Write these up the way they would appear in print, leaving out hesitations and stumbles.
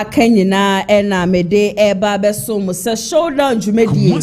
Kenyina ena mede eba beso mo se showdown jumedi e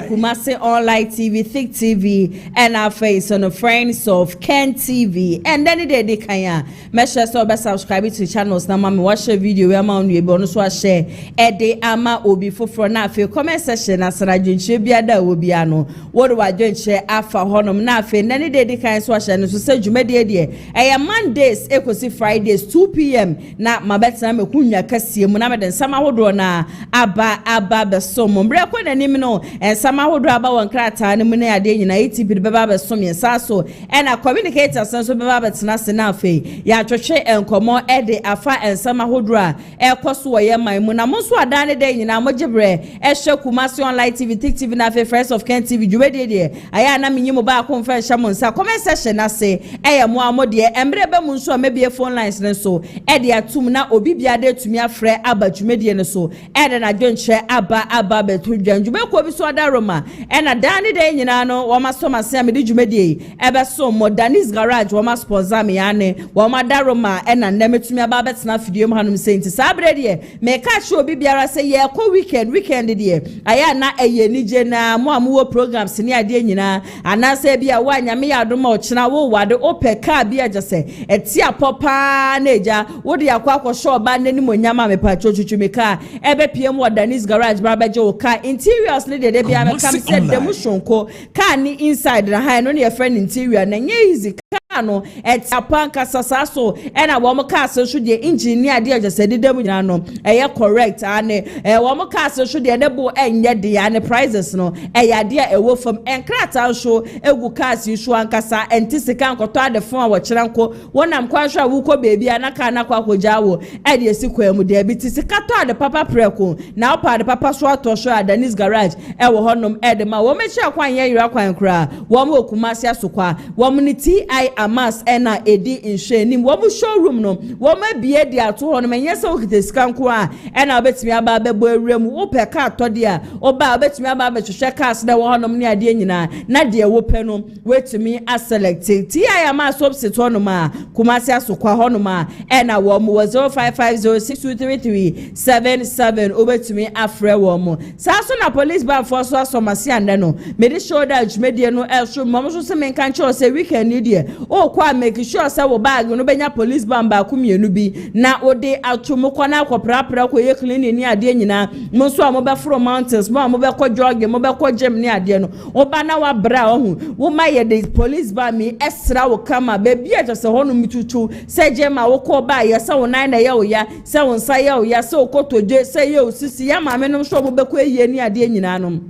Kumasi online TV, Thick TV, and our face on the friends of Ken TV. And then they kanya make sure so be subscribe to channels na mama watch a video we ama onu ebe onu so share e de ama obi foforo na afi comment section na sana dwenche bia da obi ano wo do adwenche afa honom na afi then they kanya so share no so se jumedi de e Mondays ekosi Fridays 2 p.m. na mabetna mekunwa kasie mu na meden sama hodo na aba beso mo mbre ko nanim no sama hodo aba won krata ne mu na ade nyina ATP de baba beso me so e na communicators so baba betna se na afi ya twetwe enkomo e de afa sama hodo a e koso wo ye man mu na mo so adane de nyina mo gibre e hwe Kumasi online TV Thick TV na afi Friends of Ken TV dwede de aya na menyi mo ba konfa hya mo nsa comment section na se e ye mo amode embre be mu nso mebie phone lines ne so e de atum na obi bia de tumi afre aba dwumedie ne so e de na dwenche aba betu dwanjube ko bi so adaroma e na dane de nyina no wo maso mase amede dwumedie e be so Modernis garage wo mas sponsor me ane wo madaroma e na nemetumi aba betena fidie mu hanum senti sabre de me ka che obi biara se ye ko weekend de aya na eye nije na mo amuwo programs ni ade nyina anase bia wo anyame ya adoma o chena wo wade opeka bia jese etia popa na eja wo de akwa show ba nani mo nyama me pa chochuchumeka ebe PM Modernis garage brabeje o ka interiors ne de bia me kam said dem shonko ka ni inside na high no ne friend interior na nye easy no etapanka sasaso ena wo mo ka so de engineer de jese de dem nyina no eye correct ane wo mo ka so de ne bo enye de ane prices no eye de e wo fam enkrata so egu ka si so ankasa entisika nkoto ade fon a wo kyeranko wonam kwa hwa wo ko bebi anaka na kwa koja wo e de si kwa mu de bi tisika to ade papa preko na opa ade papa so ato so Modernis garage e wo honom e de ma wo me kya kwan ye yira kwan kra wo mo Kumasi asokwa wo mo ni TI Amas ena edi inhwenim wo mu showroom no wo ma bie di ato ho no menye se okite skanko a ena obetimi aba bebo awrem wo pe ka atode a oba obetimi aba behwehwe cars na wo honom ne ade nyina na de wo pe no wetumi a select TI Amas opposite ho no ma Kumasi asokwa ho no ma ena wo mu 0550623377 obetumi afre wo mu sa so na police ban force asomase ande no me di shoulder jumedie no elso mo so se menka nche o se weekend ni die o kwa make sure say wo bag no benya police ban ba kumienu bi na ode atomo kwa na akoprapra ko ye clean ni ade nyina mo so mo be from mountains mo be ko jog mo be ko gym ni ade no wo ba na wa bra ohu wo ma ye the police ban mi esra wo kama be bia je se hono mitutu se je ma wo ko ba ye se wo nan na ye wo ya se wo nsa ye wo ya se wo kotoje se ye osisi ya ma me no so mo be ko ye ni ade nyina no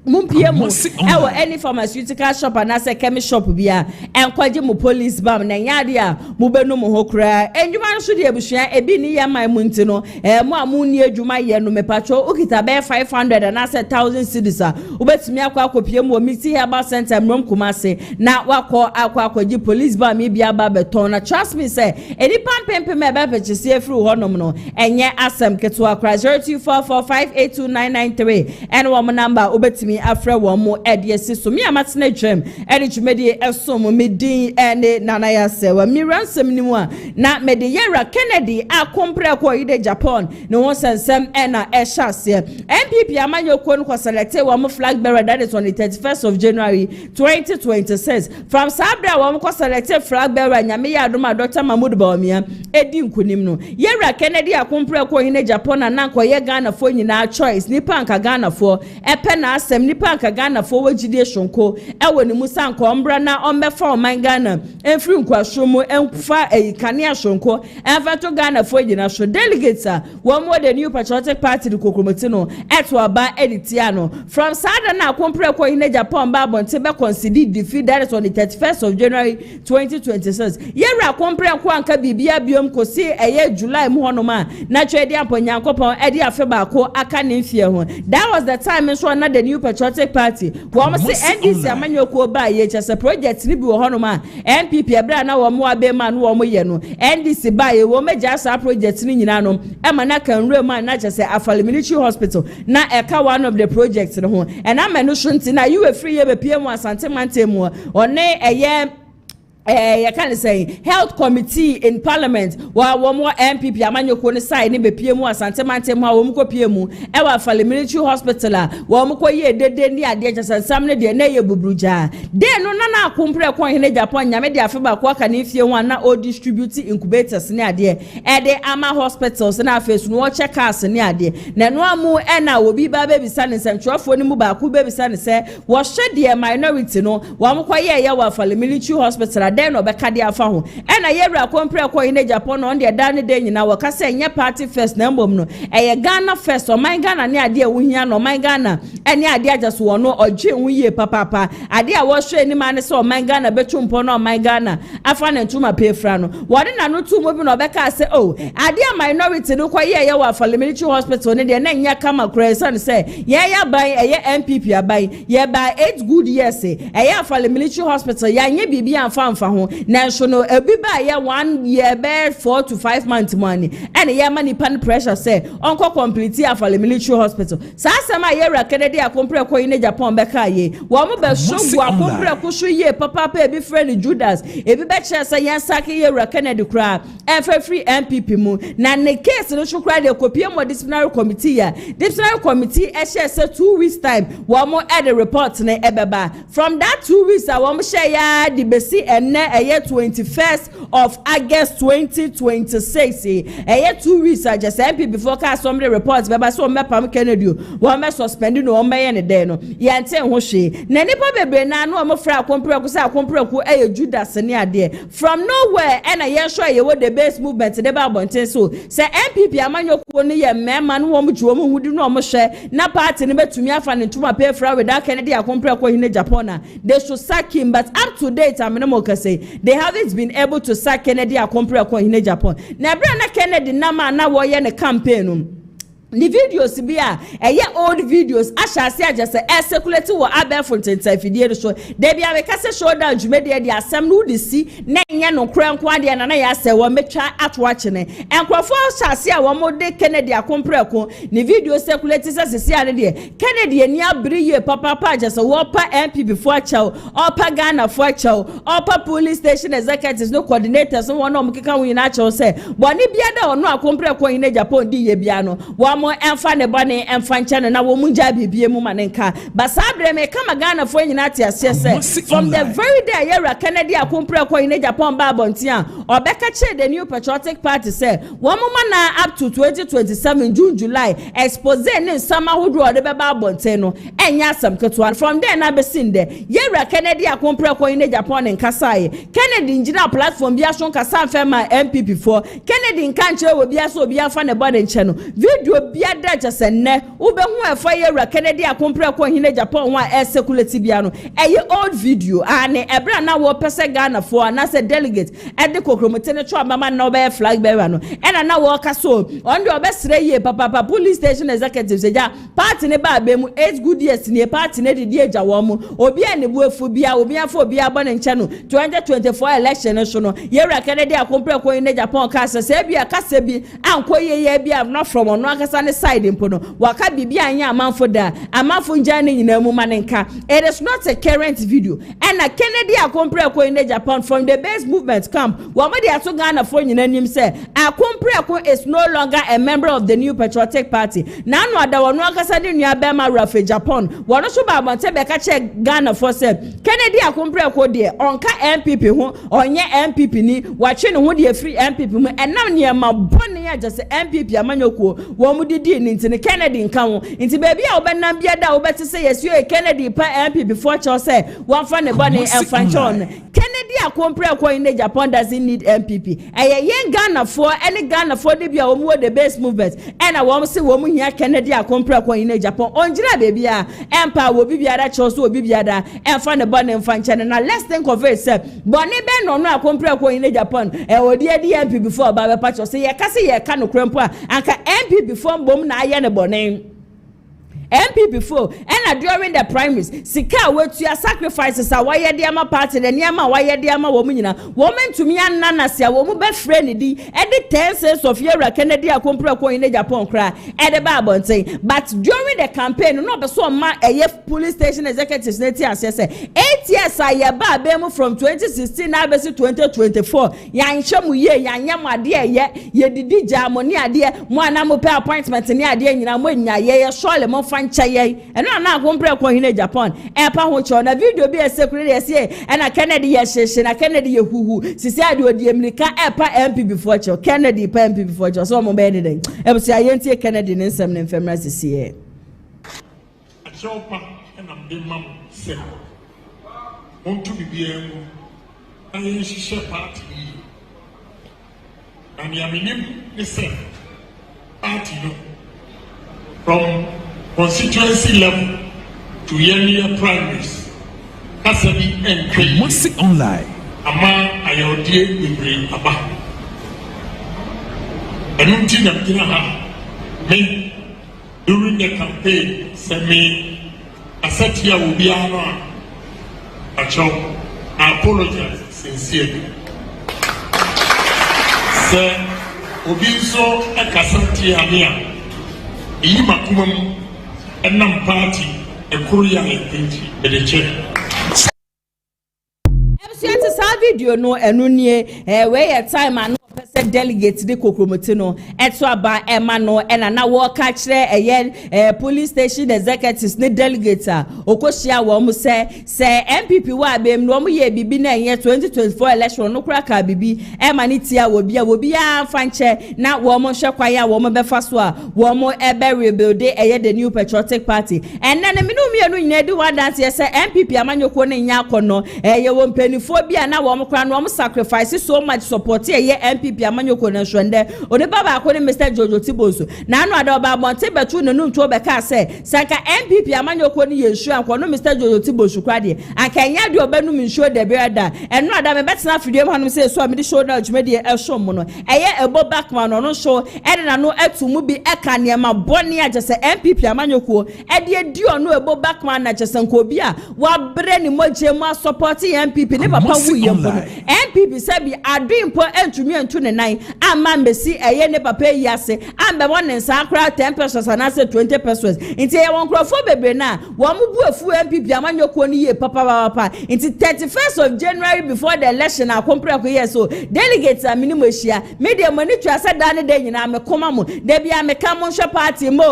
mumpie mu ewo any pharmaceutical shop and as a chemist shop bia enkwaje mu police bam na nyade a mu benu mu hokra enjuma so de abusua ebi ni ya mai mu ntino mu amu ni adwuma ye no mepacho okita be 500 and as 1000 cedis a obetumi akopie mu miti herbal center mrom Kumasi na akwaji police bam bia ba beton na trust me say eni pampempe me be purchase efru honom no enye asem keto akra 0244582993 and wo number obetumi afre wo mo ediesi so me amatena dwem edi dwumedi esom me din ene nanaya se wa mi ransem ni mu a na mede yera Kennedy akompre ko ide Japan no won sensem ena ehase NPP amanyoko no select wo mo flag bearer that is on the 31st of January 2026 from Sabra wo mo select flag bearer nyame ya adoma Dr. Mahmoud Bawumia edi nkunim no yera Kennedy akompre ko ide Japan na nko ye Ghana fo nyina choice nipa nka Ghana fo epe na asem nipa nka Ghana fo wagide shonko ewo ni musa nka ombra na ombefa oman Ghana enfri nkwashomo emfa kanea shonko enfato Ghana fo nyina so delegates wo mo the new patriotic party the kokromoti no eto aba editia no from sada na akompre ko ine Japan ba bonte be consider defeat that is on the 31st of January 2026 yera akompre ko anka bibia biom kosi eye July mu hono ma na twede amponyankopon edi afe ba ko aka ne mfie ho that was the time so na the new patriotic party wo mo se NDC amanyoko ba ye chese project ni bi wo hono ma NPP ebra na wo mo abema no wo mo ye no NDC ba ye wo meja sa project ni nyina no e ma na kan rem na chese Afenyo military hospital na eka one of the projects no ho and am no shunti na you free ye be PM Asante Mantemu one eye you can say health committee in parliament wa more NPP amanyoko ne side ne bepie mu asante mante mu a wo mko pie mu e wa fale military hospital a wo mko ye dede ni ade chasansam ne de na ye bubruja de no na akompre kon hene Japan nyame de afeba ko aka ne fie ho na o distribute incubators ne ade e de ama hospitals na afesu no check us ne ade na no amu e na obi ba be bisa ne nsɛmtwerɛfo ne mu ba ku be bisa ne sɛ wo hwe de minority no wo mko ye wa fale military hospital den obeka de afa ho e na yewra kompre ko ine Japan no de da ne de nyina wo ka se nye party first na mbom no eye Ghana first o man Ghana ne ade wo hia no man Ghana ene ade ajaso wo no odwe hu yie papa ade a wo hwe ni ma ne se o man Ghana betwumpo no o man Ghana afa ne ntuma pefra no wo de na no tu mo bi no obeka se oh ade a minority no ko ye wa afale military hospital ne de na nya kama kurasan se ye ya ban eye NPP aban ye ba 8 good years eye afale military hospital ya nye bibi amfa ho na so no ebi ba ye 1 year be 4 to 5 months money and ye money pan pressure say onko complete afale military hospital sa asema ye rakede de akompre ko ine Japan be ka ye wo mo be shogu akompre ko so ye papa ebi friend Judas ebi be che say yan sake ye rakene de kra e free NPP mu na ne case no so kra de kopie mo disciplinary committee ya disciplinary committee e share say 2 weeks time wo mo e the report na ebeba from that 2 weeks wo mo share ya the besi enne eye 21st of August 2026 eye 2 weeks just MP before ka some the reports beba so me pam Kennedy wo me suspend no wo me ye ne den no ye nten ho hwe na nipa bebre na no mo fra akompre ko say akompre ko eye Judas ne ade from nowhere and ye sure ye wo the base movement de ba bonten so say MPP amanyoko ne ye mema no wo mo juo mo hudi no mo hwe na party ne betumi afa ne ntuma pay fra we da Kennedy akompre ko hine Japan they should sack him but up to date say they haven't been able to sack Kennedy akompre ko hine Japan na bra na Kennedy na ma na wo ye ne campaign the videos be old videos ashasi ajase circulate wo Abefonten tafidie so de bia we kase show down jumede de asem no de si na nya no kran kwa de na ya se wo metwa atwa chene enkrofo ashasi a wo mo de Kennedy akompre ko ni video circulate sese ade de Kennedy ani abriye papa ajase wo pa MP before chaw opa Ghana for chaw opa police station executives no coordinators no one omkeka wi na chaw se boni bia da ono akompre ko ine Japan di ye bia no mo emfa ne bone emfa nche na wo munja bibie mu manenka basabre me kama Ghana fo nyina ate ase se from the very day yera Kennedy akompre ko ine Japan ba bontia obeka che the new patriotic party say wo mo na up to 2027 June July expose ne sama hodo de be ba bonten no enya asam keto from there na be sinde yera Kennedy akompre ko ine Japan nkasae Kennedy njira platform bia so nkasa fa ma MPP for Kennedy nkanche wo bia so obi afa ne bone nche no video bia da just ne ubehu efa ye Kennedy akompre ko hine Japan wa circulate bia no eye old video ane ebra na wo pese Ghana for na se delegate e de kokromote ne twa mama na obe flag bearer no ena na wo ka so on de obesre ye papa police station executives ja party ne ba be mu 8 good years ne party ne de eja wo mu obi ane buefu bia obi afo obi abo ne nche no 2024 election so no ye Kennedy akompre ko hine Japan ka se bia ka se bi anko ye bia not from no akasa side impono waka bibia anya amanfo da amanfo njane nyina mu manenka it is not a current video and a Kennedy akompre ko in Japan from the base movement camp wo mo de ato Ghana for nyina nim say akompre ko is no longer a member of the new patriotic party na no ada wono akasa de nua be ma rafe Japan wono so ba bonte be ka che Ghana for say Kennedy akompre ko de onka MPP ho onye MPP ni wache ne ho de free MPP mu enam ne ma bone ya just MPP amanyoko wo mu didi ni ntine Kennedy nka ho nti baby a obenam bia da obete say yes you Kennedy pa MP before cho say one fan ne bone emfanchon Kennedy akompre ko in Japan doesn't need MPP yen Ghana for any Ghana for de bia wo mu the base movement and a wo say wo mu hia Kennedy akompre ko in Japan onjira baby a empa wo bibia da cho so bibia da emfa ne bone emfanchen na let's think of it say bone be no akompre ko in Japan wo de MP before ba be pa cho say ye ka no krempo anka MP before bom na aye ne bone MPP fo and during the primaries sika wetua sacrifices a why de ama party the niama why de ama wo nyina woman to me anana sia wo mu be friend di e de 10 cents of year Kennedy akompre ko in Agyapong kra e de ba bonten but during the campaign no be so ma police station executives neti asese 8 years aye ba be mu from 2016 na be 2024 ya nhwemu ye ya nyam ade ye didi jamoni ade mo ana mo pay appointment ni ade nyina mo nya ye sole mo fancha ye eno na akompre ko in Agyapong e pa ho cho na video bi esekure ye se e na Kennedy ye hyehye na Kennedy ye huhu sisi ade odi emirika e pa MP before cho Kennedy pa MP before cho so mo be den e busi ayentie Kennedy ne nsem ne mfemra sisi e achopa na mbemam se onto bibia mu ayen hihye party and yaminim ne se party no from constituency level to year primaries kasabi NPP Music online ama ayodie ibre aba enunti na mkina ha me during the campaign semi asatia obiara acho I apologize sincerely se obiso akasanti amia yi makumam enam party ekuru ya ekenti edeche video no enu nie where time and person delegate de kokromoti no eto aba ema no ena na wo ka kire police station executives ne delegate a okohia wo mu se MPP wa abem no mu ye bibi na enye 2024 election no kura ka bibi ema ni tia wo bia fanche na wo mu hwe kwaya wo mu befa so a wo mu ebe rebuild the new patriotic party and na me no mienu nyina di one dance se MPP amanyoko ne nya akono ye wo mpanifo bia na wo mu kura no wo sacrifice so much support ye MPP amanyoko na hwende ode baba akone Mr. Jojo Tiboso na anu ada oba monte betu ne nu nto beka se sanka MPP amanyoko ni yesu ankono Mr. Jojo Tiboso kwade akanya de obanu minsho de beada enu ada me betena fidiem hanum se so amedi show na dwumede e show mu no eye ebo backman no show ede na no atumu bi eka ne ma boni agese MPP amanyoko ede di onu ebo backman na agese nko bi a wa bre ni moje mu support MPP ne papa wu yem MPP sabi adimpo entumi entu ne nan ama mbesi eye ne papa yi ase ambe won nsa akra 10 pesos na se 20 pesos nti ye won krofo bebre na wo mu bu afu MPP amanyoko ni ye papa nti 31st of January before the election akompre ko ye so delegates minimum hia media mani twa se da ne de nyina me koma mu da bia me ka mo hwe party mo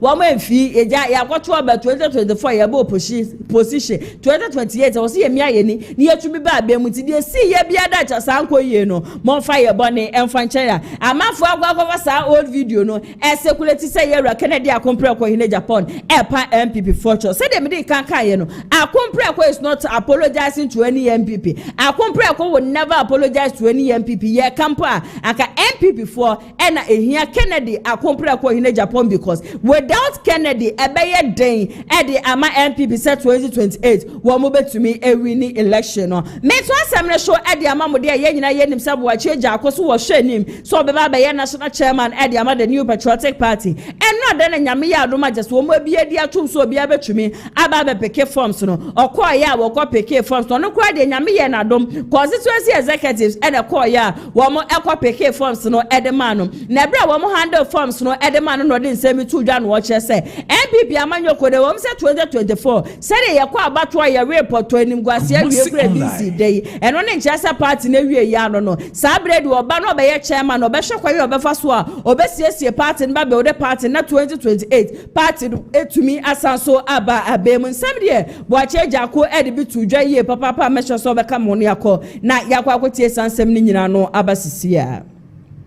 wo mo enfi eja ya kwoto oba 2024 ye bo position 2028 wo se ye mia ye ni ye tumi ba ba mu ti de si ye bia da cha sanko ye no mo fa ye bone emfanche ya amafo agwa sa old video no esekuleti se ye Kennedy akompre ko in Agyapong pa MPP fortune say dem dey kan ye no akompre ko is not apologizing to any MPP akompre ko will never apologize to any MPP ye kampa aka MPP for na ehia Kennedy akompre ko in Agyapong because without Kennedy ebeye den the ama MPP set 2028 wo mo betumi win election no me to asem ne show the ama mo de ye nyina ye nim sabo wa cheja akoso wo hwe nim so beba be ye national chairman the ama the new patriotic party no de na nyame ya adoma just wo mo bia di atum so bia betumi aba be peke forms no okọ ya wo kọ peke forms no kura de nyame ye na adom constituency executives kọ ya wo mo ekọ peke forms no de man no na bra wo mo handle forms no de man no de nsemi tu dwa no wo che se MPP amanyoko de wo mo se 2024 se de ye kọ abato ya report to enim gwase ya wie kura BC dey eno ne nchasa party na wie ya no sa bread oba no be ye chairman no be hwe kwaye obefa so a obesiesie party nba be ode party na 2028 party etumi asanso aba abem nsam de boache jako ede bi tudwa ye papa mesho so be ka mo ne yakọ na yakọ akotie sansem ni nyina no abasisi a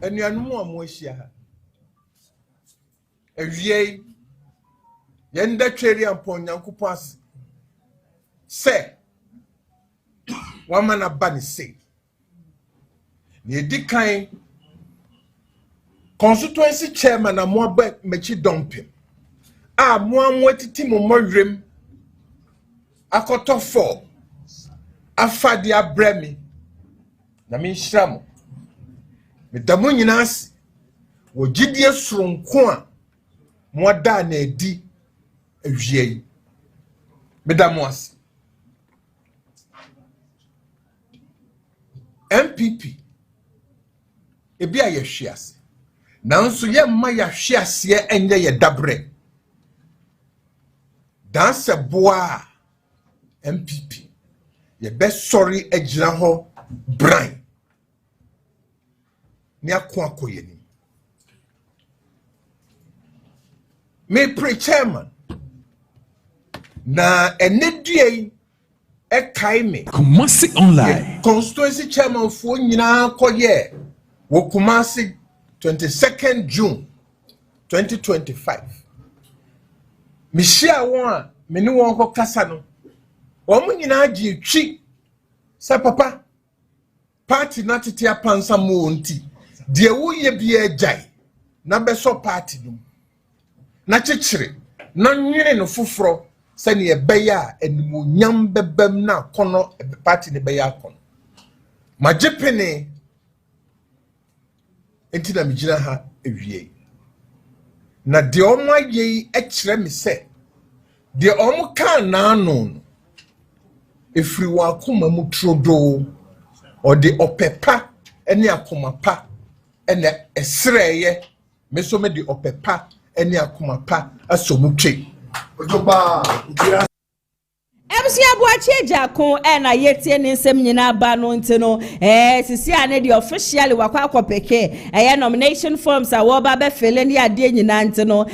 enuanu amu ahia ha ewie yenda tweri ampon nyankopon ase se wamana bani se ni dikan constituency chairman amoaba mechi dompe a moamwo titi momorem akoto 4 afade abrami na me nhyiramo me damo nyina ase wo gidie soronko a Mwada na edi ewie. Mesdames, moi. NPP ebi a yehwiase nanso ye mma yahwiase enye ye dabre danse boa NPP ye be sorry agina ho bran ni akoakoye ni me pre-chairman na enedue e kai me Kumasi online constituency chairman fo nyina koye wo Kumasi 22nd June 2025 mishia won me ni won ko kasa no wo mu nyina agi twi se papa party na tete apansa mo nti de wo ye bia jai na be so party dum na chechire na nwene no foforo sani ebeya enumunyam bebem na kono party ne beya kono majepene enti na migina ha ewie na de omo aye ekire me se de omo kan na anu efiri wa akoma mu trodo o de opepa ene akoma pa ene esreye meso me de opepa ene akoma pa asomutwe ojoba Ebisi abuachi Agyapong na yetie ne nsem nyina ba no ntino sisi ane the officially wakwa akopeke nomination forms a wo ba be fele ne ade nyina ntino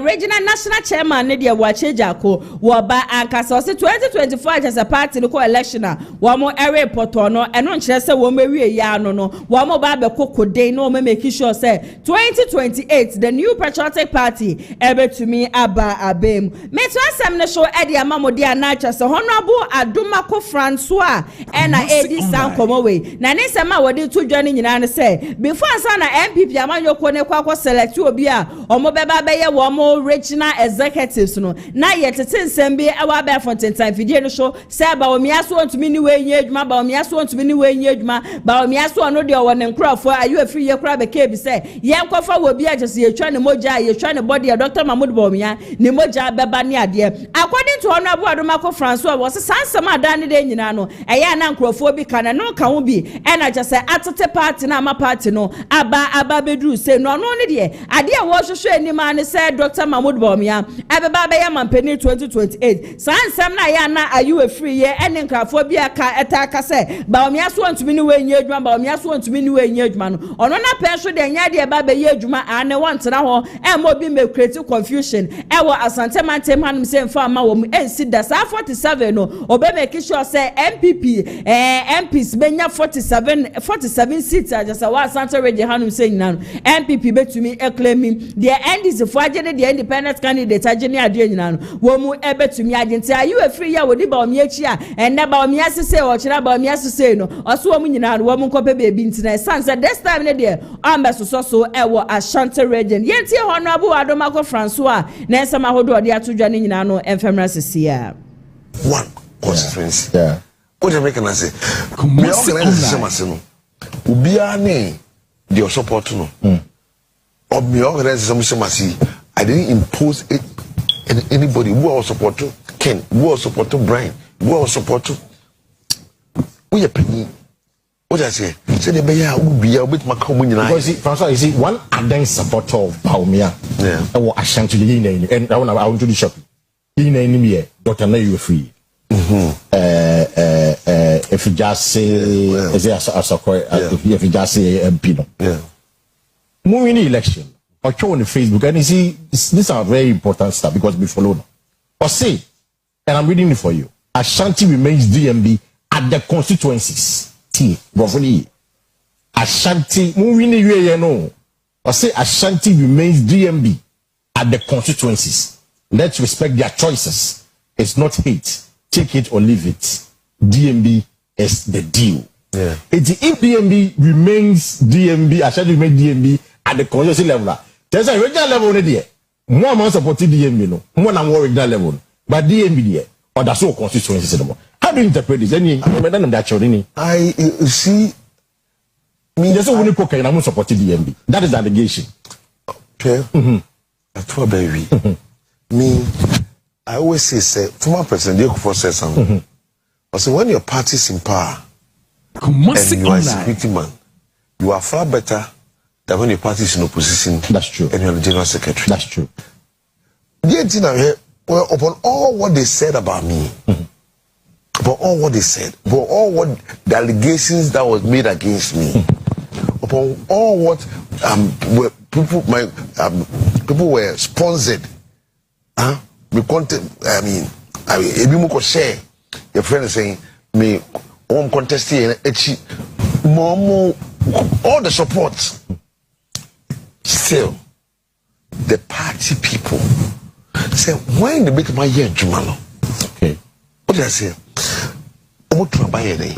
regional national chairman ne the abuachi Agyapong wo ba ankasa se 2024 as a party no election a wo mo report no eno nkire se wo mewie ya no wo mo ba be kokode no mo make sure say 2028 the new patriotic party ebetumi aba abem me to asem ne show e de amamode anacha so honorable Adumako Francois and Edi Sankomowe. Na ne sema wodi to dwane nyina ne say before ansa na NPP amanyoko ne kwakọ select obi a omo beba beye wo mo regional executives no na yetete nsem bi e wa ba Fontaine fidie no show say Bawumia so ntumi ni we nye adwuma Bawumia so ntumi ni we nye adwuma Bawumia so no de wo ne nkrofo Ayew Afriyie kra be ke bi say ye nkofa wo bi a jese ye twa ne moja ye twa ne body ya Dr. Mahmoud Bawumia ne moja beba ne ade according to honorable Adumako Francois was sansam adane de nyina no eya na nkrofo bi kana no ka ho bi e na jese atete party na ama party no aba bedru say no ne de ade a wo hwehwe anima ne say Dr. Mahmoud Bawumia ebeba be ya mampeni 2028 sansam na ya na Ayew Afriyie ene nkrofo bi aka etaka say Bawumia so ntumi ni we nye adwuma Bawumia so ntumi ni we nye adwuma no ono na penso de nya de ba be ye adwuma ane wantena ho e mo bi me create confusion e wo asante mantem hanum say mfa ma wo mu ensi da sa 47 no obe make sure say NPP MPs benya 47 seats just wa Santa region hanum say nyina NPP betumi claiming the NDC for agene the independent candidate agene ade nyina no wo mu ebetumi agente Ayew Afriyie wo di Bawumia chi a enne Bawumia sese wo kira Bawumia sese no oso wo mu nyina no wo mu nkope bebi ntina sanse this time ne de ambeso so ewo Ashanti region yentie honorable Adumako Francois na nsema hodo de atodwa ne nyina no emfemra sesia one constituency. Yeah. What you can say? Me organize no. Ubia ne the support no. Or me organize some I didn't impose it anybody who was support to Ken, who was support to Brian, who was support to we are penny. What I say? Say the beya ubia bit makamu nyina. Because Francois, you see one ardent supporter of Bawumia. Yeah. I want Ashanti and I want to the shop. In enemy Dr. Ayew Afriyie. If you just say if you just say MP no. Yeah. Moving the election or show on the Facebook and you see these are very important stuff because we follow now. Or say, and I'm reading it for you. Ashanti remains DMB at the constituencies. Roughly. Ashanti moving the way no. Or say Ashanti remains DMB at the constituencies. Let's respect their choices. It's not hate. Take it or leave it. DMB is the deal. Yeah. If DMB remains DMB, Ashanti remains DMB at the constituency level. There's a regional level there. More man supporting DMB, no. More than more regional level. But DMB there, or that's all constituencies anymore. How do you interpret this? I see. There's only cocaine. I'm supporting DMB. That is the allegation. Okay. That's what baby. Me, I always say, former President Yekufo says something. I say, when your party is in power and you are a security man, you are far better than when your party is in opposition. That's true. And you are the general secretary. That's true. Well, upon all what they said about me, upon all what they said, upon all what the allegations that was made against me, upon all what people were sponsored, me content. I mean, if you could share, your friend is saying me home contesting all the support. Still, the party people say when they make my year Jumalo. Okay. What did I say? I'm to buy a day.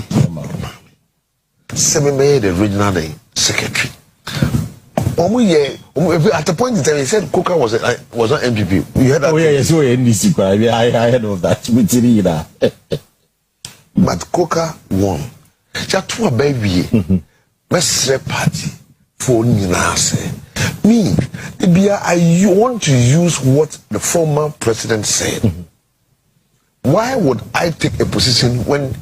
Semi the regional secretary. At the point in time, he said Coca was not NPP. You heard that? Oh, yes, so NDC. I heard of that. But Coca won. Just to a baby. Best party for Ninase. Me, I want to use what the former president said. Why would I take a position when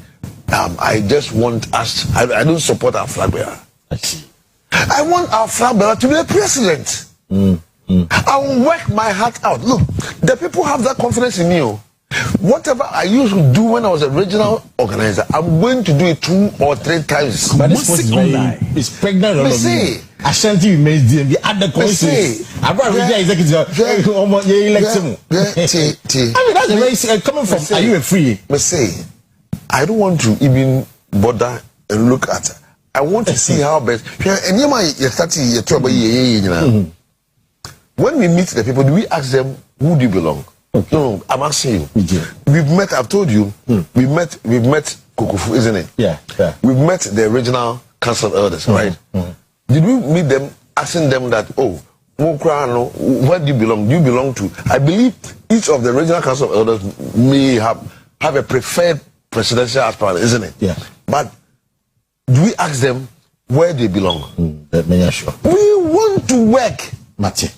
I just want us? I don't support our flag bearer. I see. I want our flag bearer to be the president. I will work my heart out. Look, the people have that confidence in me. Whatever I used to do when I was a regional organizer, I'm going to do it 2 or 3 times. But this was it's pregnant. Ashanti remains the other countries. I'm going to executive. I mean, that's a very coming from Ayew Afriyie. But say, I don't want to even bother and look at. I want to see how best. When we meet the people, do we ask them who do you belong? Okay. No, I'm asking you. We've met. I've told you. We've met Kukufu, isn't it? Yeah. We've met the original council of elders, right? Did we meet them, asking them that, where do you belong? Do you belong to? I believe each of the original council of elders may have a preferred presidential aspirant, isn't it? Yeah. But do we ask them where they belong? Let me assure. We want to work. Matty.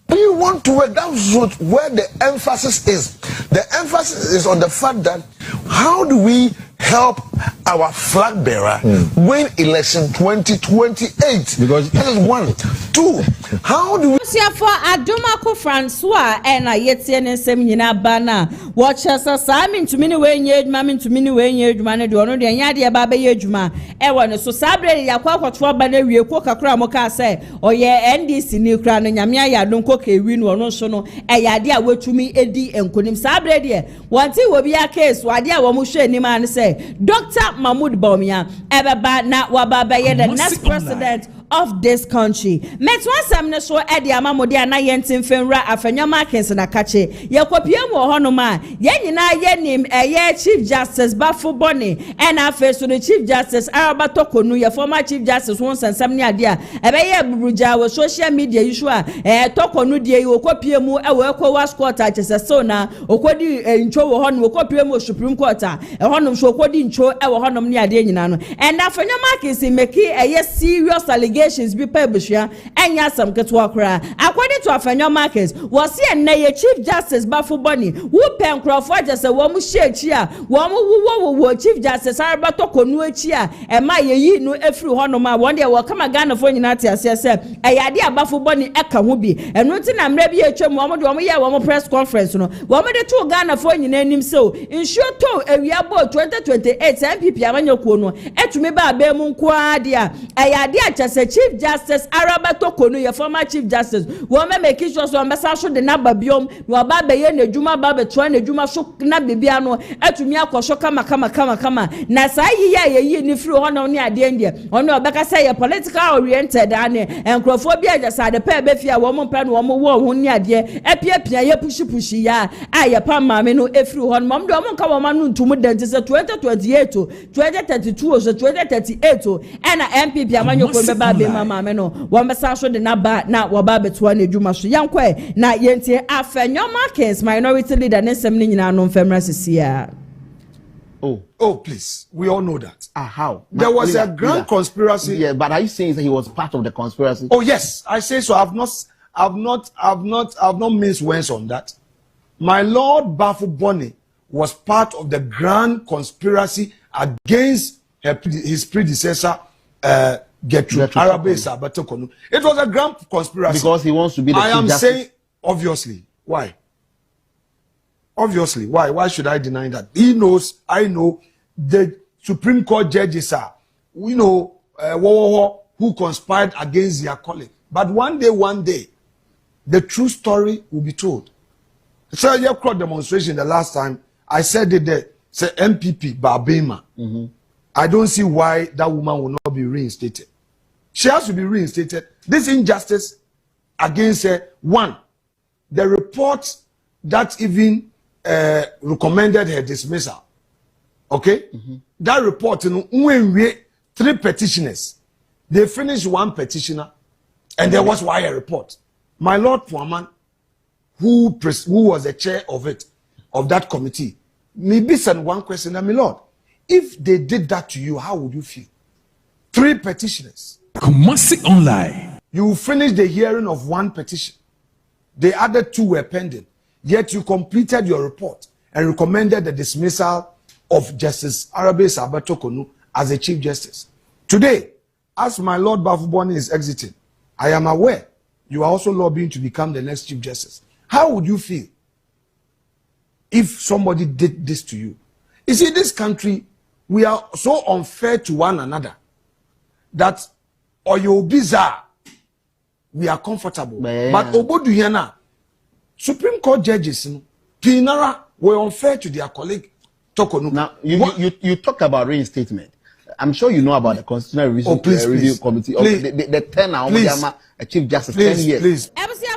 We want to work. That's where the emphasis is. The emphasis is on the fact that how do we help our flag bearer win election 2028? Because that is 1. 2. How do we for Adomako Francois and Ayetien and Semina Bana? Watch us as I mean to many way, mammy to many way, man, do no the Yadia Baba Yejuma. Ewan so sabre Yakwa Twabane, we cook a cramoka say, oh yeah, NDC new crown and Yamia don't cook a win or no sono, a yadia were to me Eddie and Kunim Sabre dear. One thing will be a case, Wadia Wamushe Niman say, Dr. Mahmoud Bawumia, ever bad not Wababa, the next president of this country. Met one samne so Eddie Amamodi and Yentin Fenra Afenyo Markins and Akache. Yakopia mo honoma, Yenina Yenim, a Chief Justice Bafu Bonnie, and our face to the Chief Justice Arabatokonu, your former Chief Justice once and some idea. Ebeye Buruja was social media issue, Tokonu de Okopiemu, a worko was quarter, just a sona, Okodi in Cho Hon, Okopiemu Supreme Court, a honum Shokodi in Cho, our honum near Denano. And Afenyo Markins in Meki, a yes serious allegation. Be published and yasam ketwakra. According to Afenyo Markets, was here na Chief Justice Bafu Bonnie, who pen Crawford just a woman share chia, woman who Chief Justice Arabatokonu chia, and my ye no every honoma one day will come again for United as a idea Bafu Bonnie Eka Hubi, and nothing I'm maybe a chum one press conference. No, woman the 2 Ghana for you name so. In short, a year about 2028 NPP Amanyo Kono, et me ba bemun quadia, a idea just a Chief Justice Arabatokonu, your former Chief Justice, woman make it so ambassador the number biom, no baba yen Juma Baba trying Juma shook nabiano, etumia koshoka kama. Nasai ye ni free one on near the India, or no back say a political oriented and Crawfobia just had a pair befia woman pen woman war near dear, epia pushy ya, Ayapam mamino every one mom don't come on to mud dentist 2028 to 2032 or 2038 and a MPP Amanyo Baby Mama Meno, one message the naba na wababe to one Jumasu Yankwe, na yente Afenyo Markets, minority leader, Nesem non feminist here. Oh, please. We all know that. How? There was a grand conspiracy. Yeah, but are you saying that he was part of the conspiracy? Oh, yes. I say so. I've not missed words on that. My Lord Bafubone was part of the grand conspiracy against his predecessor, Gertrude Arabe Sabatokonu. It was a grand conspiracy. Because he wants to be the I am justice. saying, obviously. Why? Obviously. Why? Why should I deny that? He knows, I know, the Supreme Court judges are, we know, who conspired against their colleague. But one day, the true story will be told. So, your crowd demonstration the last time, I said it there, say NPP, Bawumia. I don't see why that woman will not be reinstated. She has to be reinstated. This injustice against her, one, the report that even recommended her dismissal. Okay? That report, when 3 petitioners, they finished 1 petitioner, and there was why a report. My Lord Puaman, who was the chair of that committee, maybe send one question, my Lord, if they did that to you, how would you feel? 3 petitioners. Kumasi Online. You finished the hearing of 1 petition. The other 2 were pending. Yet you completed your report and recommended the dismissal of Justice Arabe Sabatokonu as a Chief Justice. Today, as my Lord Bafubone is exiting, I am aware you are also lobbying to become the next Chief Justice. How would you feel if somebody did this to you? You see, this country, we are so unfair to one another that or you're bizarre, we are comfortable. But Oboduhiana, Supreme Court judges, Pinara were unfair to their colleague Tokonu. Now, you talked about reinstatement. I'm sure you know about the Constitutional Review Committee. The 10 hours, a Chief Justice, 10 years. Please.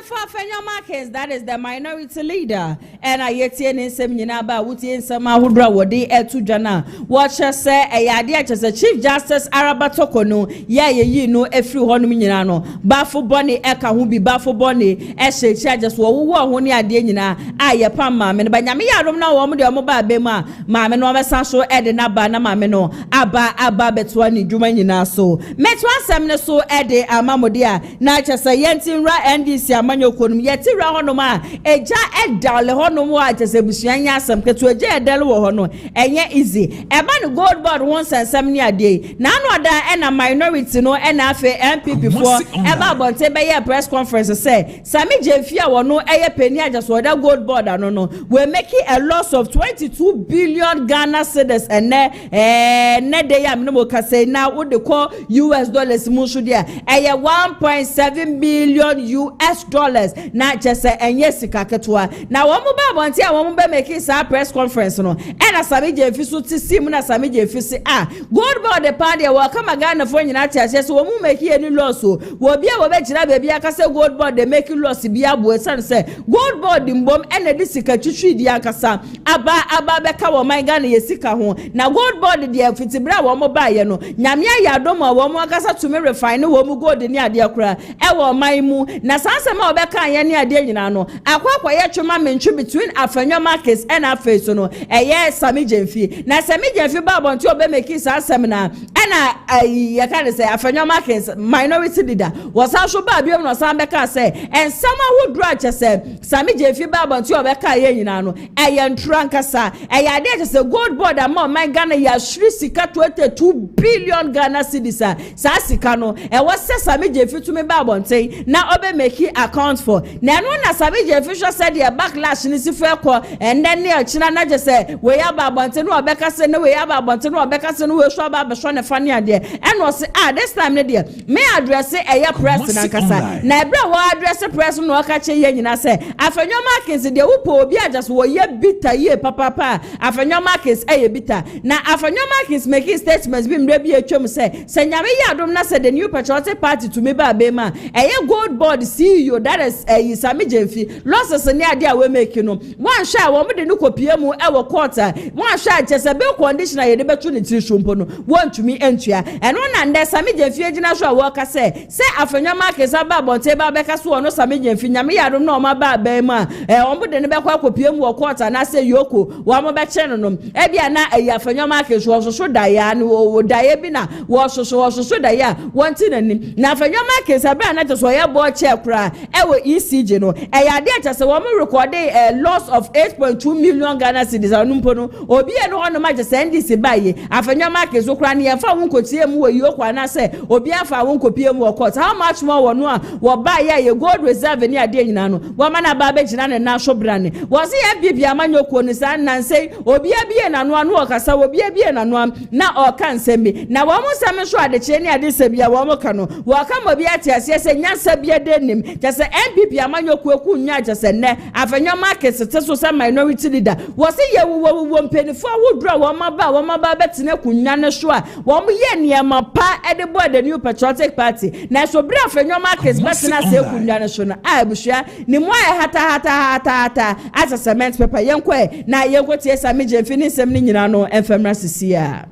Afenyo Marcus, that is the minority leader. And I yet in seminar about Wuti and Sama Hudra Wadi Etu Jana. Watch us say a idea as a Chief Justice Arabatokonu, you know, every 1 million. Bafu Bonnie, Eka who be Bafu Bonnie, Eshe charges for who are near Dina, Agyapong, and by Namia don't know what the mobile Bema, Mamma Nova Sanso, Edna Bana Mameno, Abba Betwani, Jumanina so. Metwa Samna so Ede Amamodia, not just a Yentin Ra and this Yamanyo. Yeti ra hono ma eja edale hono mo agese busuanya asem keto eja edale wo hono enye easy eba no gold board once ansem ni ade na no ada na minority no na afa NPP for eba bonte be ye press conference say Sammy Gyamfi a wono eye penny agese oda gold board ano no we making a loss of 22 billion Ghana cedis and ne dey am no mo ka say now what they call US dollars mu so dia eye 1.7 billion US dollars na just enye sika ketwa na wo mo ba bonte a wo mo be make sa press conference no e na Sammy Gyamfi so ti sim na Sammy Gyamfi si gold board the party wo kama Ghana fo nyina ti ase so wo mo make any loss so wo bia wo be gira be bia ka say gold board they make loss bia bo san say gold board mbom e na di sika twitwi di akasa aba be ka wo man Ghana ye sika ho na gold board de fitibra wo mo ba ye no nyame ya dom wo mo akasa to me refine wo mo gold ni ade akura e wo man mu na sanse ma wo be ka ye ni ade nyina no akwa ye twema mentwi between Afenyo Marcus and Afenyo no eye Sammy Gyamfi na Sammy Gyamfi ba bonti obe make sa asem na na ye kan say Afenyo Marcus minority leader was also ba biom no san be ka say and someone who draw say Sammy Gyamfi ba bonti obe ka ye nyina no eye ntrankasa eye ade say gold board am my Ghana ya shri sika 22 billion Ghana cedis sa sika no e was say Sammy Gyamfi to me ba bonti na obe make account for na no na Sammy Gyamfi said the backlash ni si fe ko and then ne china na je say we ya ba bonti no obeka say no we ya ba bonti no obeka say no we so ba so ne fa ne ade and was this time ne dey me address eya press na kasa na ebra wo address press no ka che ye nyina say Afenyo Marcus dey wo po obi just wo ye bitter ye papa Afenyo Marcus eye bitter na Afenyo Marcus make statements bi mre bi atwam say nyame ye adom na say the new patriotic party to me ba be ma eye gold board CEO that is Sammy Gyamfi losses ne ade a we make no one sha wo me de no kopie mu e wo quarter one sha chese be conditioner ye de betu ne tiri shompo no want to me entua eno na nde Sammy Gyamfi agina so a worker say Afenyo market aba bonte ba beka so ono Sammy Gyamfi nyame yadom na o ma ba ba mu a ombo de ne bekwa akopiem wo quarter na say yoko wo mo be che no no e bia na Afenyo market so da ya no wo da ya bi na wo so da ya wonti nanim na Afenyo market aba na to so ya bo che kra e wo ECG no e ya de acha se wo mo record a loss of 8.2 million Ghana cedis anumpo no obi e no hono ma je se ndisi baye Afenyo market so kra ne ya fa won kotie mu wo yoko na say obi afa won kopiem wo court how much more wo no a wo ba ya ye gold reserve ni ade nyina no wo ma na ba be gina ne na so brane wo se ya bibia manyoko ni san nan say obi abie na no anu okasa obi abie na no na o kan sembi na wo mo sam so ade che ni ade sebia wo mo ka no wo ka mo bia te ase se nyansa bia de nim je se NPP amanyoko eku nya je se ne Afenyo market te so se minority leader wo se ye wo mpenifo wo dro wo ma ba betene kunya ne so a wo mo ye niema pa e de board the new patriotic party na so bra Afenyo market betena se kunya ne so na abusua ni mo hata as a cement paper yenko na yenko tie Sammy Gyamfi ni nsem ni nyina no enfemra sisia.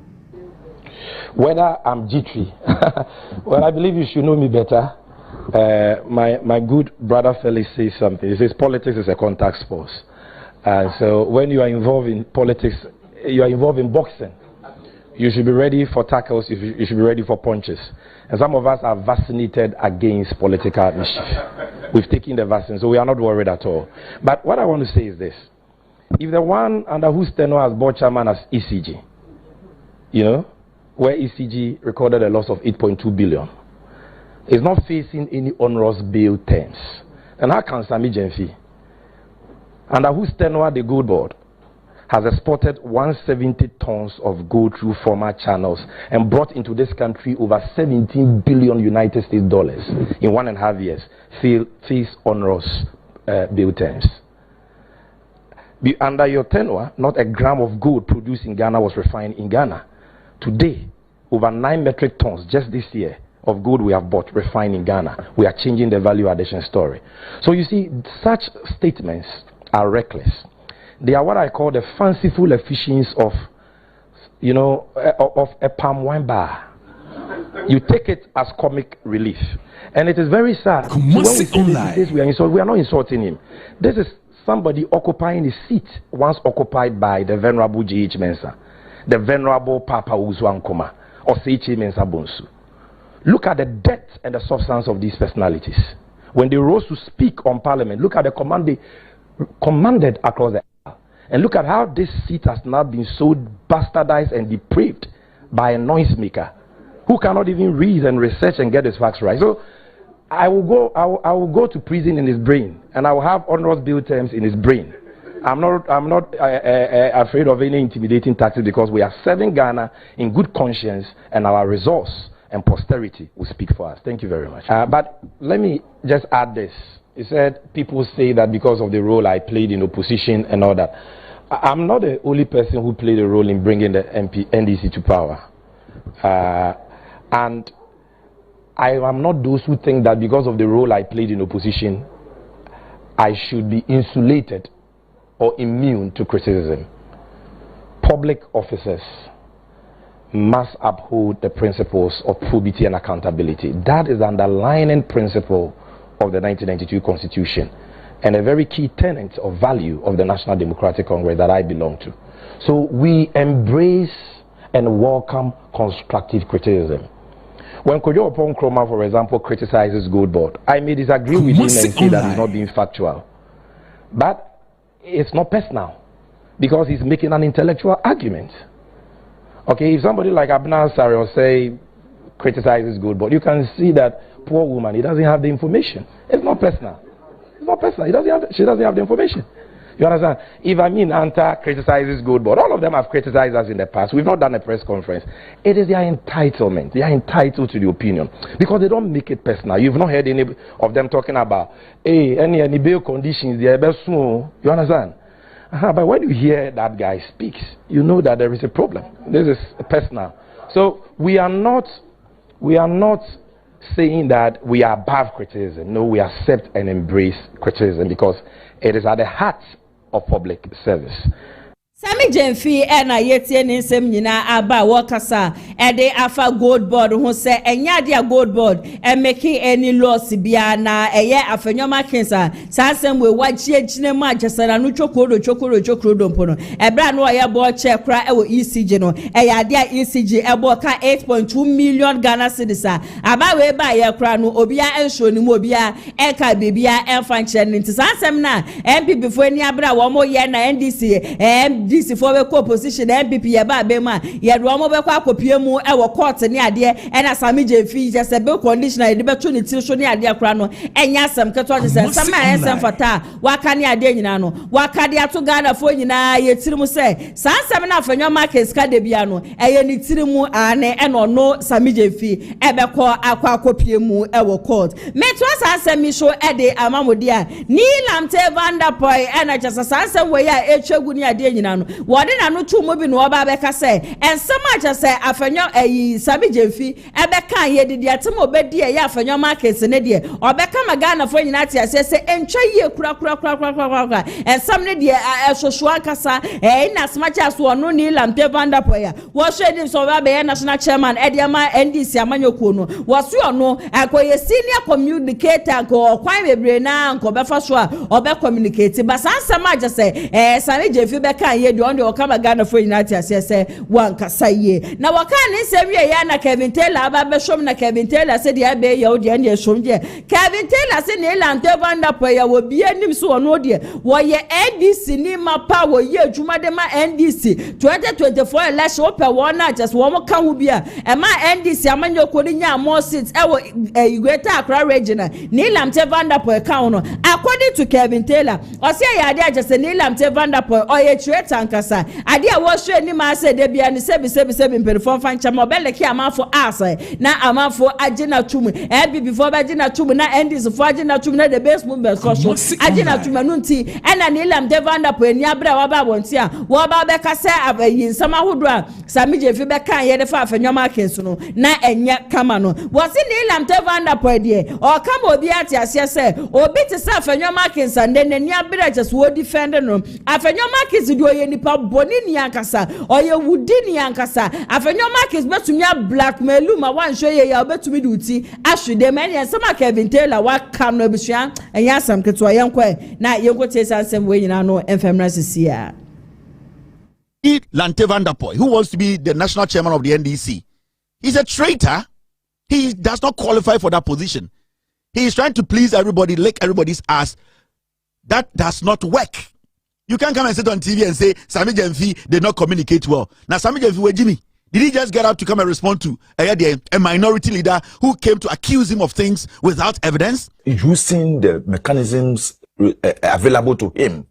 Whether I'm G3, well, I believe you should know me better. My good brother Felix says something. He says politics is a contact sport. So when you are involved in politics, you are involved in boxing. You should be ready for tackles, you should be ready for punches. And some of us are vaccinated against political mischief. We've taken the vaccine, so we are not worried at all. But what I want to say is this. If the one under whose tenure has bought chairman as ECG, you know, where ECG recorded a loss of 8.2 billion, is not facing any onerous bail terms. And how can Sammy Gyamfi, under whose tenure the gold board has exported 170 tons of gold through former channels and brought into this country over 17 billion United States dollars in 1.5 years, face onerous bail terms? Under your tenure, not a gram of gold produced in Ghana was refined in Ghana. Today, over 9 metric tons just this year of gold we have bought refined in Ghana. We are changing the value addition story. So you see, such statements are reckless. They are what I call the fanciful efficiency of, you know, of a palm wine bar. You take it as comic relief. And it is very sad. So when we say this, we are not insulting him. This is somebody occupying a seat once occupied by the Venerable J.H. Mensah, the Venerable Papa Uzuankoma, or Seichi Mensah Bonsu. Look at the depth and the substance of these personalities. When they rose to speak on Parliament, look at the command they commanded across the aisle. And look at how this seat has now been so bastardized and depraved by a noisemaker who cannot even read and research and get his facts right. So I will go to prison in his brain, and I will have onerous bail terms in his brain. I'm not afraid of any intimidating tactics, because we are serving Ghana in good conscience, and our resource and posterity will speak for us. Thank you very much. But let me just add this. He said people say that because of the role I played in opposition and all that. I'm not the only person who played a role in bringing the NDC to power. And I am not those who think that because of the role I played in opposition, I should be insulated or immune to criticism. Public officers must uphold the principles of probity and accountability. That is the underlying principle of the 1992 Constitution and a very key tenet of value of the National Democratic Congress that I belong to. So we embrace and welcome constructive criticism. When Agyapong, for example, criticizes Gold Board, I may disagree with him and say that he's not being factual. But it's not personal, because he's making an intellectual argument. Okay, if somebody like Abna Sari or say criticizes Gold Board, you can see that poor woman, he doesn't have the information. It's not personal. It's not personal. She doesn't have the information. You understand? If Anta criticizes Gold Board, all of them have criticized us in the past. We've not done a press conference. It is their entitlement. They are entitled to the opinion, because they don't make it personal. You've not heard any of them talking about, hey, any bail conditions, they are best soon. You understand? But when you hear that guy speaks, you know that there is a problem. This is personal. So we are not saying that we are above criticism. No, we accept and embrace criticism, because it is at the heart of public service. Sammy Gyamfi and Ayetie nsem nyina aba wakasa ede afa gold board ho se enya dia gold board and making any loss bia na eye Afenyo makensa sansem we wachie gine mu agesara no chokoro mpono ebra no ye bo che kra e wo ECG no eye ade a ECG e bo ka 8.2 million Ghana cedis aba we ba ye kra no obia ensho ni mu obia e ka bibia enfa nche nti sansem na NPP fo ani abra wo mo ye na NDC this for we opposition NPP ye ba be ma ye do mo be kwa akopie mu e wo court ni ade e na Sammy Gyamfi je se be conditioner ye be to ni ti so ni ade akra no enya asem keto je se sama ensem fata waka ni ade nyina no waka de ato Ghana fo nyina ye tirimu se sansem na Afenyo market ska de bia no eye ni tirimu ane e no no Sammy Gyamfi e be ko akwa akopie mu e wo court me to sansem mi so e de amamode a ni lamte vanderpoy e na je sansem we ya etwegu ni ade nyina no wode na no tu mo bi no oba be ka se ensema cha se Afenyo Sammy Gyamfi e be kan ye didi atem obedi e ya Afenyo market ne de obe ka magana fo nyina tia se entwa ye kura ensam ne de ehwohwo akasa na smacha so no ni lampe vanderpoy ya wo hwedim so oba be national chairman e de ma NDC amanyokuo no wo so no akoye senior communicator ko kwan bebre na nko be fa so a obe communicate ba sansema cha se Sammy Gyamfi be kan ye on the Okama Ghana for United say one kasaye. Now wakani se we ya na Kevin Taylor aba be shom na Kevin Taylor said ya be ya odi ande shom je. Kevin Taylor say ne lante vanderpoy ya wo bi anim so ono de wo ye NDC ni mapa wo ye adwuma de ma NDC 2024 election ope one na just wo mo ka hu bia e ma NDC amanyoko ni nya more seats e wo Greater Accra region ni lante vanderpoy ka no according to Kevin Taylor o say ya de just ni lante vanderpoy o ye traitor nkasa ade a wo hwe ni ma se de bia ni sebi perform fan chama beleki amafo asa na amafo agina tum before agina tum na NDC for agina tum na the best movement for so agina tum no nti ena ni lam de vanderpoy ni abra wa ba wonti a wo ba be ka se abayi nsama hodo a Sammy Gyamfi be kan ye de fa Afenyo market no na enye kama no wo se ni lam de vanderpoy de o kama obi ati ase se obi ti se Afenyo market sande ni abra just wo defend no Afenyo market do ye nipa boni ni ankasa oye wudi ni ankasa Afenyo market betumi a blackmail ma wan hwe ye ya betumi duti ahwede man ye sama Kevin Taylor wa kam no bisua enya asam keto yenkwa na yenko tesa asem we nyina no enfemra sisia Lante Vanderpoy, who wants to be the national chairman of the NDC, he's a traitor. He does not qualify for that position. He is trying to please everybody, lick everybody's ass. That does not work. You can't come and sit on TV and say Sammy Gyamfi did not communicate well. Now Sammy Gyamfi, Jimmy, did he just get out to come and respond to a minority leader who came to accuse him of things without evidence? Using the mechanisms available to him,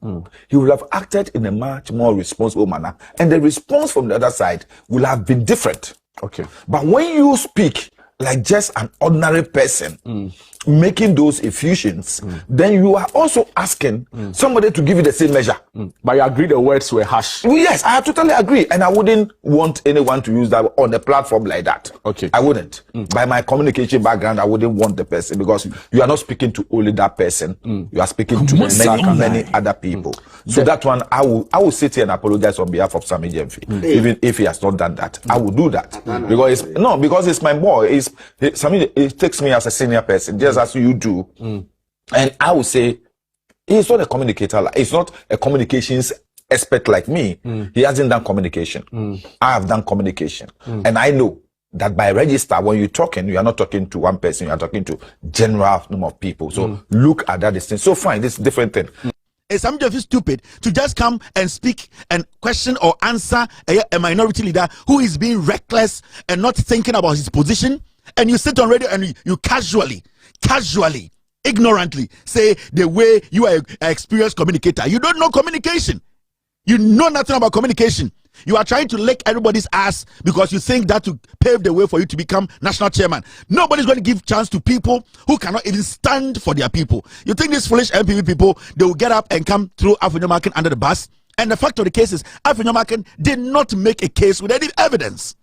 he would have acted in a much more responsible manner, and the response from the other side will have been different. Okay. But when you speak like just an ordinary person making those effusions, then you are also asking somebody to give you the same measure. But you agree the words were harsh. Well, yes, I totally agree, and I wouldn't want anyone to use that on a platform like that. Okay. I wouldn't. By my communication background, I wouldn't want the person, because you are not speaking to only that person. You are speaking to many other people. So that one, I will sit here and apologize on behalf of Sammy Gyamfi, even if he has not done that. I will do that because it's my boy. It takes me as a senior person, just as you do, and I will say he's not a communicator. He's not a communications expert like me. He hasn't done communication. I have done communication, and I know that by register, when you're talking, you are not talking to one person. You are talking to general number of people. So look at that distance. So fine, this is a different thing. Is Sammy Gyamfi stupid to just come and speak and question or answer a minority leader who is being reckless and not thinking about his position? And you sit on radio and you casually, ignorantly say the way you are an experienced communicator. You don't know communication. You know nothing about communication. You are trying to lick everybody's ass because you think that to pave the way for you to become national chairman. Nobody's going to give chance to people who cannot even stand for their people. You think these foolish NPP people, they will get up and come through Afenyo Market under the bus? And the fact of the case is, Afenyo Market did not make a case with any evidence.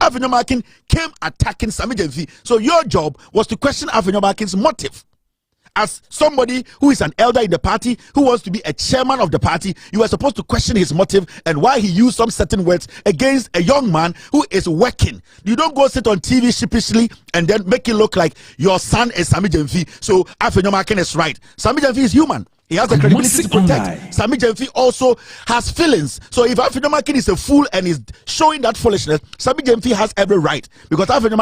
Afenyo Market came attacking Sammy Gyamfi. So your job was to question Afenyo Market's motive. as somebody who is an elder in the party, who wants to be a chairman of the party, you are supposed to question his motive and why he used some certain words against a young man who is working. You don't go sit on TV sheepishly and then make it look like your son is Sammy Gyamfi, so Afenyo is right. Sammy Gyamfi is human. He has the credibility to protect. Sammy Gyamfi also has feelings. So if Afenyo is a fool and is showing that foolishness, Sammy Gyamfi has every right. Because Afenyo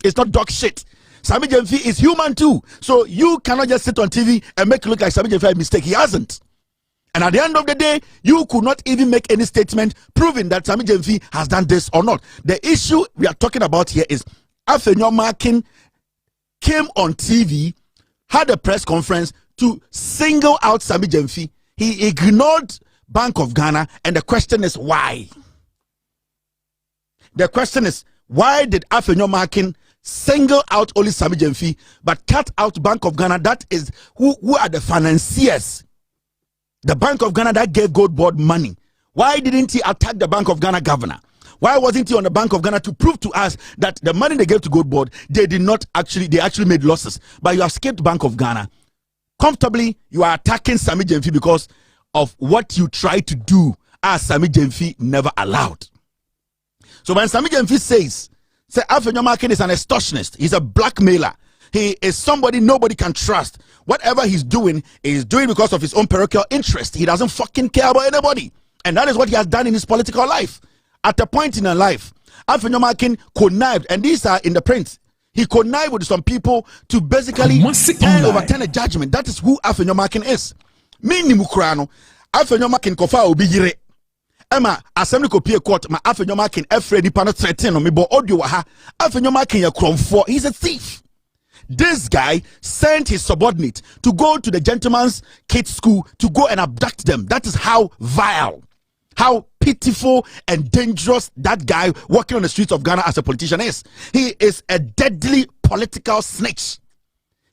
is not dog shit. Sammy Gyamfi is human too. So you cannot just sit on TV and make it look like Sammy Gyamfi had a mistake. He hasn't. And at the end of the day, you could not even make any statement proving that Sammy Gyamfi has done this or not. The issue we are talking about here is Afenyo came on TV, had a press conference to single out Sammy Gyamfi. He ignored Bank of Ghana, and the question is why? The question is, why did Afenyo single out only Sammy Gyamfi, but cut out Bank of Ghana? That is who are the financiers. The Bank of Ghana that gave Gold Board money. Why didn't he attack the Bank of Ghana governor? Why wasn't he on the Bank of Ghana to prove to us that the money they gave to Gold Board, they actually made losses? But you have skipped Bank of Ghana. Comfortably, you are attacking Sammy Gyamfi because of what you tried to do, as Sammy Gyamfi never allowed. So when Sammy Gyamfi says Afenyo is an extortionist, he's a blackmailer, he is somebody nobody can trust. Whatever he's doing because of his own parochial interest. He doesn't fucking care about anybody. And that is what he has done in his political life. At a point in her life, Afenyo connived, and these are in the print. He connived with some people to basically overturn a judgment. That is who Afenyo is. Mini mukrano, Afenyo kofa obi yire. Emma assembly kopie court ma Afenyo Efredi pano threaten no me bo audio wa ha. Afenyo ye kromfo. He's a thief. This guy sent his subordinate to go to the gentleman's kids' school to go and abduct them. That is how vile, how pitiful and dangerous that guy walking on the streets of Ghana as a politician is. He is a deadly political snitch.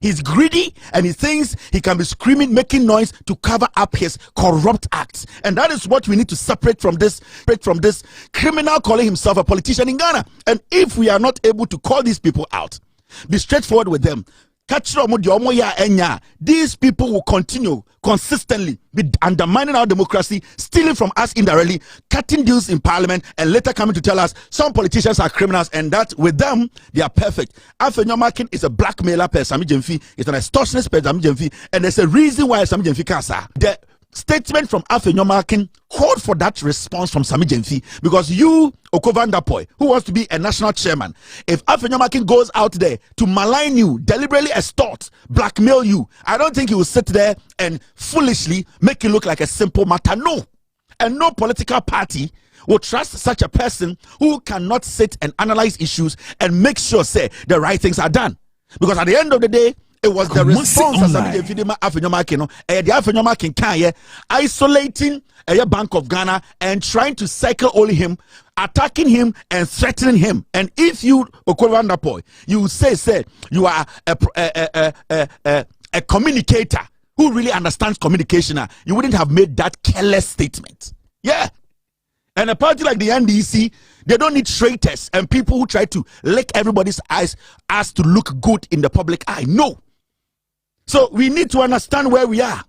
He's greedy and he thinks he can be screaming, making noise to cover up his corrupt acts. And that is what we need to separate from this criminal calling himself a politician in Ghana. And if we are not able to call these people out, be straightforward with them, these people will continue consistently be undermining our democracy, stealing from us indirectly, cutting deals in parliament, and later coming to tell us some politicians are criminals and that with them they are perfect. Afenyo is a blackmailer per Sammy Gyamfi, is an extortionist per Sammy Gyamfi, and there's a reason why Sammy Gyamfi can't say. The statement from Afenyo called for that response from Sammy Gyamfi, because you, Okovandapoy, who wants to be a national chairman, if Afenyo goes out there to malign you, deliberately extort, blackmail you, I don't think he will sit there and foolishly make it look like a simple matter. No. And no political party will trust such a person who cannot sit and analyze issues and make sure, say, the right things are done. Because at the end of the day, it was the response of Afenyo isolating a Bank of Ghana and trying to cycle only him, attacking him and threatening him. And if you, Okovandapoy, you say you are a communicator who really understands communication, you wouldn't have made that careless statement. Yeah. And a party like the NDC, they don't need traitors and people who try to lick everybody's eyes as to look good in the public eye. No. So we need to understand where we are.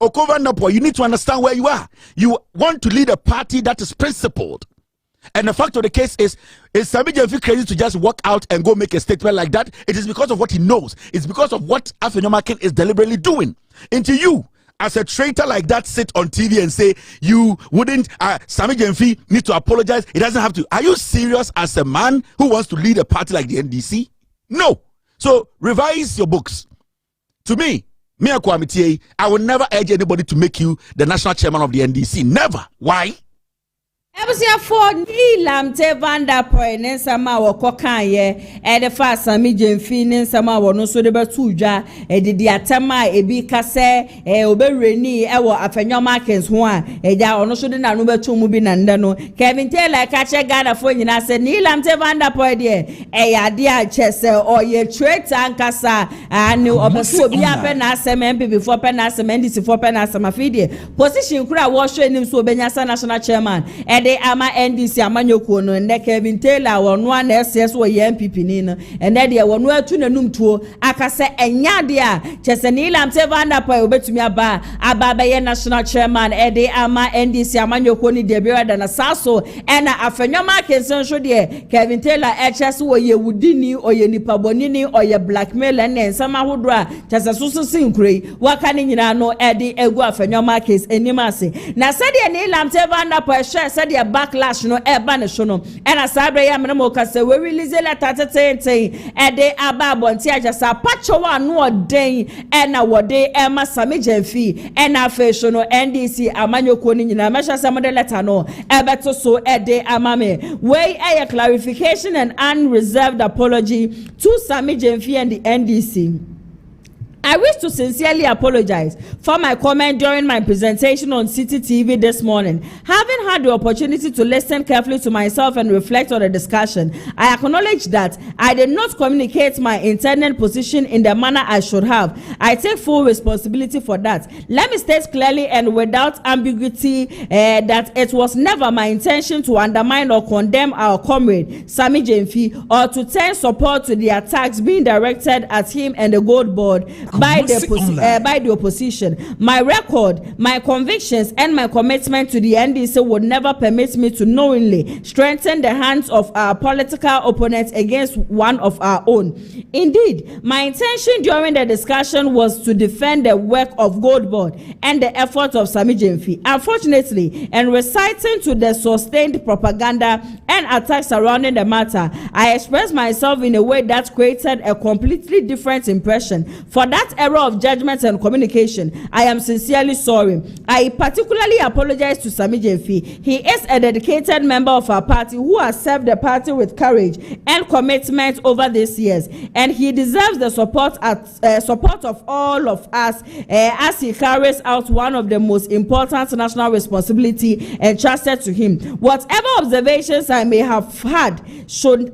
Okovandapoy, you need to understand where you are. You want to lead a party that is principled. And the fact of the case is Sammy Gyamfi crazy to just walk out and go make a statement like that? It is because of what he knows. It's because of what Afenyo is deliberately doing. Into you, as a traitor like that, sit on TV and say you wouldn't, Sammy Gyamfi needs to apologize. He doesn't have to. Are you serious as a man who wants to lead a party like the NDC? No. So revise your books. To me, I will never urge anybody to make you the national chairman of the NDC. Never. Why? Ebusia for Nilamte Vandapoy Nensama wako kanye the first Sammy Gyamfi Nensama wono so de betuja di atema ebi kase obereni ewo Afenyo markets ho a eja ono so de na no betu mu bi na nda no Kevin Taylor ka che Ghana fo nyina se Nilamte Vandapoy de ade a chese oye traitor ankasa ani obeso obi ape na asem NPP for pen na asem NDC for pen na asem afide position kura wo hwe nim so obenya national chairman ede ama NDC amanyoko no ne Kevin Taylor wonu an SS wo ye NPP ni no ene de wonu atu nanum tuo aka se enya de a chese ni lamte vanda pa obetumi aba be ye national chairman ede ama NDC amanyoko ni de be da na saso ena Afenyo Makensen so de Kevin Taylor HS wo ye wudini oye nipa bonini oye blackmail ene nsama hodro chese susu sinkure waka ni nyina no ede egu Afenyo Makes enimase na se de ni lamte vanda pa share se de backlash no eba ne so no ena sabre ya mena mo kase we release letter tete ede aba bonti ajasa pacho wa no oden ena wode Ema Sammy Gyamfi ena Afenyo no NDC amanyoko ni nyina mesha se mo de letter no ebeto so ede amame we a clarification and unreserved apology to Sammy Gyamfi and the NDC. I wish to sincerely apologize for my comment during my presentation on City TV this morning. Having had the opportunity to listen carefully to myself and reflect on the discussion, I acknowledge that I did not communicate my intended position in the manner I should have. I take full responsibility for that. Let me state clearly and without ambiguity that it was never my intention to undermine or condemn our comrade Sammy Gyamfi or to turn support to the attacks being directed at him and the Gold Board by the opposition. My record, my convictions, and my commitment to the NDC would never permit me to knowingly strengthen the hands of our political opponents against one of our own. Indeed, my intention during the discussion was to defend the work of Gold Board and the efforts of Sammy Gyamfi. Unfortunately, in reciting to the sustained propaganda and attacks surrounding the matter, I expressed myself in a way that created a completely different impression. For that error of judgment and communication, I am sincerely sorry. I particularly apologize to Sammy Gyamfi. He is a dedicated member of our party who has served the party with courage and commitment over these years, and he deserves the support of all of us as he carries out one of the most important national responsibility entrusted to him. Whatever observations I may have had should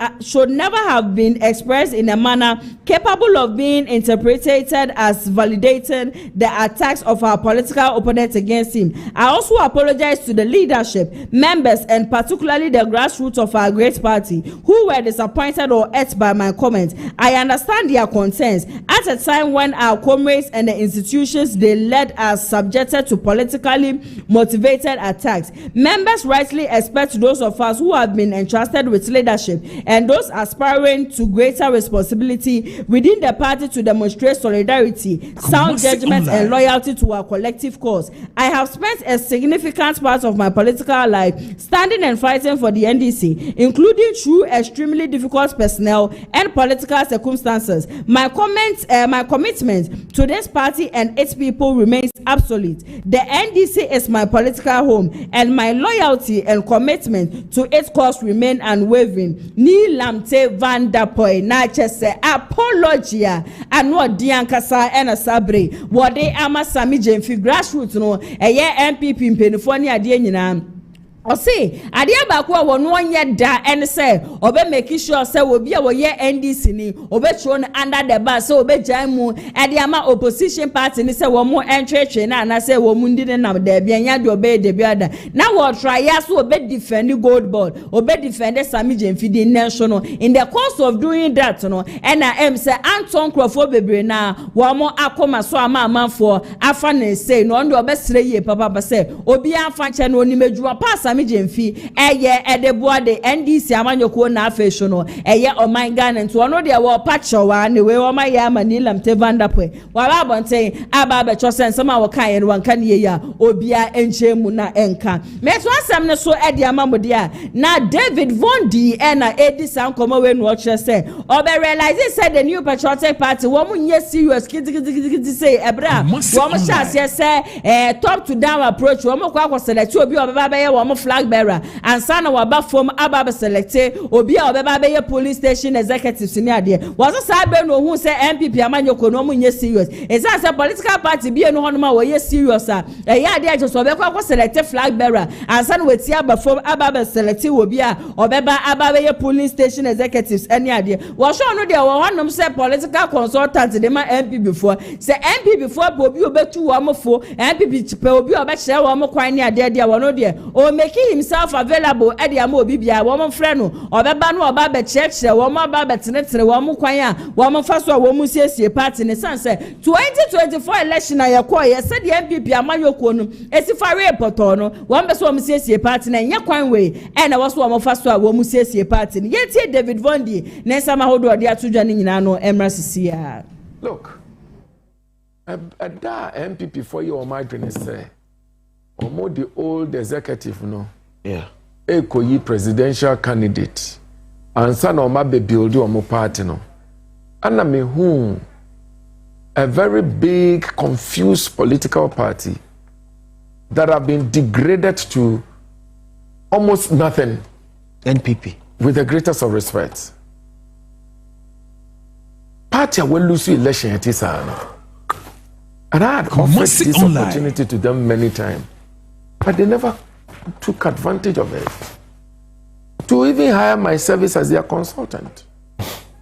never have been expressed in a manner capable of being interpreted as validating the attacks of our political opponents against him. I also apologize to the leadership, members, and particularly the grassroots of our great party who were disappointed or hurt by my comments. I understand their concerns at a time when our comrades and the institutions they led are subjected to politically motivated attacks. Members rightly expect those of us who have been entrusted with leadership and those aspiring to greater responsibility within the party to demonstrate solidarity, sound judgment, and loyalty to our collective cause. I have spent a significant part of my political life standing and fighting for the NDC, including through extremely difficult personnel and political circumstances. My commitment to this party and its people remains absolute. The NDC is my political home, and my loyalty and commitment to its cause remain unwavering. Ni lamte vanda poi na chese apologia anwa diankasa ena sabre wode ama Sammy Gyamfi grassroots no eye NPP mpenifo ne ade nyina o say ade abako a wono onye da en say obe make sure say obi a wo ye NDC ni obe throw under the bar say obe jan mu ade ama opposition party ni say wo mu entretwe na say wo mu ndi na da bia nya de obe de bia da na wo try ya so obe defend Gold Board obe defend Sammy Gyamfi the nation no. In the course of doing that no and I say Anton Crofo bebre na wo mo akoma so ama amanfo afa na say no ndo obe sere ye papa say obi afa che no ni medwuma pa Sammy Gyamfi eye edeboa de NDC amanyoko na Afenyo no eye oman Ghana nto no de wo pacho wa ne we wo maye amanila mtevanda pwe wa babonten aba be chosen sama wo kan ye no kan ye ya obia enchemu na enka meto asem ne so ede amamode a na David Von D na edi sankomo we no ochre say obe realize say the new patriotic party wo munye serious kiti say ebra wo mo chase say top to down approach wo mo kwa select obi obeba be ye wo mo flag bearer and sana waba from ababa selecte obi a obeba be ye police station executives ni ade was say be no hu say NPP amanyoko no munye serious esa say political party be no hono ma wo ye serious a ya ade ajo so be kwa select flag bearer and sana weti aba from ababa selecte obi a obeba ababa ye police station executives any ade wo show no there wo honom say political consultant de ma MP before say MP before obi obetu wo mo fo NPP pe obi obekye wo mo kwan ni ade ade wo no there o make making himself available at the amo bibia woman friend or baba no baba church woman baba tenetre woman kwanya woman first woman CSA party in the sense 2024 election I acquire said the NPP amanyoku no esifare potono one person woman CSA party na nya kwan way and I was woman first woman CSA party yet David Vondi nesa mahodo ade atudwa ni nyina no emra sisia. Look, that NPP for you or my dream say, or more the old executive, no, yeah, Ekoyi presidential candidate, and son of my baby build or more party, no, and I mean, whom a very big, confused political party that have been degraded to almost nothing. NPP, with the greatest of respect. Party will lose election at this time. And I had offered this opportunity to them many times. But they never took advantage of it. To even hire my service as their consultant.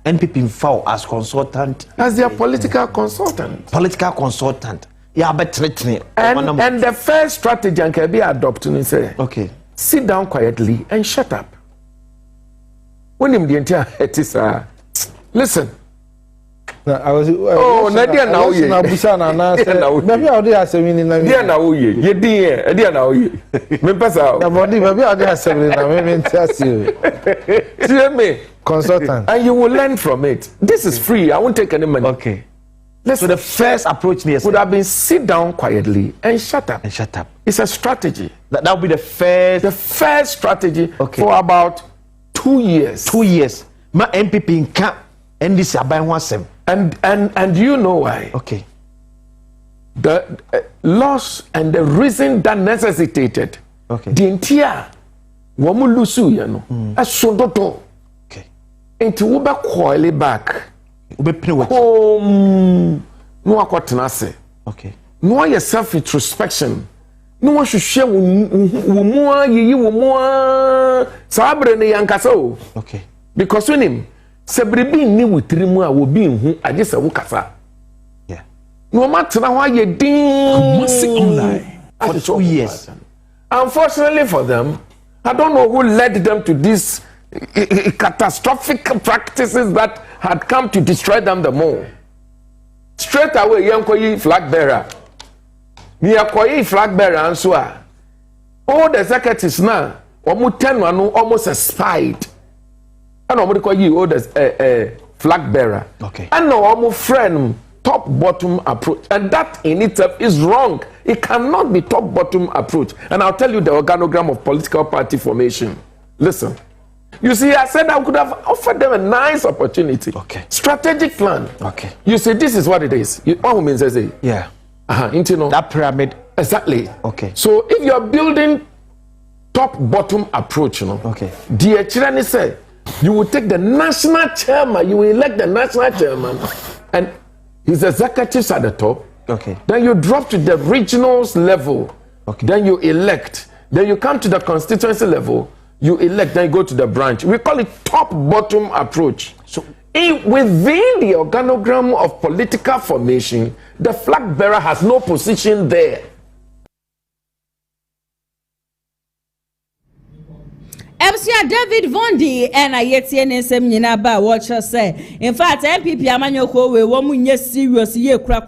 NPP in foul as consultant. As their political consultant. Political consultant. Yeah, but threatening. And the first strategy I can be adopting is say, okay, sit down quietly and shut up. When him the entire head is listen. I was Nadia now ye. Maybe I'll do a seminar. Dear now ye, dear now ye. Me pass out. Maybe I'll do a seminar. Maybe test you. See me, consultant. And you will learn from it. This is free. I won't take any money. Okay. So the first approach would have been sit down quietly and shut up. And shut up. It's a strategy. That would be the first strategy for about 2 years. 2 years. My NPP in camp and this is and you know why? Okay. The loss and the reason that necessitated the entire wamulusu yano asodoto. Okay. Into uba coil back. Ube pray no akwatenase. Okay. No your self introspection. No one should share wumua yi wumua sabre ne yankasa o. Okay. Because when him sebribi ni wutirimu a wo bi hu agese wo kasa. Yeah. No matter how you ding online for 2 years. Unfortunately for them, I don't know who led them to these catastrophic practices that had come to destroy them the more. Straight away, yankoyi flag bearer. Miyakoyi flag bearer and so on. All the executives now, almost expired. And I'm call you all the flag bearer. Okay. And now I'm friend top bottom approach, and that in itself is wrong. It cannot be top bottom approach. And I'll tell you the organogram of political party formation. Listen. You see, I said I could have offered them a nice opportunity. Okay. Strategic plan. Okay. You see, this is what it is. One woman says, yeah. You know, that pyramid. Exactly. Okay. So if you're building top bottom approach, you know, okay. Dear Chirani said, you will take the national chairman, you will elect the national chairman, and his executives at the top. Okay. Then you drop to the regionals level. Okay. Then you elect. Then you come to the constituency level. You elect. Then you go to the branch. We call it top-bottom approach. So within the organogram of political formation, the flag bearer has no position there. Emsia David Vondi and Ayetie Nsem nyina ba watch say in fact NPP amanyoko we wo munye serious ye kra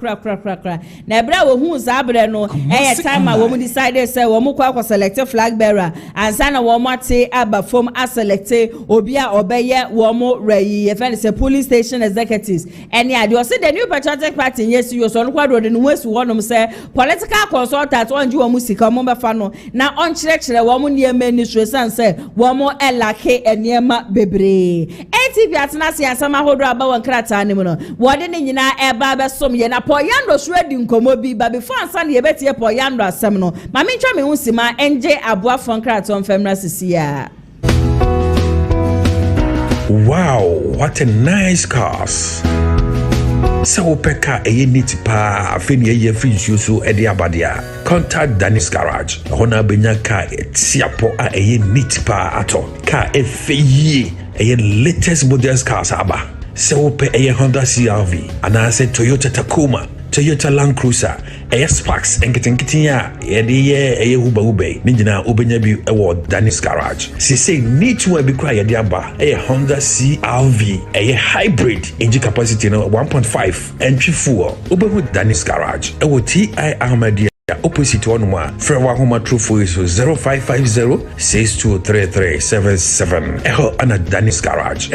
na bra wo hu zabre no time wo mu decided say wo mu kwa select flag bearer and sana wo mate aba form a select obi a obeye wo mu reyi e say police station executives and ya dey say the new patriotic party yes you so no kwado de no wesu wonom say political consultant onje wo mu sika mo be fa no na on kire wo mu ne administration say womo elake eniema bebre NTP atena se asama hodo aba won krata ne mu no wode ne nyina eba besom ye na poyando so adi nkomo bi ba before ansa ne yebetie poyando asem no ma me ntwa me hu sima enje aboa fon krata on femra sisia. Wow, what a nice cars. So peka eye niti pa Afenyo Ayew Afriyie so edi abadia. Contact Danny's Garage. Hona benya ka etiapo a eye niti pa ato. Ka efeye eye latest models cars aba. So pe eye Honda CR-V, anase Toyota Tacoma, Toyota Land Cruiser, sparks enketenketen a yɛde huba ne nyina obenya bi ɛwɔ Dennis Garage. Say need to be cry yɛde aba Honda CR-V hybrid engine capacity no 1.5 entry fuel obehu Dennis Garage TI Ahmadiyya opposite one more Frewa Homa True for 0550 623377 ana Dennis Garage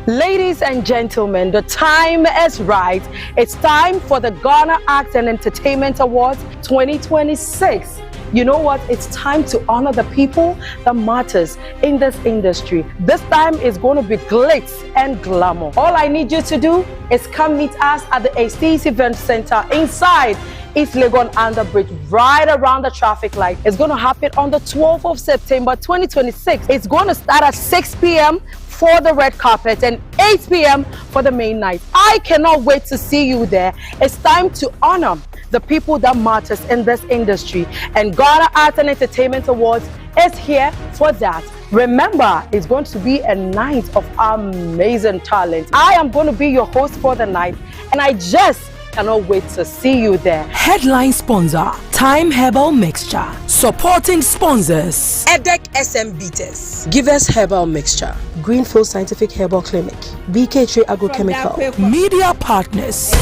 Ladies and gentlemen, the time is right. It's time for the Ghana Arts and Entertainment Awards 2026. You know what? It's time to honor the people that matters in this industry. This time is going to be glitz and glamour. All I need you to do is come meet us at the Estes Event Center inside East Legon Underbridge, right around the traffic light. It's going to happen on the 12th of September 2026. It's going to start at 6 p.m. for the red carpet and 8 p.m. for the main night. I cannot wait to see you there. It's time to honor the people that matters in this industry, and Ghana Arts and Entertainment Awards is here for that. Remember, it's going to be a night of amazing talent. I am going to be your host for the night, and I just cannot wait to see you there. Headline sponsor, Time Herbal Mixture. Supporting sponsors, EDEC SM Beaters, Give Us Herbal Mixture, Greenfield Scientific Herbal Clinic, BK3 Agrochemical. Media partners.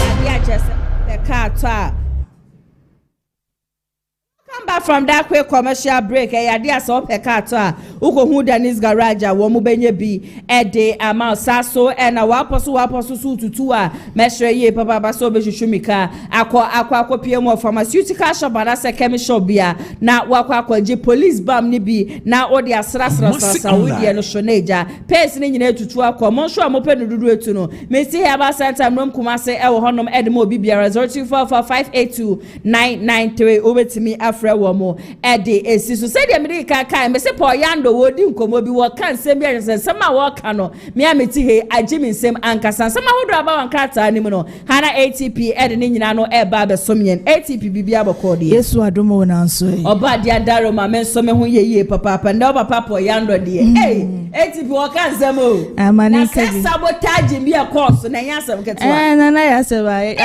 Come back from that quick commercial break. Idea so pekato uko hu Dennis Garage wo mu benye bi ede ama saso and a waposo su tutu a mesre ye papa ba so be hwehwumika akọ PM pharmaceutical shop and as a chemical bia na wakọ police bam ni bi na odi asra wodi no shoneja pace ni nyina tutu akọ mo so amope no dudu etu no mesi heba center mrom kumase e wo honom edem obi bia 0245829993 obetimi Womo Eddie Esisu said the America can Mr. Poyando would come be what can send me and some walk cano. Miamiti he a Jimmy Sim Ankasan. Some who drab on Kata Nimino. Hana ATP Eddie Nano Eba the Sumian ATP Bibiabo Cody. Yes, what do more answer? Or bad Yandaro, my men, some who ye papa and no papa Yando dear. Hey, ATP walk as them. I'm an sabotaging me a course and I answer. And I answer by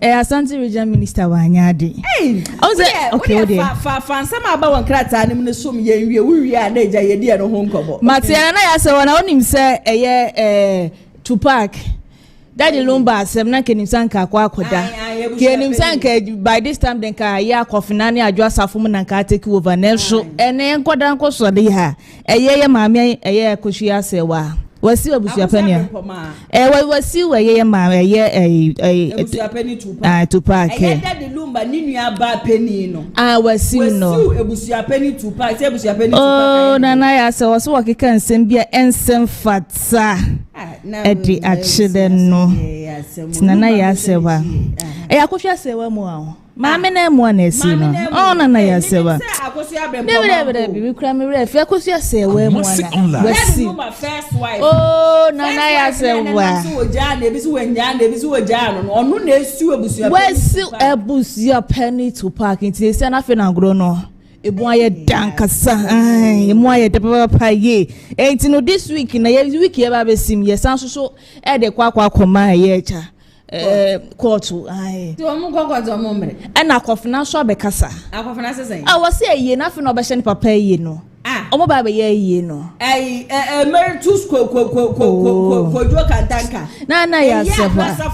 Asante Region Minister Wanyadi. Hey, okay, some about one crater and in some year we are nature idea no home cover. Matiana, I saw one on him say a year to park. Daddy Lumba, Semna Kenimsanka, Kwakoda. Kenimsanka, by this time, then Kaya, Kofinani, Address of woman and car take over Nelson, and then Kodanko Sodiha, a year, mammy, a year, Kushia Sewa. Was still a penny. Was still a year, mamma, a year, a penny to park. Daddy Lumba, Nina bad penny. I was still no. It was your penny to park, it was your penny. Oh, Nana, so was what I can send be and send fatsa. At the accident, no. Nana, Yasewa. I could just say one more. Mamma name one is no. Oh, Nana Yasewa. Never be crammy ref. I could just say one more. Oh, Nana Yasewa. Where's a boost your penny to park into the nothing and grown on. A boy dankasa, a moye de papa ye. Ain't no this week in a week ever sim, yes, and so at the Quaqua Coma yecha. Quartu, aye. And I cough now, so becassa. I was say ye nothing of a papa ye no. Ah, oh, my baby, ye no. A married to school, Tanka. Nana, yes,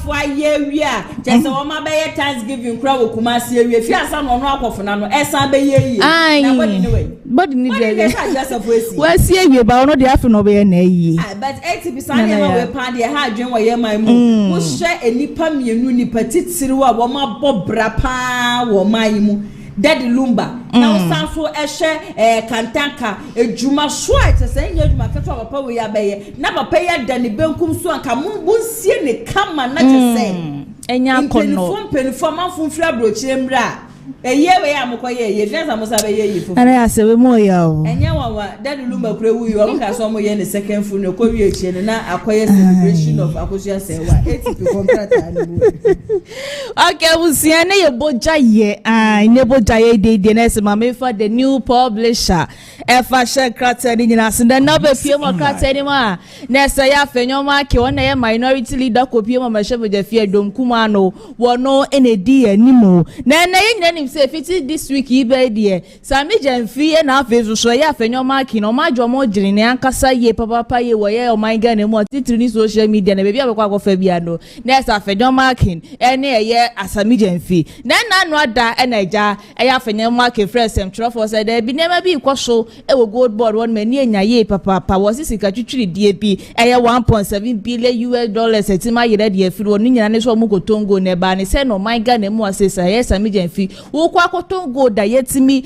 why ye are just all my bay Thanksgiving crowd Kumasi. If you are some on rock of an SAB, aye, but need just a voice. Well, see you about no the afternoon obey an a. But 80% of a party a hard drink where my moon will share a nipam you petit sirua, wama bob brapa, or my Daddy Lumba. Now, stand for a share, Kantanka, a Juma Schweitz, saying you might control a power bay. Never pay a Danny Benkum Swan, come, see any come and not just say. And young penny from Fabro Chembra. A year we am koye, just am sabe ye fu. And I say we more ya o. Enya wa that lumba kure wu you am ka so mo ye ne second full no ko wi echi na akoye celebration of akosia se wa ATP contract ani. Okay, we see na ye boja ye ne boja ye de na se mama for the new publisher. E fa share krater ni na se na be pie mo krater ni ma na se ya Afenyo ma ke wona ye minority leader ko pie mo ma shefu je fie dom kuma no wono enedi animo na ye nyina nim se fiti this week yi be de Sammy Gyamfi na afezo so ye Afenyo ma ke no ma dwo mo jiri ne ankasa ye papa ye wo ye o my Ghana mo titiri ni social media na be bia be kwa kofa bia no na se Afenyo ma ke ene ye Sammy Gyamfi na no ada enaja ye Afenyo ma ke fresh em trofo say there bi nema bi kwaso e wo gold board won mani enya ye papa wo sisika twitwiri die bi eye 1.7 billion US dollars etima yere de afiri won nyina ne so mu kotongo ne ba ne se no my Ghana mu asesa ye Sammy Gyamfi wo kwa kotongo da yetimi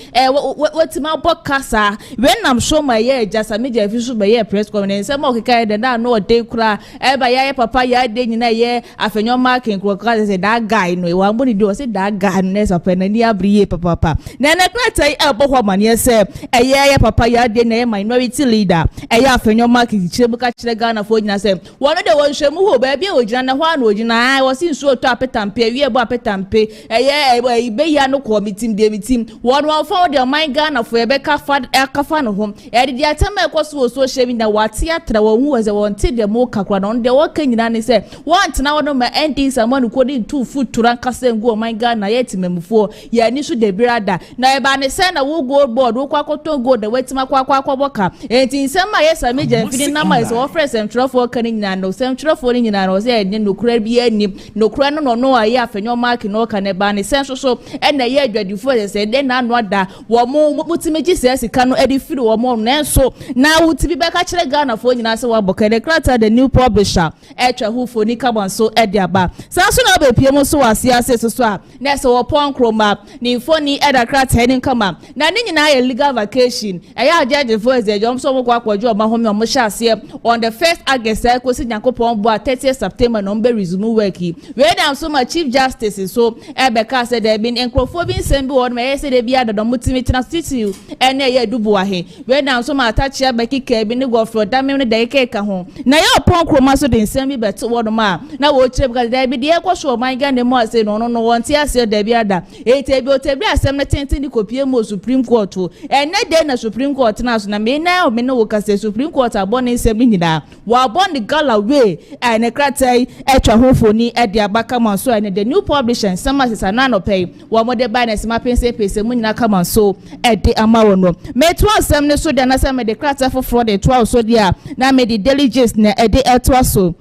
wetima bokasa when am show my ye ja Sammy Gyamfi so be ye press conference se mo keka de na no de kura e ba ye papa ya de nyina ye Afenyo marking kro kra se that guy no wa mboni do se that guy ne so pe na ni abriye papa na na krata e bohwa mane se ye papa ya de na minority leader ye Afenyo marking chirebuka chire Ghana fo nyina se wono de won hwemu ho ba bia ogina na ho ana ogina ai wo si nsuo to apetampe wie bo apetampe ye be ya no committee de meeting wono fo de man Ghana fo ye be kafa no ho ye de atama ekoso so shebi na wate atra wo hu we ze won te de mo kakra no de wo ka nyina ne se want na wono ma ending samanu ko di 2 foot turan kasa ngu man Ghana ye timemfo ye ni so de brada na e ba ne se na wo gold board wo kwakoto gold de wetima kwaboka enti nsema ye Sammy Gyamfi na ma is offer sem trofo kan nyina no sem trofo ni nyina no se ne nokura bi ani nokura no aye Afenyo mark no ka ne ba ne sen so na ye adwadifo se de na no ada wo mutimeji se sika no edi firi wo mo nenso na wutibi be ka kire Ghana fo nyina se wa boka de krata the new publisher etwa hufo ni carbon so edi aba sanso na be pie mo so wasiase so a na se wo pon kroma ni foni eda krata ni kama na ni nyina ye legal vacation ya adwadifo ze jom so mo kwa kwajo o ma ho me o mo hyase on the 1st August ko si Nyankopon bo 30th September no be resume work we dem so my chief justice so ebeka said there been encrophobia nsem bi won me say dey bia do mutimi transitive ene ye dubu ahe we dem so my attach ya beki ka bi ne go for da me ne dey ka ho na ye opon kroma so dey nsem bi bet won ma na wo chire because there be dey ko so my Ghana mo say no won ti ase dey bia da etebi otebi asem ne tenten ni kopie mo Supreme Court ene dey na Supreme Court na so na me na o me no wo ka say Supreme Court abon nsem ni nyina wa born the gala way and a kratai etwa hofoni e de abaka manso and the new publishing sama sisa na no pay wa mo de buy na sima pese mu nyina kama so e de amawo no me to asem ne so de na se me de kratai for fraud de to so dia na me de diligence na e de eto so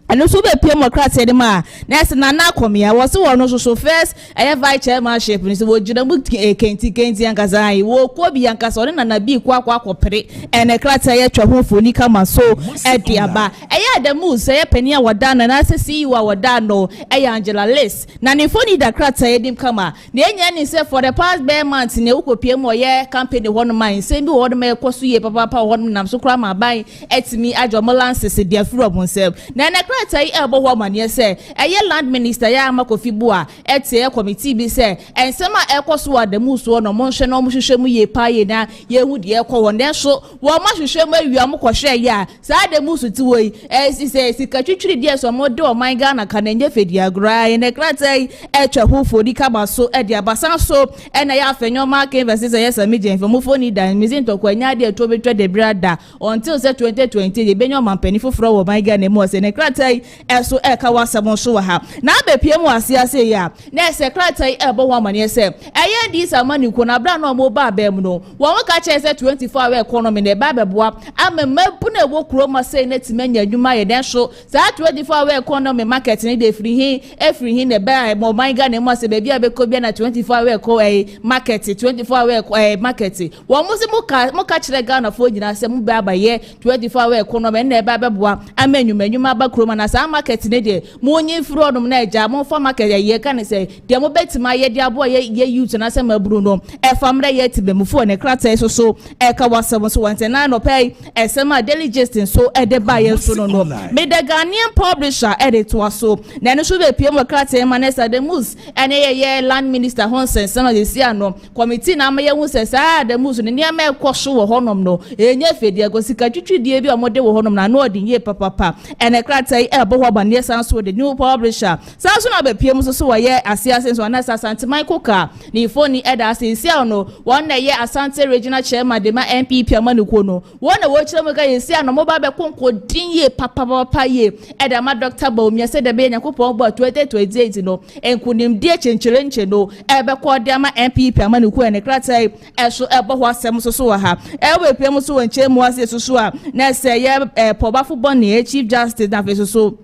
and so be pure democracy de ma na se na komia wo se wo no so first aye vice chairmanship ni se wo jina mu kenti ankaza ai wo ko bi ankaza o na bi kwa akopere ene krata ye twa ho foni kama so e de aba aye adamu se ye pani a woda na se see wa woda no aye Angela Lace na ne foni da krata ye dim kama na enya ni se for the past bare months ne ukopie mo ye campaign ho no man se bi wo no me koso ye papa ho no nam so kra ma ban etimi ajomolanse se dia furu obonsem na tai ebo ho mane se eye land minister ya Amakofi Bua ete committee bi se ensema ekoso adamu so no mo hwe no mo hwehwe mu ye paye na ye hu de ekọ won so wo ma hwehwe mu awia mo kwohwe ya sa adamu so ti woi se sika twitwiri de so mo de o man Ghana ka na nye fedi agra ene kratai etwa hufo di kama so e de abasan so ena ya Afenyo mark versus ya Sammy Gyamfi mo foni dan mizin to kwanya de to betwa de brada until say 2020 ye benyo mampani foforo wo man Ghana mo se ne kratai eso eka wasamo so ha na bepie mu asiase ya na secretary ebo ho amane se eye di samani ko na bra no mo ba ba mu no wo ka che se 24 hour economy na ba beboa amembu na ewo kroma se na timanya adwuma ye den so sa 24 hour economy market ni de free hin na ba mo man Ghana mo se be bia be ko bia na 24 hour ko market 24 hour market wo mo se mo ka chire Ghana fo nyina se mo ba ba ye 24 hour economy na ba beboa amenyuma ba kroma ma na sa market ne de mo nyi fro no na eja mo fa market ye ka ne say de mo betima ye de abo ye youth na say maburu no e famra ye tibe mu fo ne krata so e ka wasem so wante na no pay e sema diligence so e de ba ye so no me the Ghanaian publisher edit to so na no so be piem krata ma na say the mus ene ye land minister Honsen some of the see no committee na ma ye hu say sa the mus ne ne ma ekwoso wo honom no enye fedi agosika twitwi die bi omode wo honom na no odinye papa ene krata e bo ho ba ne san so the new publisher san so na be piem so wo ye asiase so na Asante Michael Ka ni phone eda say see no one na ye Asante regional chairman de ma NPP amanuko no one na wo kire mo ka ye see no mo ba be konko dinye papa ye eda ma Dr. Bawumia said the be Yakopong bo 2028 no enkunim die chencherenche no ebe ko de ma NPP amanuko ene krata e so ebo ho asem so ha e we piem so wenche mu ase so a na say ye pobafo bone chief justice na fe so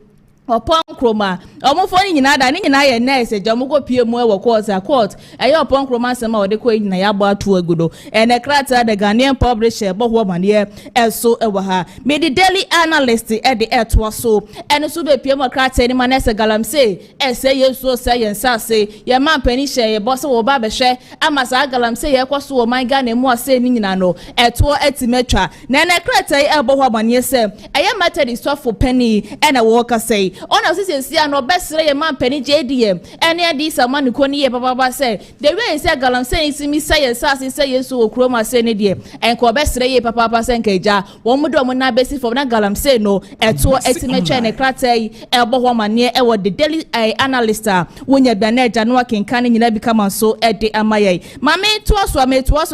upon kroma omofoni nyina da ni nyina ye nurse jamu go pie mu e wo court aye upon kroma sema ode ko nyina ya gba atu agudo ene krata the Ghanaian publisher bo ho mane eso e wo ha me the daily analyst e de eto so ene so be pie mu krata ni manese galamse ese yeso se yensase ye man pani she ye boss wo ba be hwe amasa galamse ye kwaso wo man Ghana mu ase ni nyina no eto etimetwa na ene krata e bo ho mane se aye matter so for penny ene wo ka say ona sisi no besre ye man pani JDM ene di samanu ko ni ye papa say the way say galam say simi say sase say yeso okroma say ne de enko besre ye papa say nkeja wo mu do mo na besi for na galam say no eto etimetwa ne krata yi e bo ho mane e wo the daily analyst wonya bia na eja no akenkan nyina bi kama so e de amaye mame to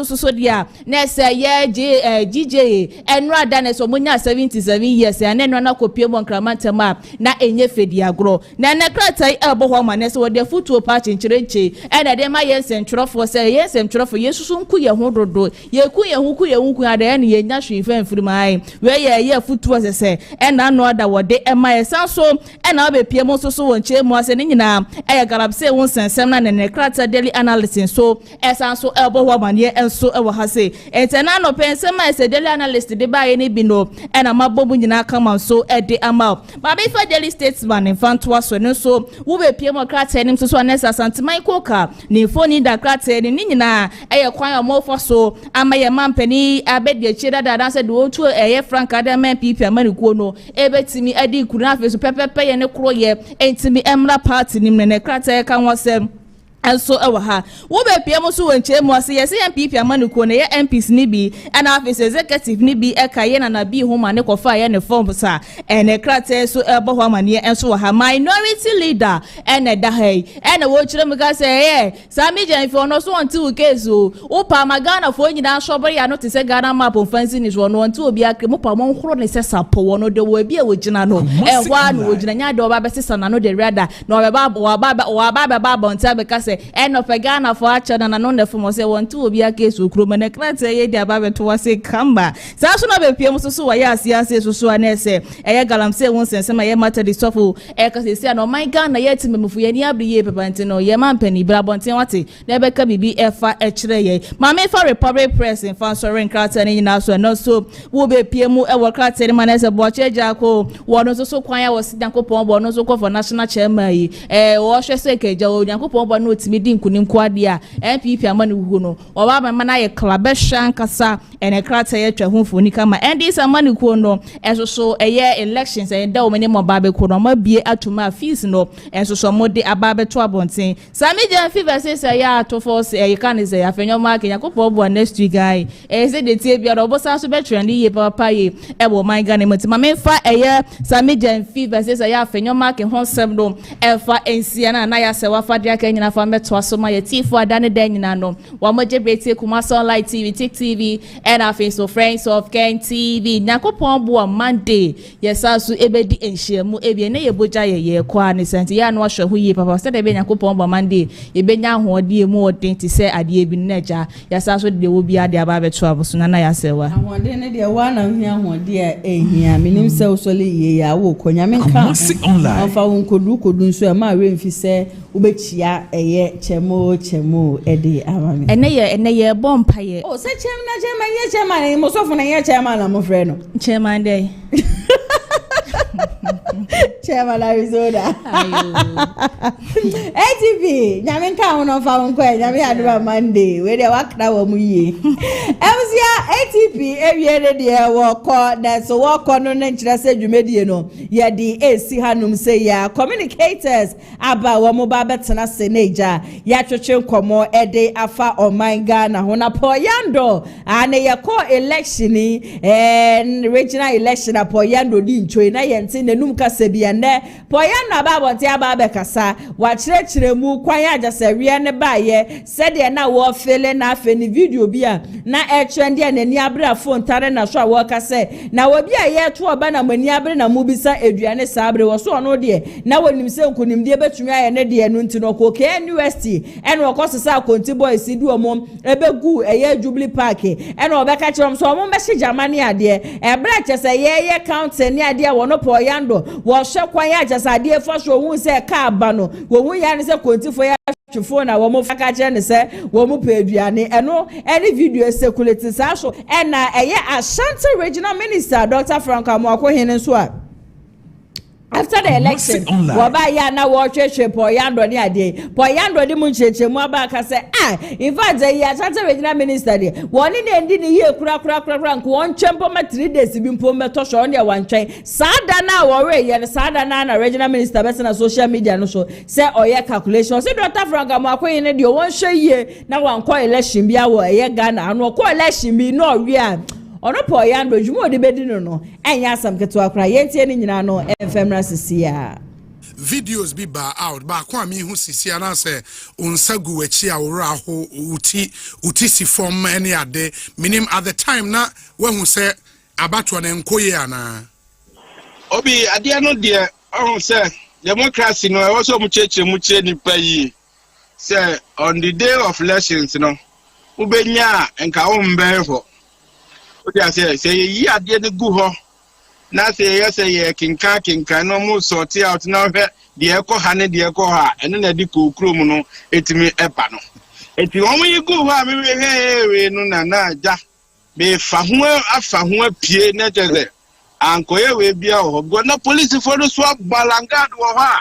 so dia na say ye GJ enro adane so munya 77 years ene no na kopie mo nkramantama na enye fedi agro na ne krata ebo ho ma ne so de futuo pa chencherenche e na de ma yensentwerofo se yensentwerofo yesusu nku ye ho dodo ye ku ye hu ada ne ye nya hwe fanfiri mai we ye futuo se e na no ada wode e ma yesanso e na obepie mo so wonche mu ase ne nyina e ye garabse won sensem na ne krata daily analysis so esanso ebo ho ma ne enso e wo ha se etena no pensem ma se daily analyst de ba ye ne bi no e na mabobu nyina kama so e de ama ba be fa daily statesman in fantoa so no so wo be pie mo krata enim so anesa Asante Michael Ka ni phone da krata ni nyina eye kwan amofo so amaye mampani abedi chira da se do otu eye Frank Adam NPP amanikuo no ebetimi adi kunu afi so pepepe ye ne kro ye entimi emra party nim ne krata ka nwosem also ewa ha wo be pie mo so wenche mo ase yes MPP amanuko na ye MPs ni bi ana office executive ni bi e ka ye na bi ho ma ne kofa ye ne form sa ene krata so ebo ho ma ne enso wa ha minority leader ene da hai ene wo kire me ga se ye Sammy Gyamfi ono so onti wo case o pa magana fo nyina shobere ya no te se Ghana map on fancy ni so no onti obi akre mo pa mo nhoro ne se sapo wo no de wo bi e wo gina no e hwa no wo gina nya de oba be sesa na no de rada no wa ba bonta be ka se end of a Ghana for action and another for say want to be a case with crew and krata ye dia ba to was say kamba sa so na be piem so wa ya asiase so anese e galam say won sense ma ye matter the stuff e ka say no my Ghana ye timemufu ye ni abri ye pepante no ye man pani bra bonten wate na be ka bibi e fa e kire ye ma me for Republic Press in fan sorry krata ni na so no so wo be piem e wo krata ni manese bo cheja ko wo no so kwan ya wo sidankopon bo no so ko for national chairman yi wo hwe se keja wo nyankopon bo no otimi di nkunim kwade a NPP amanugo no oba ma na ye klabe shankasa ene krata ye twa humfoni kama ndis amanugo no so eye elections e da o mene mo ba be ko no ma bie atuma fees no so mode ababe to abonten Sammy Gyamfi versus ya to force e kan say Afenyo mark Yakopong bo next week guy say de tie bia do bosa so be trend ye papa ye e bo man Ghana mutima me fa eye Sammy Gyamfi versus ya Afenyo mark ho sem no e fa ensia na ya se wa fa dia ka nyina fa meto so ma ye tifo adane dan nyina no wa moje brete kuma Sunlight TV TV and Afenyo friends of Ken TV Yakopong bo Monday yes asu ebedi enhyiamu ebie na ye boja ye kwa ne senti ya no ahwe ye papa se de be Yakopong bo Monday ye benya hoode mu odin ti se ade bi naja yes asu de wo bia de aba beto aboso na ya sewa hoode ne de wa na hia hoode a ehia menim se usole ye ya wo konya me kan afa won kodu nso ma remfi se ubechia eye chemo ede amame ene ye bompa ye o se chairman mo so fo na ye chairman na mo frɛ no chairman dey Chairman Arizona. ATV, Yamin Town of our Yamin Adwa Monday, where they walk now. ATP, every day, walk on that's a walk on nature, said you made ya the AC Hanum say ya communicators about what mobile betana senaja, ya church como a day afa or my Ghana, Hona Poyando, and a call election and regional election a Poyando din train. I ain't seen the Numka Sebiane, Poyana Baba Tiaba Kasa, watch Remu, Quaya just a Riana Baye, said they now war feeling enough in the video beer, na a trendy and a Niabra phone Tarana Shaw worker say, now will be a year to a banner when Niabra Mubisa Adriana Sabre was so no dear. Now when himself could him dear bet me and Eddie and Nuntino Coke and UST, and what costs our Conti boy, Sidu a mom, Ebegu, a year Jubilee Parky, and all back at home, so I won't message a money idea, and black just a year counts and the idea one up Poyando, was shock quiet just idea for sure won't say a car bano, when we are a Conti for your phone, I won't catch and say, Womu Pedriani, and no any video circulated social, and a year Ashanti Regional Minister, Dr. Frank Amwako Hinswap. After the election, Wabaya now watch Poyando the idea. Poyando the Munche, Mwabaka say, in fact, the Ashanti Regional Minister, one in the end of the year, crack, one champion 3 days, been Pometo on your one chain. Sadana already, and Sadana, Regional Minister, best on social media, no so say, or your calculation. Say, Dr. Frank Amako in the one share year, now one call election be our year Ghana, and no call election be no real. Ono Poyando jumo de bedino no enya sam keto akra yentie ni nyina no enfemra sisia videos be ba out ba kwa mi hu sisia na se onsagu achi awora ho uti si form any ade minim at the time na we hu se abato na enkoye ana obi ade no de hu se democracy no e wo so mu cheche nipa yi se on the day of elections no ubenya enka wo mbefo I say ye ade ne gu ho na say yes say kinka no mu sort out na hwe de ekọ ha ne de ekọ ha ene na di kokrom no etimi epa no eti omo yi gu ho a me we no na ja be fa ho afa ho apie na teze ankoye we bia ho go na police for no so balangad wo ha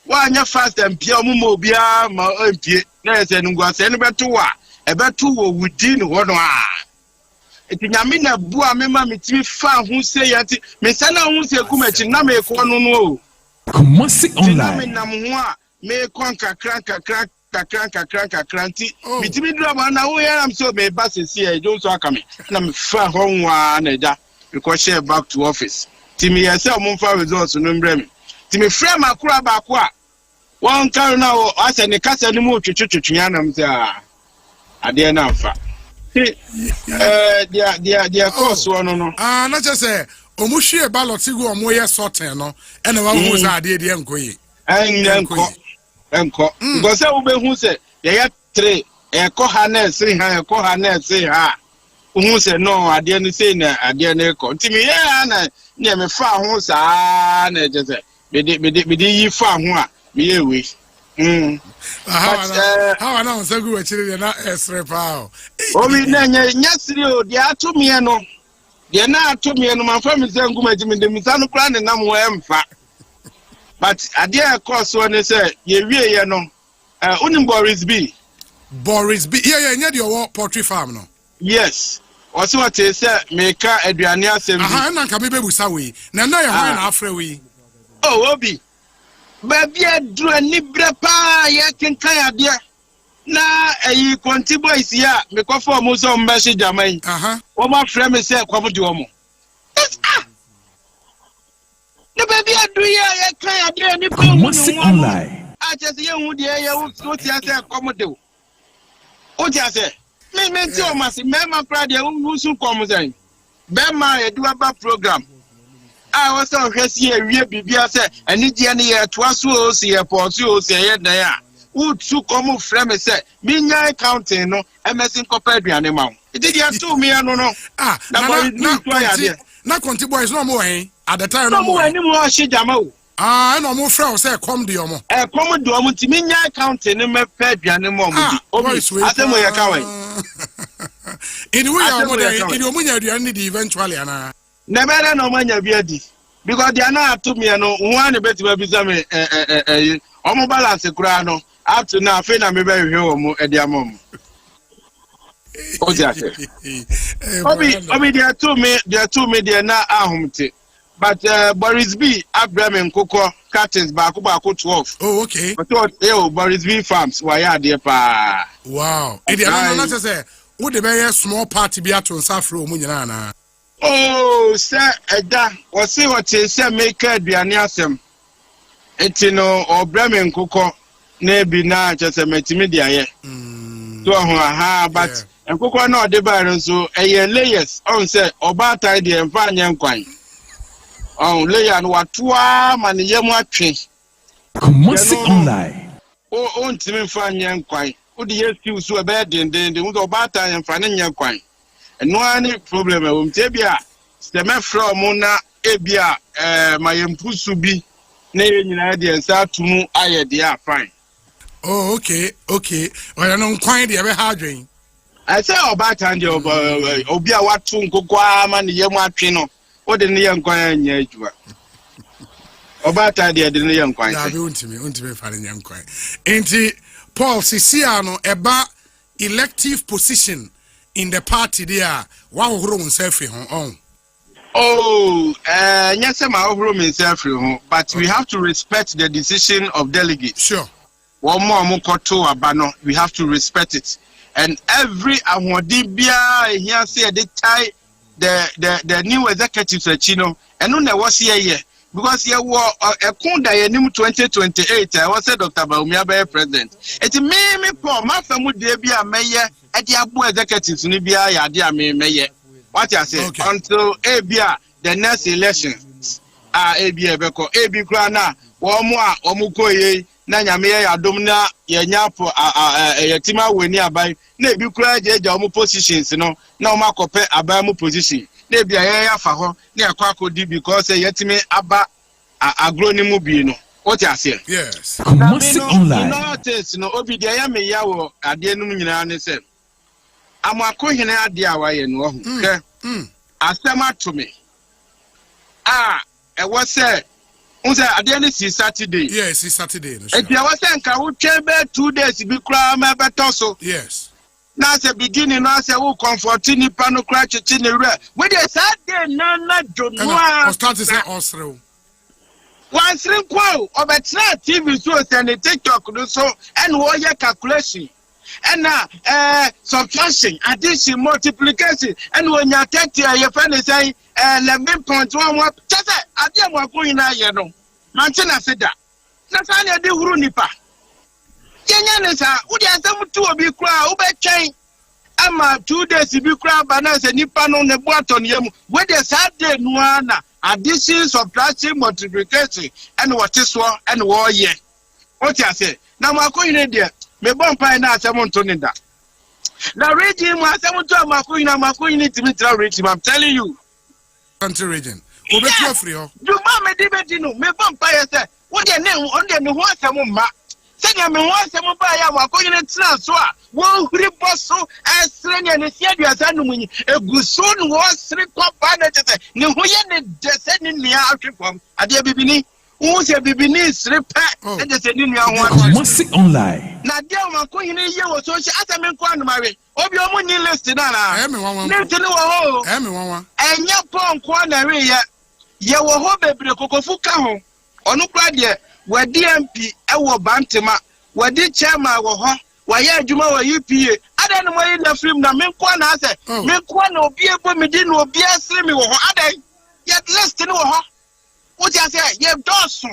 wa anya fast and pia omo mo bia ma apie na say no go say no beto wa e beto wo within ho no a Etinyamina bua mema mitimi fa hu se yati mesana hu se kumachi na me ko no no Kumasi online na mu a me kon kakran kranti mitimi drama na wo ya am so me ba sesi e jo so aka me na me fa ho nwa na ja because share back to office timi ya se mo fa results no mbre me timi frame akura ba ko a won kan na wo ase ne kasa ni mu twetwetwe anam se a ade na mfa dia course one no na just say omuhwe ballot go omoye sorting no ene wa hu za ade de enkoyi enko because we be hu se ye 3 ekọ ha na se ha hu se no ade ni se na ade na ekọ ntimi ye na ne me fa hu sa na je se be yi fa hu a me ye we how I know so good actually na esre pa o mi na nyasiri o dia atumi no dia na atumi no man fa mi se nguma jimi de mi sanu kra ne na mo emfa but adia course one say ye wie ye no unim Boris B yeah nya your poultry farm no yes also what say make aduane asem bi na nka be busa we na ye ho na afre we oh obi baby adru ani brepa ye kenkan ade na eyi konti boys ya me ko for mo so mbeshi jamai wo ma frɛ me say kwam de wo mo the baby adru ye kan ade ni ko online a je se ye hu de ye wo ti ase kwam de o ti ase me ti o ma se me ma pra de wo su kwam say be ma ye do aba program I was on here, we be say, and it ye twas so see a portio say, there. Who to come from me say, Minya counting no, MSN compared to animal. It did you to me, I don't know. Now, Conti boys no more, at the time, no more anymore, she jamo. No more friends say, come the omo. A common domo to Minya counting and me fed animal. Oh, I think we are going. Anyway, I'm going to the eventually, Anna. Never no man ya biadi. because they are not to me no one bet to be some omo balance kura no up to now fe na me be hwe omo e dia mom obi they are to me they na ahumte but Boris B Abraham Nkoko Curtains back 12. Oh, okay. But Boris B Farms why are there pa wow e dey no say wo de be small party bi ato nsafro mu nyina na oh sir eda o say what say make aduane asem etino Abraham Nkoko na bi na chese metimi dia ye to ho aha but Nkoko na ode ba nso eye layers on say oba tie de mfa anya nkwan on layer no watoa mane yemu atwe Kumasi online o ntimi mfa anya nkwan o de yesu so e be dendende wo oba tie mfa ne nya nkwan eno ani problem e wo mtebia steme from na ebia mayempusu bi na ye nyina de nsa atumu aye de a fine. Oh, okay. Well, no nkwan de be ha adwen. I say oba tan de obi a watu Nkoko ama ne yemu atwe no o de ne nkwan anya adwa. Oba tan de ne nkwan. Na be untimi fa ne nkwan. Enti Paul Sisia no eba elective position in the party there. Wa hohoro unself on. Oh, yes, my overall myself, but we have to respect the decision of delegates. Sure. One more mukoto abano, we have to respect it. And every awodibia here say they tie the new executives chino and no was here because here was a kunda yenim 2028. I was Dr. Bawumia be president. It me Paul my family dey be a mayor at the abu executives ni bia ya dia me mayor. What I say until ABA the next elections ABA beko AB krana wo mo a omukoye na nyame ya dom na ye nyapo yetima weni abai na ebi kra jeja omu positions no na o makope abai mu position na ebi ya fa ho na ekwa akodi because yetimi aba agronimu bi no what I say yes Kumasi online no obi dia ya me ya wo ade no nyina ne se amakohene ade a waye no ho asema to me e was say unse ade ne si Saturday yes it's Saturday no e dia was say nka wo twebe 2 days bi kra ma beto so yes na say beginning na say wo comfort ni pa no kra chichi ne re we dey Saturday na jonua o start say osrew one string quo obetra TV so send TikTok no so and wo ye calculation and subtraction, addition, multiplication, and when you take your friend say 11.1, just I didn't want going now, you know. Manchina said that. Natania de Hurunipa. Kenyanesa, would you have some to be crowd, Ube chain? Ama 2 days to be crowd, bananas and Nipan on the bottom, where the Saturday Nuana, addition, subtraction, multiplication, and what is war and war ye. What you say? Now, my coin idea. Me bon pa na asem to nda na region mu asem to amakoyin need to meet region I'm telling you country region obetu afri ho you ma me debate no me bon pa ye say wo de ne on de me ho asem ma se de me ho asem ba ya amakoyin tra so a wo huri boso esre ne se aduasa no munyi eguso no wo sre kwa ba na tete ne ho ye ne de se ne nia atwepom ade bibini who say bibini repair and just a new one. Must online. Now, dear, my queen, you was so she asked me, Marry. Obi Omuni listed. I am one. And your pong corner, ye were hope a cocofuca. Onukladia, where DMP, our Bantima, where did chairman were home, where Juma or UPA. I don't know why in the film that Minkwan answer. Minkwan will be able to do no be a slim or other. Yet less to know her. What I say, ye dosu.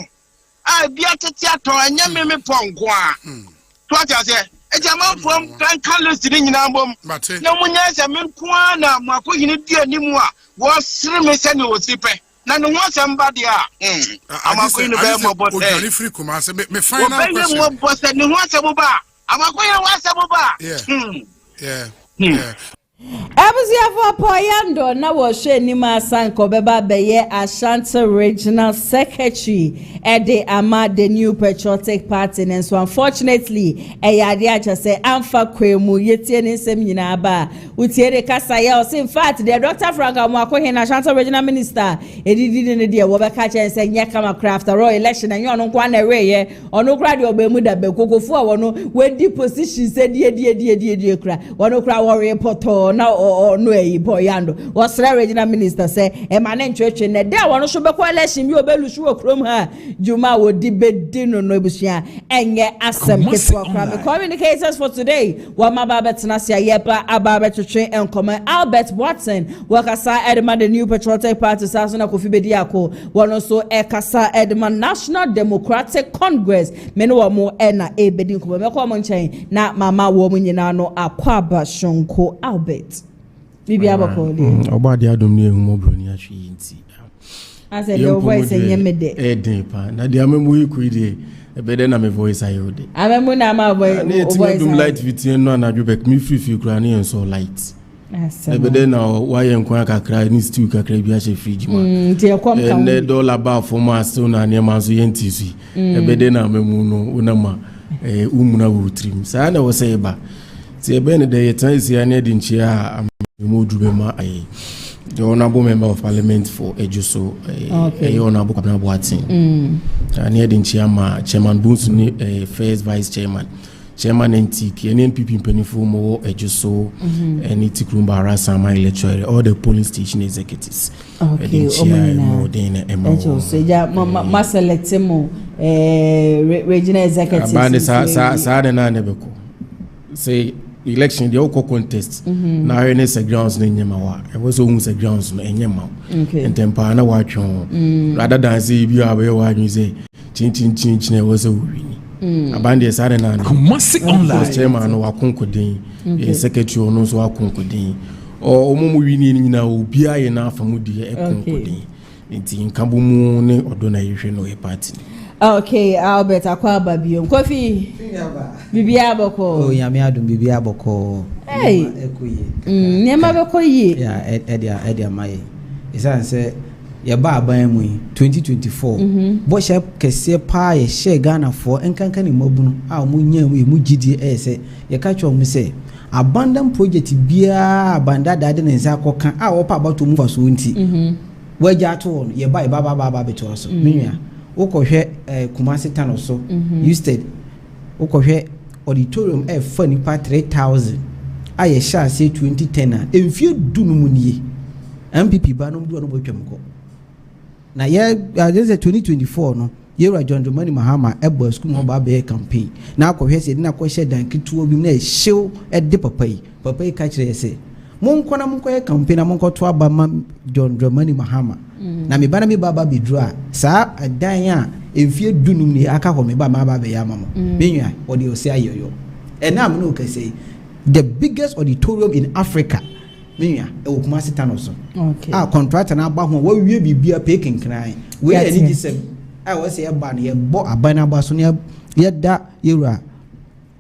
I be at a theater and yammy pongwa. What I say, a Jamal from Grand Colors in album. No one else, a Minkwana, Maku in India Nimua, was slimmest and was sipping. None was somebody. I'm going to be more but free commerce. Me find out what was the new one. I'm going to watch. Yeah. Abusiafo Poyando na woshe ni masanko beba beye Ashanti Regional Secretary ede ama the New Patriotic Party, and so unfortunately eyade acha say amfa kwemu yetie ne nsem nyina ba utie de kasa ya o in fact the Dr. Frank Amwakohe na Ashanti Regional Minister edidi ne de wo be ka chen say nya kama craft royal election and yon nkwa na reye ono kra de obemu da be kokofo a wono wedi position say die kra wono kra wo report na no Poyando was regional minister say emane ntwetwe ne da wono so be coalition bi obelusu okrom ha juma wo di bedino no ebusia enye asem ketwa kra. The communicators for today wa mababa tenase yepa ababa twetwe enkoman Albert Watson wakasa edman the New Patriotic Party sasona Kofi Bediako wono so ekasa edman National Democratic Congress meno wo mo na ebedi nkoman mekọ mo nchen na mama wo mo nyina no akwaba shonko Albert Bibi abakole obadi adom ne ehumo broni ahwe yinti ase your voice enyemede pa na dia memu ikuide ebede na me voice ayode amemu na ma voice dum light vitin no anadwo back me free kura ne so light ebede na waye nkwa kakra ni stew kakra bi ahye fridge ma ne dollar ba for ma so na ne ma so yenti su ebede na memu no unama umuna wo trim sa na wo say ba ti ebe ne de yetan sia ne de nchia Modubema the honorable member of parliament for Ejuso, honorable Kabna Boatin. And here in Chairman Bunsu, first vice chairman NTP, and NPP Penifumo, Ejuso, and Itikrumba Sama electoral, all the polling station executives. Regional executives. Say election the oko contest na awareness grounds na nyema wa e was ohun se grounds no enyema ntempa na watwon rather than say bi awe wa nyu say chin na was a wini abande sare na Kumasi online chairman no wakonkodin secretary no so wakonkodin o omumu wini nyina obi aye na afamudi e konkodin nti nkambu mu ne odo na yehwe no e party. Okay, Albert akwaba biom. Kofi. Bibi aboko. Oh, yami adum bibi aboko. Hey. Nyama boko yi. Yeah, edia mai. Isa say ye ba aban mu 2024. Bo she kese pa ye share Ghana for enkankan ni mabunu a mu nyam mu gidi say ye ka twom say abandon project bia abanda dade ne nsa akoka a wo pa about to move aso nti. Waja to ye ba beto so. Minwa. Okohwe Kumasi Town also used okohwe auditorium funny part 3,000 aye sha say 2010 emfie dunu munie MPP ba no do no botwamko na ye just 2024 no Yera John Dramani Mahama ebo school mo ba be campaign na akohwe se na akohwe dan kituo bi na hyew de papai ka kire se monkona monkoye campaign na monkoto aba ma John Dramani Mahama na me bana me baba bidra sa adan a emfie dunum ni aka ho me ba ma ba be ya mama menwa odi osi ayoyo na me no ka say the biggest auditorium in Africa menwa e wo Kumasi Town so contractor na agba ho wa wie bibia peking kran we ani gisem a wo say e ba na ye bo abana ba so na ye da yura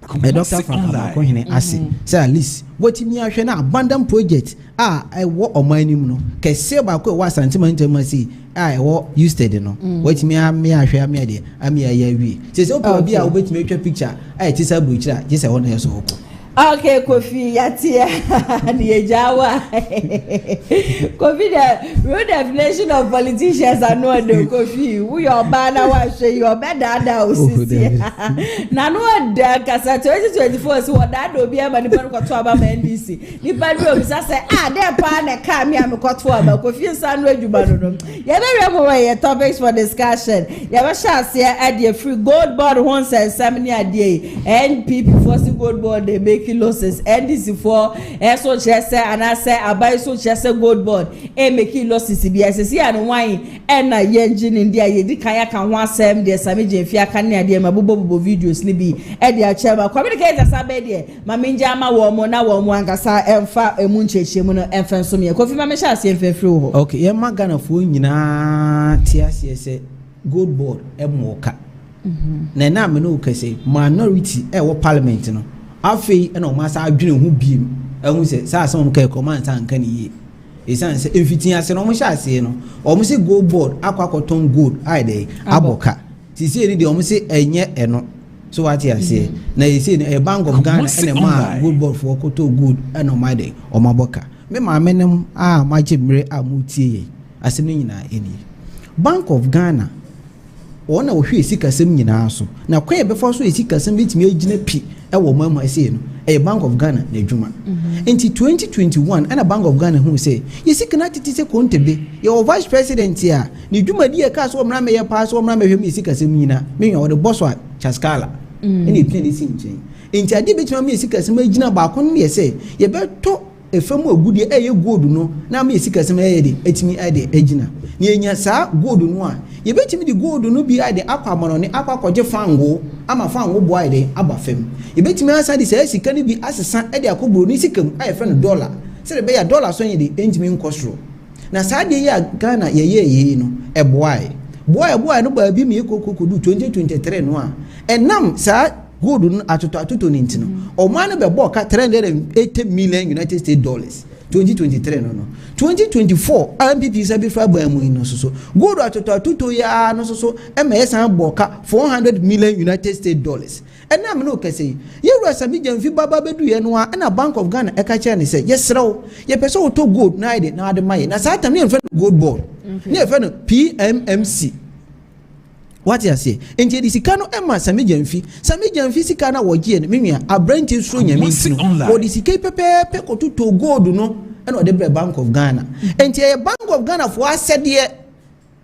Dr. Frank Akohene ase say at least what me ahwe na abandon project I wo omanim no kese ba ko wa sentiment say I wo used no what me ahwe me de ami ya wi say opa bi a wo betime twa picture ti sa buchira je say wona yeso hoko. Okay, Kofi, yatia, Nijawa. Kofi, the real definition of politicians are no do Kofi. We are banner wash your bed house. Nano da kasa 2024 so that do be a manipulation to about NDC. The bad room say there pan come here me cut for about Kofi Sanwe Jubano. You very topics for discussion. You have a chance here at the free gold board once and 70 a day. NPP forcing gold board they make losses NDC for so chese and I say abai so chese gold board making losses BSC and wine and na engine in there ye di kaya kan ho asem de Sammy Gyamfi aka ne ade ma bobo videos ni bi e de achema communicate sabe de ma menja ma wo mo na wo mo ankasa emfa emu nchechie mu no emfa nso me Kofi ma me sha ase emfa free ho. Okay, ye ma Ghana fo nyina ti ase se gold board mo ka na me no ka say minority wo parliament no afei na o ma sa adwene ho biem ehun se sa asem ka command san kan yi esan se emfitin ase no mo sha ase no o mo se gold board akwakoton gold ai dey aboka sisi eri de o mo se enye eno so what you say na you say a Bank of Ghana and a man gold board for koto gold and on my day o maboka me ma menem ma chimre amutie ase no nyina eni Bank of Ghana ona wo hwe sikasem nyina so na kwa before so sikasem bitimi agina pi e wo mamu ase no a Bank of Ghana na adwuma enti 2021 and a Bank of Ghana who say yesika na titi se kontebe your vice president here ni dwuma die ka so mra me ye pa so mra me hwe sikasem nyina me nwa wo de boss wa chaskala eni plan di sinchen enti ade betima me sikasem agina ba ko ne ye say ye beto efemu agudie eye gold no na me sikasem eye de etimi ade agina ni enya sa gold no a ye betimi di gold no bi ade akwamono ne akwakoje fango ama fango bo ade abafem ye betimi asa di se sika ni bi asesa ade akobro ni sikam aye fe no dollar se be ya dollar so ye de entimi nkosro na sa de ya Ghana ye no eboae boy no ba bi me kokodu 2023 no a enam sa gold no atoto ni ntino o man be bo ka 380 million United States dollars 2023 no 2024 NPP sabi fa ba mu no so gold atoto ya no so MSN bo ka 400 million United States dollars enam no kase Ayew Sammy Gyamfi baba bedu ye no a na Bank of Ghana e ka che ne se yesrew ye pese o to gold na ide na ade maye na sa tam ne fe gold board ne fe no PMMC what you say enti di sika no ema Sammy Gyamfi sika na wogie ne menua abranti so nyame ntino o di sika pepepe kotuto gold no e no de Bank of Ghana enti e Bank of Ghana for asede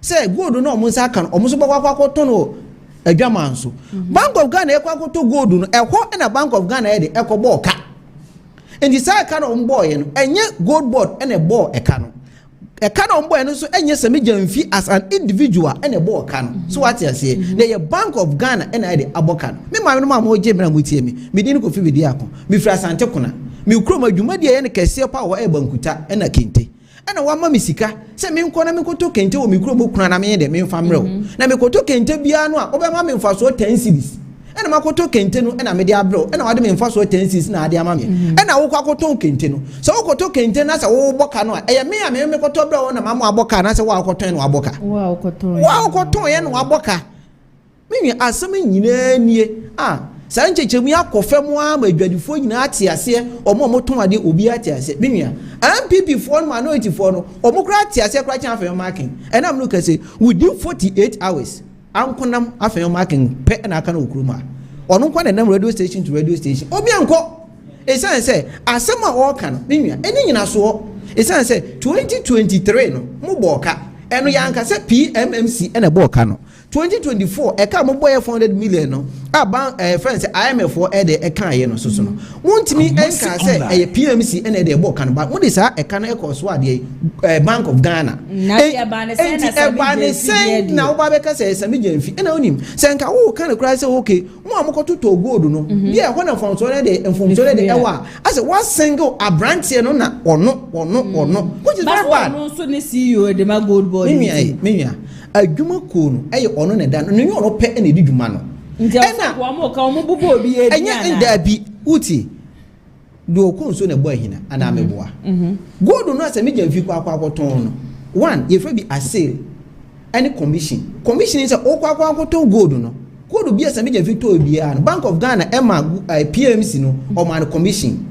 say gold no omo nsa kan omo so bokwa to no adwamanso Bank of Ghana e kwa to gold no e ho na Bank of Ghana e de e ko bo ka enti sa ka no mbo ye no enye gold board e na bo e ka no e ka no mbo ye no so enye Sammy Gyamfi as an individual e na bo ka no so what you say na ye Bank of Ghana e na e de aboka no me ma no ma mo je bra mo tie me din ko fi bidi akon me fra Asante Kona me kuro adwuma de ye ne kese pa wo e bankuta e na kente ana wa ma misika se me nko na me koto kente wo me kuro mo kuna na me de me mfa mrew na me koto kente bia no a obema me mfa so 10 cedis ena makoto kente no ena me de abro ena wade me mfa so 10 cedis na ade ama me ena wo kwakoto kente no so wo koto kente na se wo boka no eye me ya me koto bra wo na mama aboka na se wo akoto no aboka wo akoto ye no aboka me asem nyina nie sa nchechemu akofemu ama adwadifo nyina ate ase omo ton ade obi ate ase menua NPP for minority for no omo kra ate ase kra chan Afenyo marking and am look say within 48 hours ankonam Afenyo marking pe na aka na okruma ono kwa na radio station to radio station obi anko esan say asema o kan menua eni nyina so esan say 2023 no mo boka eno yanka say PMMC ena boka no 2024 eka mo boy 400 million no aba friends IMF for e de eka ye no so no wontimi enka say e PMC ene de boka no ba mo de sa eka na eko so ade Bank of Ghana na e ba ne say na wo ba be ka say Sammy Gyamfi ena onim say enka wo kan kra say okay mo amokoto to gold no bia ho na fon so de enfomso de ewa as one single abrante no na ono which is very bad no so ne CEO de ma gold board me adwuma ko no eye ono ne da no nyo ono pe ene di dwuma no ena wo mo ka wo bubu obi e enya nda bi uti do ko nso ne bo ahina ana meboa gold no Sammy Gyamfi kwa akoton no one ye fe bi asale any commission is okwa to gold no gold bi Sammy Gyamfi to bia no Bank of Ghana ema PMC no o man commission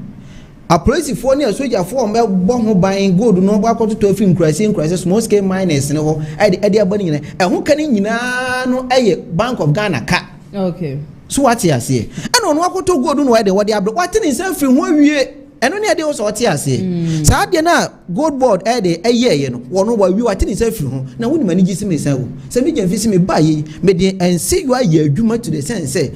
a police for near soldier for me bo buying gold no ba ko to film crisis small scale miners no ho e abani nyina e ho kan nyina no eye Bank of Ghana ka okay so what you say e no akoto gold no we de wode abro what ni say free ho wie eno ne de wo so what you say sa de na gold board e de eye no wono wa wi what ni say free ho na woni mani gisi me say wo Sammy Gyamfi si me ba yi me de ense you aye adwuma to the sense say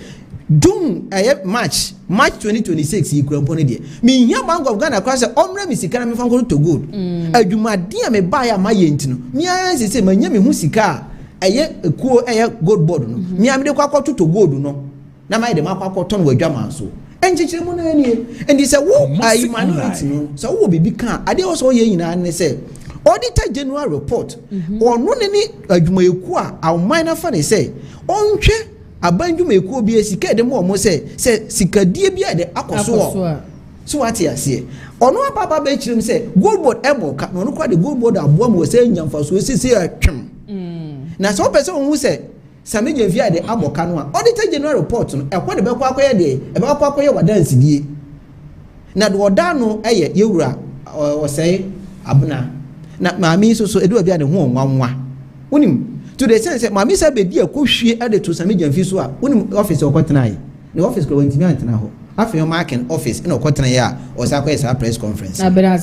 June March 2026 yikrampone de me hia Bank of Ghana kwase omra mi sika na me fanko to gold adwuma de me ba ya ma ye ntino me ayan se manya me hu sika eye ekuo eye gold board no me am de kwakoto to gold no na ma de ma kwakoto no wadwama so enchichire mu na nie and say wo ayi minority no so wo bibi kan ade also ye nyina ne say auditor general report ono ne ni adwuma eku a awman na fa ne say onhwe abanju meku obi esika de mo se sikadie bia de akoso so what you say ono papa be chirim say gold board emo ka no kwa the gold board abo mo say nyamfa so sisi atwem na so person who say Sammy Gyamfi de aboka no a auditor general report no e kwa de be kwa akoye de e be kwa akoye wadansi die na de oda no eye yewura o say abuna na maami so edu bia de ho nwanwa wonim to the sense maami say be die akohwie ade to Sammy Gyamfi so a wonim office okotena yi the office ko wantimi antena ho Afenyo marking office in okotena ya o sa kwa esa press conference abra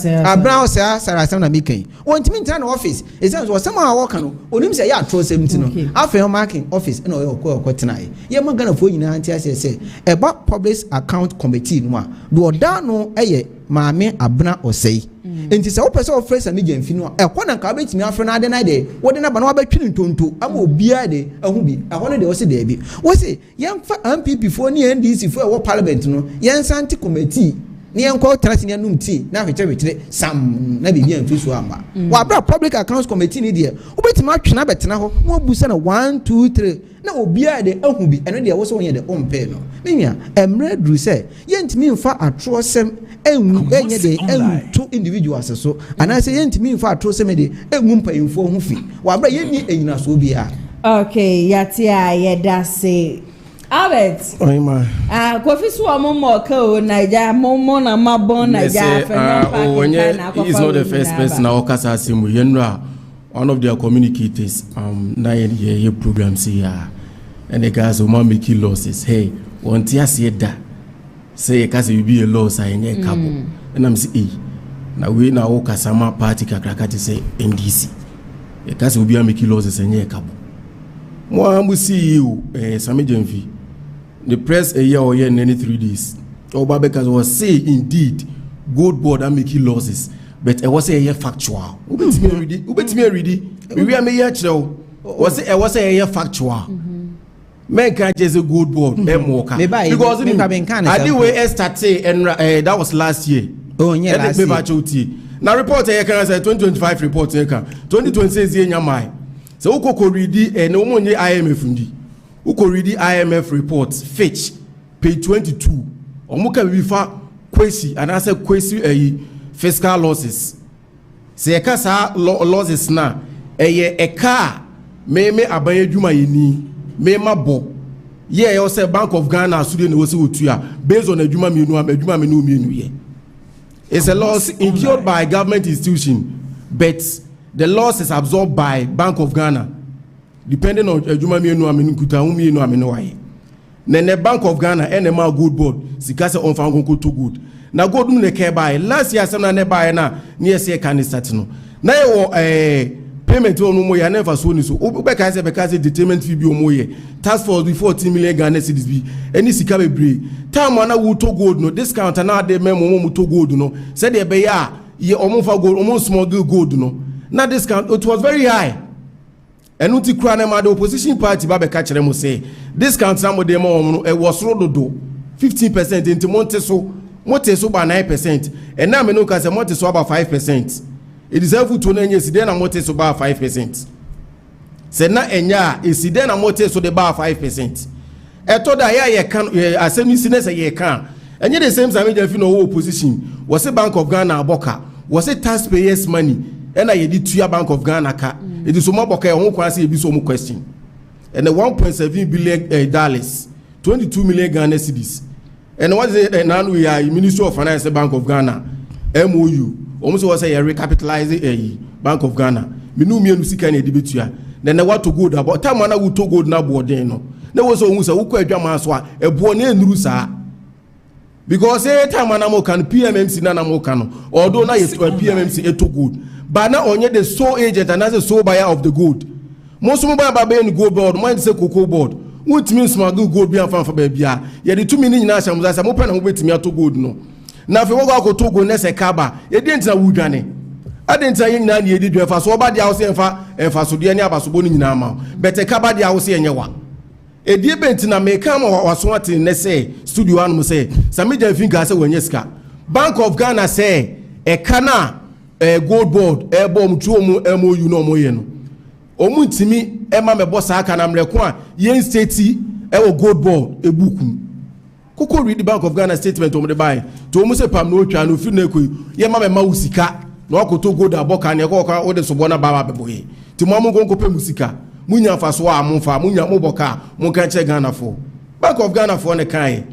sa sarasam na mikan wantimi ntena na office esan so sama a work no onim say ya atro sem ti no Afenyo marking office in okotena ye magana fo nyina anti ase say eba public account committee no a do oda no eye maame abna osei enti se opese of fresh Sammy Gyamfi no e kwa na ka betimi afre na ade na de wode na ba na wabetwini ntonto ama obia de ahu bi ahono de wose de bi wose yemfa NPP fo ni NDC fo e wo parliament no yensanti committee ni enko trust ni anum ti na hwetwe sam na bibia mfi so amba wa bra public accounts committee ni de obetimi atwena betena ho mo busa na 1 2 3 na obia de ahu bi eno de wose wonye de ompe no menya emre dru se yentimi mfa atrosem enye de two individuals so and I say yentimi mfa atrosem de enwu mpayimfo ho fi wa bra yenni enyina so bia okay yatia yedase Albert. Oima. Kofi so mo ka o Naija mo na mabon Naija Afenyo is not the first person na okasa asimu yenra one of their communicators na ye program say and the guys who make losses hey want ya say da say cause you be a loss I nye kabo and I'm say na we na okasa ma party kakrakati say NDC e cause we be make losses nye kabo mo am see you Sammy Gyamfi the press a year or year in any 3 days Obabeka was say indeed gold board are making losses but it was a year factual ubetimi ready we are me year chiro was a year factual men can't just a gold board because I did we start say and that was last year last year now report here can say 2025 report here can 2026 year nyamai so uko read and omonye IMF ndi uko read IMF reports Fitch page 22 omuka bifa kwesi and I say kwesi fiscal losses se eka sa losses na eka me abanye dwuma yini me mabo ye you say Bank of Ghana sude na wosi otua based on adwuma me no mienu ye it's a loss incurred by government institution but the loss is absorbed by Bank of Ghana depending on adwuma mienu amenu kuta mienu amenu waye na Bank of Ghana NMA gold board sikase on fan konko to good na gold mu ne ke buy last year some na ne buy na ne se kan start no na ye payment on mo ya never so ni so obeka say beka say detainment fee bi o mo ye task force be 14 million Ghana cedis bi any sika bebre time na wo to gold no discount na de memo mo to gold no say de be ya ye omo fa gold omo smuggle gold no na discount it was very high enu ti kura na ma the opposition party ba beka kire mo say discount na mo de mo e was rododo 15% into monte so by 9% and now me no can say monte so about 5%. It is helpful to know yes then am monte so about 5%. Say na enya is then am monte so the bar 5%. E to da ya can asemi sinese ye can. Enye the same Sammy Gyamfi no opposition was a Bank of Ghana aboka was a taxpayers money and I did to Bank of Ghana ka. It is so more boka won kwase e bi so mo question. And the 1.7 billion dollars 22 million Ghana cedis. And what is it now we are Ministry of Finance Bank of Ghana MOU almost was a recapitalizing a Bank of Ghana me no me no sika na debate ya then what to go about time na we to go na board no there was almost a ukwa adwama so a ebo na enuru saa because every time na mo kan PMMC na mo kan although na PMMC eto gold but na onye the sole agent and as a sole buyer of the gold most mo buy ba be gold board mo say cocoa board what means smuggle gold bi afan for bia ye the 2 million na asam za mo pe na mo betimi ato gold no na fe wo go to gold na se kaba ye dey ntina wudwane adentia yin na ye di do fa so oba dia wo se enfa so de ani abasobo ni nyina ma but kaba dia wo se enye wa edie bentina me kam waso ate ne se studio anu se Sammy Gyamfi ga se wanye ska Bank of Ghana say e kana gold board e bom tuo mu MOU no mo ye no omu ntimi e ma me bossa aka na mreko a yen state e wo gold board ebuku Koko read the Bank of Ghana statement on the buy. To almost a pam no try no feel no kui. Ye mama musika. No ako to go da boka ne ko ka o de sobona baba beboye. Ti mo go ko pe musika. Munya fa so a monfa munya mo boka mo kan che Ghana for. Bank of Ghana for ne kai.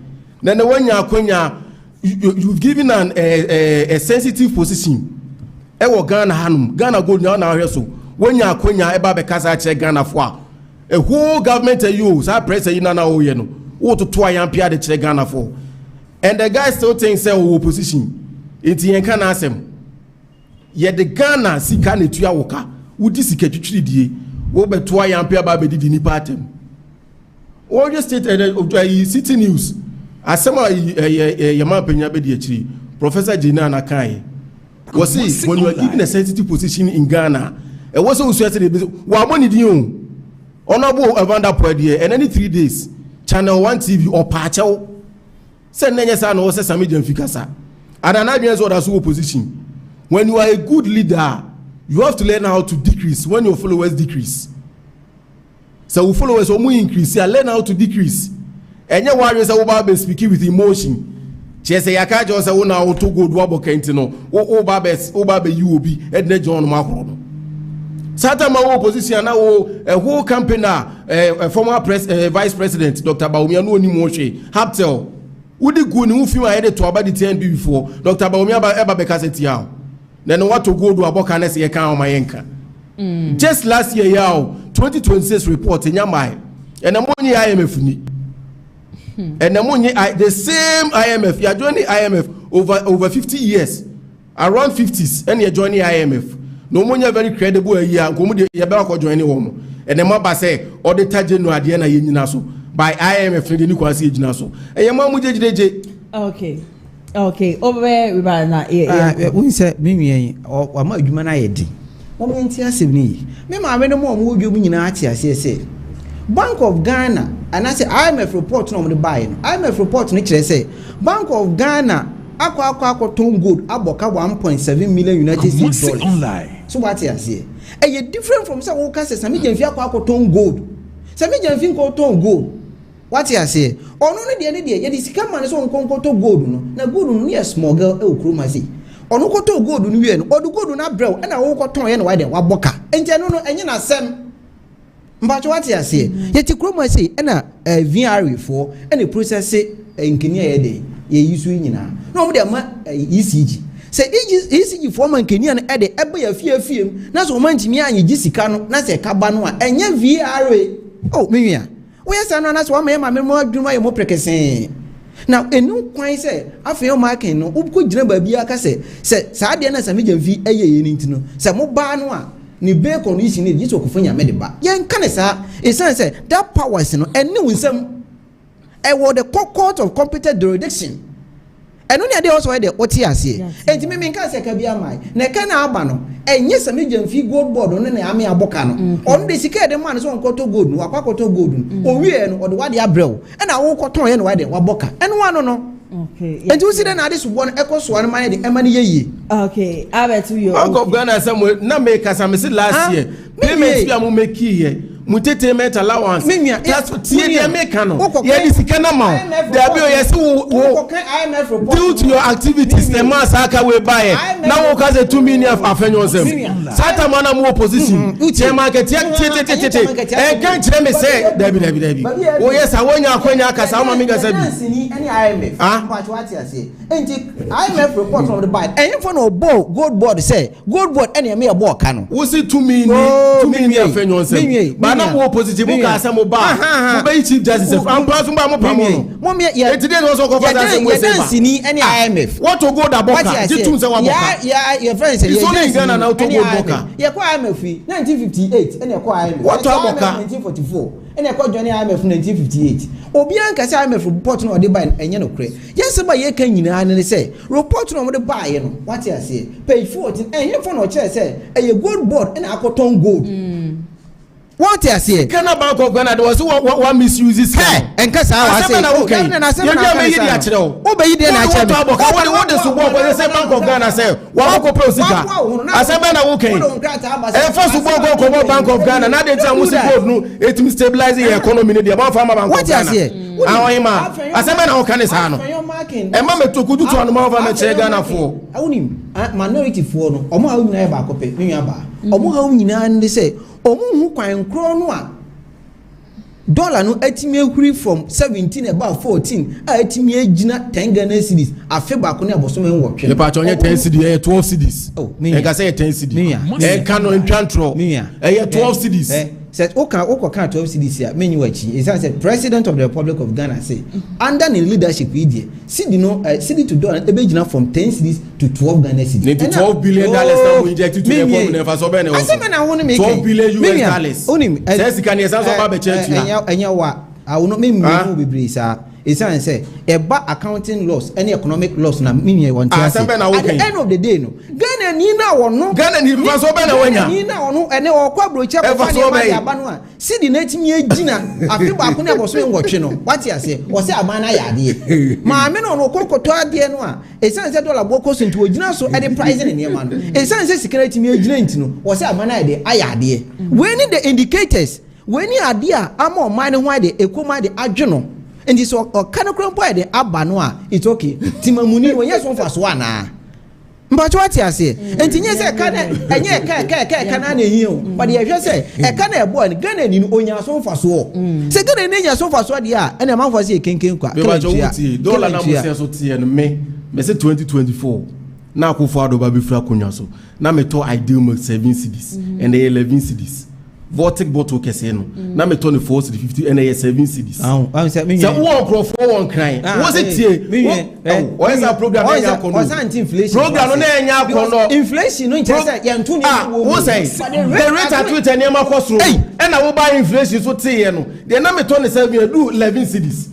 Then the one akonya you've given a sensitive position. E wo Ghana hanum. Ghana gold na na so. When you akonya e ba be kasa che Ghana for. A whole government you say press you na o ye no. Wo to Ayew Afriyie de che Ghana for. And the guy still thinks say opposition. It yen kan asem. Ye the Ghana sika na tuya woka. Wudi sika twitwiri die. Wo be to Ayew Afriyie ba be di ni patem. All just state City News. Asema yama penya be di akiri. Professor Jina na kai. Was see when you are given a sensitive position in Ghana, it was also said wa money di o. Honorable Evander Poedie and any 3 days Channel 1 TV or Pacho send Nenya no say Sammy Gyamfi kasa. And another opposition. When you are a good leader, you have to learn how to decrease when your followers decrease. So we followers will increase, you learn how to decrease. And your warriors are be speaking with emotion. Chese yakaja say una auto go do abokenti no. O babe you be edne John Makro. Satama opposition na a whole campaign former vice president Dr. Bawumia no ni moche Haptel udi go ni ufima head to about the TNB before Dr. Bawumia eba be kaseti yawo then what to go do aboka na se kan o mayenka just last year yawo 2026 report nyamai and amonyi IMF ni and amonyi the same IMF you are joining IMF over 50 years around 50s and you are joining IMF. No money very credible a year. Go to your back or join any woman. And the mother say, or the Tajan no idea na yinaso by IMF in the new quasi naso. And your mom okay. Over there, we buy na. We say, Mimi, or my human ID. Woman, Tiasi me. Mamma, I no more would you mean Atia, say. Bank of Ghana, and I say, IMF report on the buying. IMF report nature say, Bank of Ghana. Aqua ton gold aboka 1.7 million United States dollars online. So what you say? And you different from some who can say Sammy Gyamfi aqua ton gold. Sammy Gyamfi ko ton gold. What you say? Or no the other day, you discount man so on to gold no. Na gold no near small girl e okroma say. Or no ko to gold no we no. Or do gold na brew and I wo ton ye no why dem wa boka. Enti no enye na sem. But what you say? Yet okroma say na VR for any process engineer ye dey. Ye use nyina no mo de ma ECG say ECG forman Kenya na e de ebe ya fie na so man timi anye gisika no na se kaba no a enye VRA oh menua we say no na so ma mo adwuma ye mo prekesen na enu kwan say Afenyo marking no ubko gina ba bia ka say sa de na Sammy Gyamfi eye ye ni ntino say mo ba no a ni be condition ni jiso kofanya me de ba ye nka ne sa e say that powers no ene wunsam I was the court of competent jurisdiction. And only also had the OTS. And to me, can say, Kabiamai, Nekana Abano, and yes, Sammy Gyamfi gold board on the army Abocano. On the secret, the man is on Koto Good, Wakakoto Good, or we or the Wadi Abreu, and I won't cotton and Wadi Waboka, and one no. Okay. And you see then this one echoes one money the Emani. Okay, I bet you. Uncle Ghana somewhere, not make us last year. Payments we are making. Mutete met allowance. That's what you make. Yes, you can amount. Due to your activities, the mass haka will buy it. Now, because the 2 million of Afenyo. Sata mana more position. Market, and can't tell me say, Debbie. Oh, yes, I want your Konya Kasama Migas. Any IMF. What you say? IMF report from the buy. And if no gold board say, gold board any mere board can. Was it 2 million Afenyo? Ana mo positive ka asemo ba mo be chief justice am plus mo ba mo pamo mo me ya today no so go for that same way say ba ni any IMF what to go da boka jitum say wa boka ya friend say ya only Ghana now to go boka ya kwa IMF 1958 ene kwa IMF what to boka 1944 ene kwa join IMF 1958 obi an ka say IMF report no de buy enye no kre yes ba ye kan nyina ne say report no mo de buy no what you say page 14 enye for no chair say e gold board ene akoton gold. What you say? Ghana Bank of Ghana there was one misuses. Hey, and kasa I say okay. You dey make it natural. Who be dey natural? What the support when say Bank of Ghana say wa ko pro sika. Asema na okay. E first support go Bank of Ghana na dey tell we support no it stabilize the economy dey about farmer Bank of Ghana. What you say? Ahima, asema na okane sa no. E ma metoku tutu anu ma over me che Ghana for. Awunim minority for no. Omo ha nyina e ba akope, nwa ba. Omo ha nyina ndi se omo hu kwan kro no a dollar no atimi ehuri from 17 about 14 a atimi agina 10 Ghana cedis afi ba ko ne abosom enwotwe. Le pa chonye 10 cedis e 12 cedis. Oh, me. E ka say 10 cedis. E kan no ntwantro. E 12 cedis. Said Oka 12 cedis here many wachi. It said President of the Republic of Ghana say under the leadership idea cedi no cedi to dollar e be gina from 10 cedis to 12 Ghana cedis. $12 billion now injected to the economy for so many. $12 billion US dollars. Onim says can you say so ba church na. Enya wa I will not me no be brisa sir. It's say eba accounting loss any economic loss na me want to say at the end of the day no Ghana ni na wono Ghana ni fa so be na wanya ni na wono ene okwa broche ko fa ni ma ya ba no a sidi na timi agina afi ba ko na boso enwotwe no what you say wo say amana ya de ma me no kokoto ade no a esan say dollar boko so nti ogina so e de price ne ma no esan say sikara timi agina nti no wo say amana ya de aya de we need the indicators we need ade a ama o man ho ade ekoma de adwono. And this or kind of crumple the abanoa, it's okay. Timamuni, when yes, one for Swana. But what you say, and yes, I can't heal. But you just say, I can't boy, gun and you own your so for so. Second, and then your so for Swadia, and a man was a king. Dollar number so and May, 2024. Now, who father Baby Fracunaso. Now, me to ideal 7 cities and 11 cities. Vortic bottle keseno na me 24 cedi 50 and 7 cedis. I say me. So one crop for one crying. Was it here? What is that program? Was anti-inflation. Program no enya kono. Inflation no interest ya ntu ni wo. What say? The rate at which any ma cost. And I will buy inflation so tie no. The na me 27 do 11 cedis.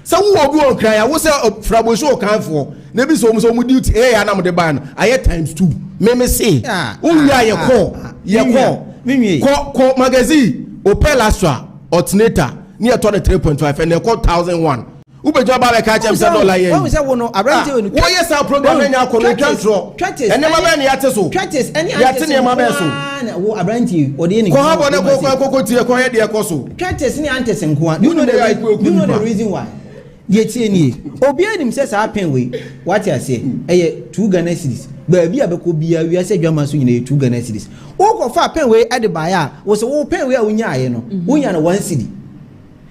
So who obi on cry? I was say frabo show kan for. Na bi so mo duty eh na mo de ban. I times 2. Me say. Who ya ye call. Ye call. Ko magazine Opel Astra alternator near 3.5 and they call 1,001. Ube job ba ka chem $7 yen. When we say wono abrante we no. Why yes our program nya ko no transfer. And never be na yate so. Any yate ne ma be so. Wo abrante o de ni. Ko ha bo na ko tie ko he de ko so. Traitors ni antes nko. Do you know the reason why? Ye tie ni. Obi anim say sa pen we. What you say? 2 Ghana cedis. Baby abeko bia wi ase dwama so nyina 2 Ghana cedis. Wo ko fa pen we ade baya wo se wo pen we a wonya aye no wonya no 1 cedi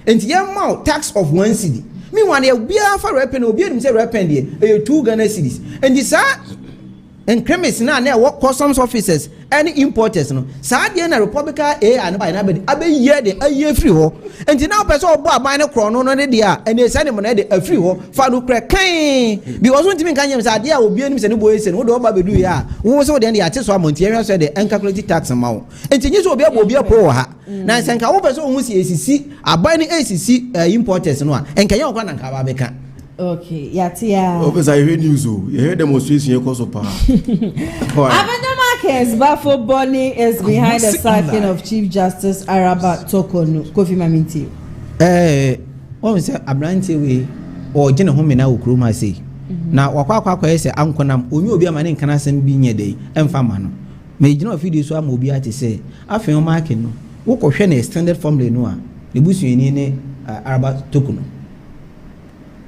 enti ye ma tax of 1 cedi me wan ye bia fa repen obi anim say repen de 2 Ghana cedis enti sa en cremis na wo customs officers any importers no sa de na republican and by na be ye de aye free ho enti na person obo aban ne kro no ne de a ene sa ne mo na de free ho fa no kra kan because won timi kan yem sa de a obi anim se ne boye se no do ba bedu ya wo so de ya te so amonti ya so de calculate tax ma wo enti nyi so obi obi pro ha na senka wo person hu si esisi aban ne esisi importers no a enka ye okwa na nka ba beka. Okay, Yatia. Officer, you heard news, you heard demonstration, you cause of power. Afenyo Marcus Bafo Bonny is behind the sacking of Chief Justice Araba Tokonu. Kofi Maminti. What was that? Abrante we or Jenna Homina Ukruma say. Now, Wakwa say, Uncle Nam, Unyo be a man in Canasson being a day, and Famano. May you know if you do so, Mobia to say, Afenyo Marcus, who question a standard from the Noah, the Busu in Araba Tokonu.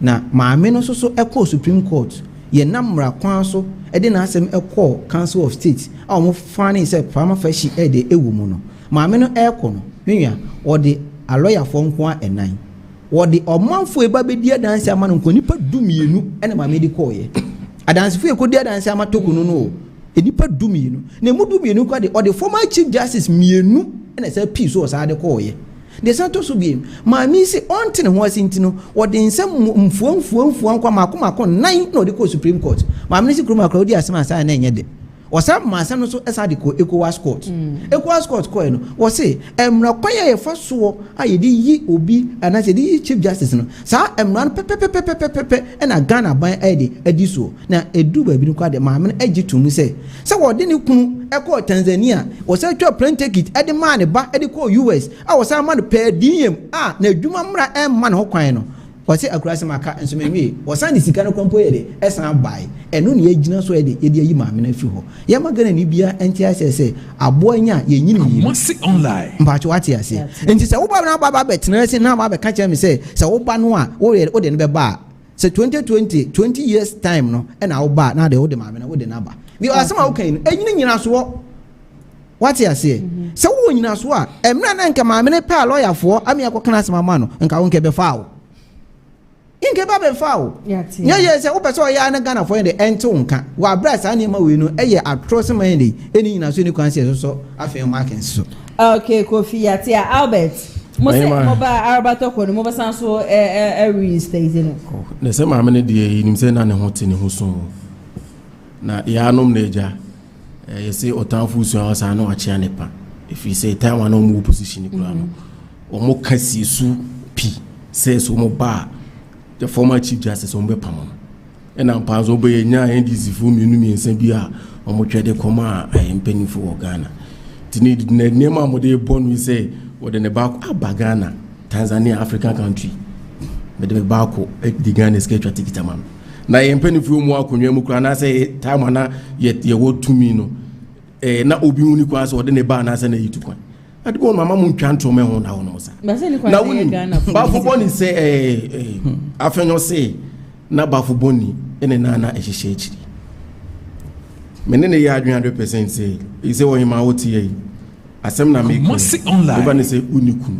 Na maame no so echo Supreme Court ye namra kwan so e de na asem echo Council of State a mo fani se farmer fashi e de ewu mu no maame no echo no nwia o de a lawyer for nko a enan o de omanfo e ba be di adanse ama no nipa dumienu ene maame di ko ye adanse fu e ko di adanse ama Tokunu no e nipa dumienu na mu dumienu ko de o de former Chief Justice mienu ene se peace so sa de ko ye de santo so biem ma mi se ontene ho asintino wo de nsem mfuamfuamfuam kwa makoma nan na de ko Supreme Court ma mi se kroma kra odi asema sa na enye de wo sam ma sam no so esa de ko ECOWAS Court ECOWAS Court ko no wo se emra kwaya ye fa so aye de yi obi ana se de Chief Justice no sa emra pepepepepepe na Ghana ban ade adi so na edu ba bi no kwa de ma mi agitum se wo de ne kunu eko Tanzania wo say twa plane ticket ede man ba ede ko US a wo say man per diem na adwuma mra man ho kwan no Ɔsɛ akurase maka nso mewie ɔsan de sika no kwampo yɛ de ɛsan bae ɛno ne yɛgyina so yɛ de yɛde ayi maame no afiri hɔ yɛma Ghana ni bia ɛnti asɛ sɛ aboa nya yɛnyini yi online mpacho wate ase nti sɛ woba na baba bɛtena ase na baba bɛka kyerɛ me sɛ woba no a wode no bɛba sɛ 20 years time no ɛna woba na de wode maame no wode no aba bi asɛm a wokan no ɛnyini nyina so wate ase sɛ wo nyina so a ɛmra na nka maame no pɛ a lawyer ami akɔkana asɛm ama no nka wo nke bɛfa wo inke ba be fawo nya ye se wo pese o ya na Ghana for the ente nka wa brass ani ma we no eye atrose man dey eni nyina so ni kwan se so Afenyo market so okay Kofi Yatia Albert mo se mo ba arabato ko no mo ba san so reinstate no ne se ma me ne de nim se na ne ho te ne ho so na ya anom na eja ye se otanfu su an sa na wa chia ne pa if you say time one mo position ni kura no o mo kasi su pi se so mo ba the former chief justice ombe pamo ena mpanzo be nya NDC fu mienu miensa bi a omotwede koma empanifo wo Ghana tini nema mo de bonu say wo de ne ba aba Ghana Tanzania African country me de ba ko di Ghana sketch tikita man na empanifo mu akonwa mu kura na say time na ye wo tumi no na obi huni kwa so de ne ba na say na yitu kwan ade bon mama mu ntwanto me ho na ho no sa na woni ba fo boni say Afenyo say na ba fo boni ene na ehihye echiri menene ya 100% say ise wo hima woti yi asem na me ko ba ne say uniku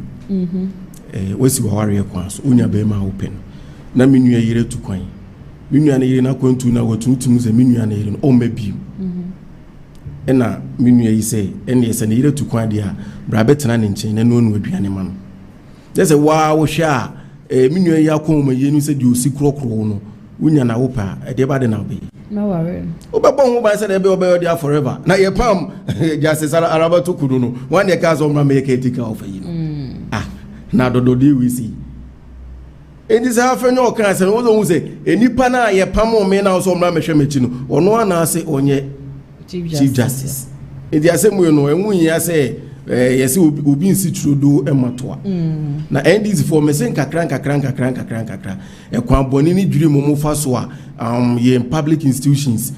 wasi wa ware kwa so unya be ma open na menua yire tu kwan menua na yire na kwantu na wotunutum se menua na yire no o mabi ena menua yi say ene yese na yire tu kwan dia bra betena ne nchen na no nu aduane ma no dese wa wo hwa menua yi akoma yenu se di osi krokro no unya na wopa de ba de na be no worry obebon wo ba se de be obe there forever na ye pam justice araba to kudu no one dey cause on make etika of yi no na dodo dey we see eni se Afenyo kan se no wo se enipa na ye pam o me na so mra mehwe mechi no ono ana se onye chief justice edi asemu no enwu yi se yesi obi nsi trudo ematoa na NDC for mesen kakran ekwan boni ni dwiri mo fa so a ye public institutions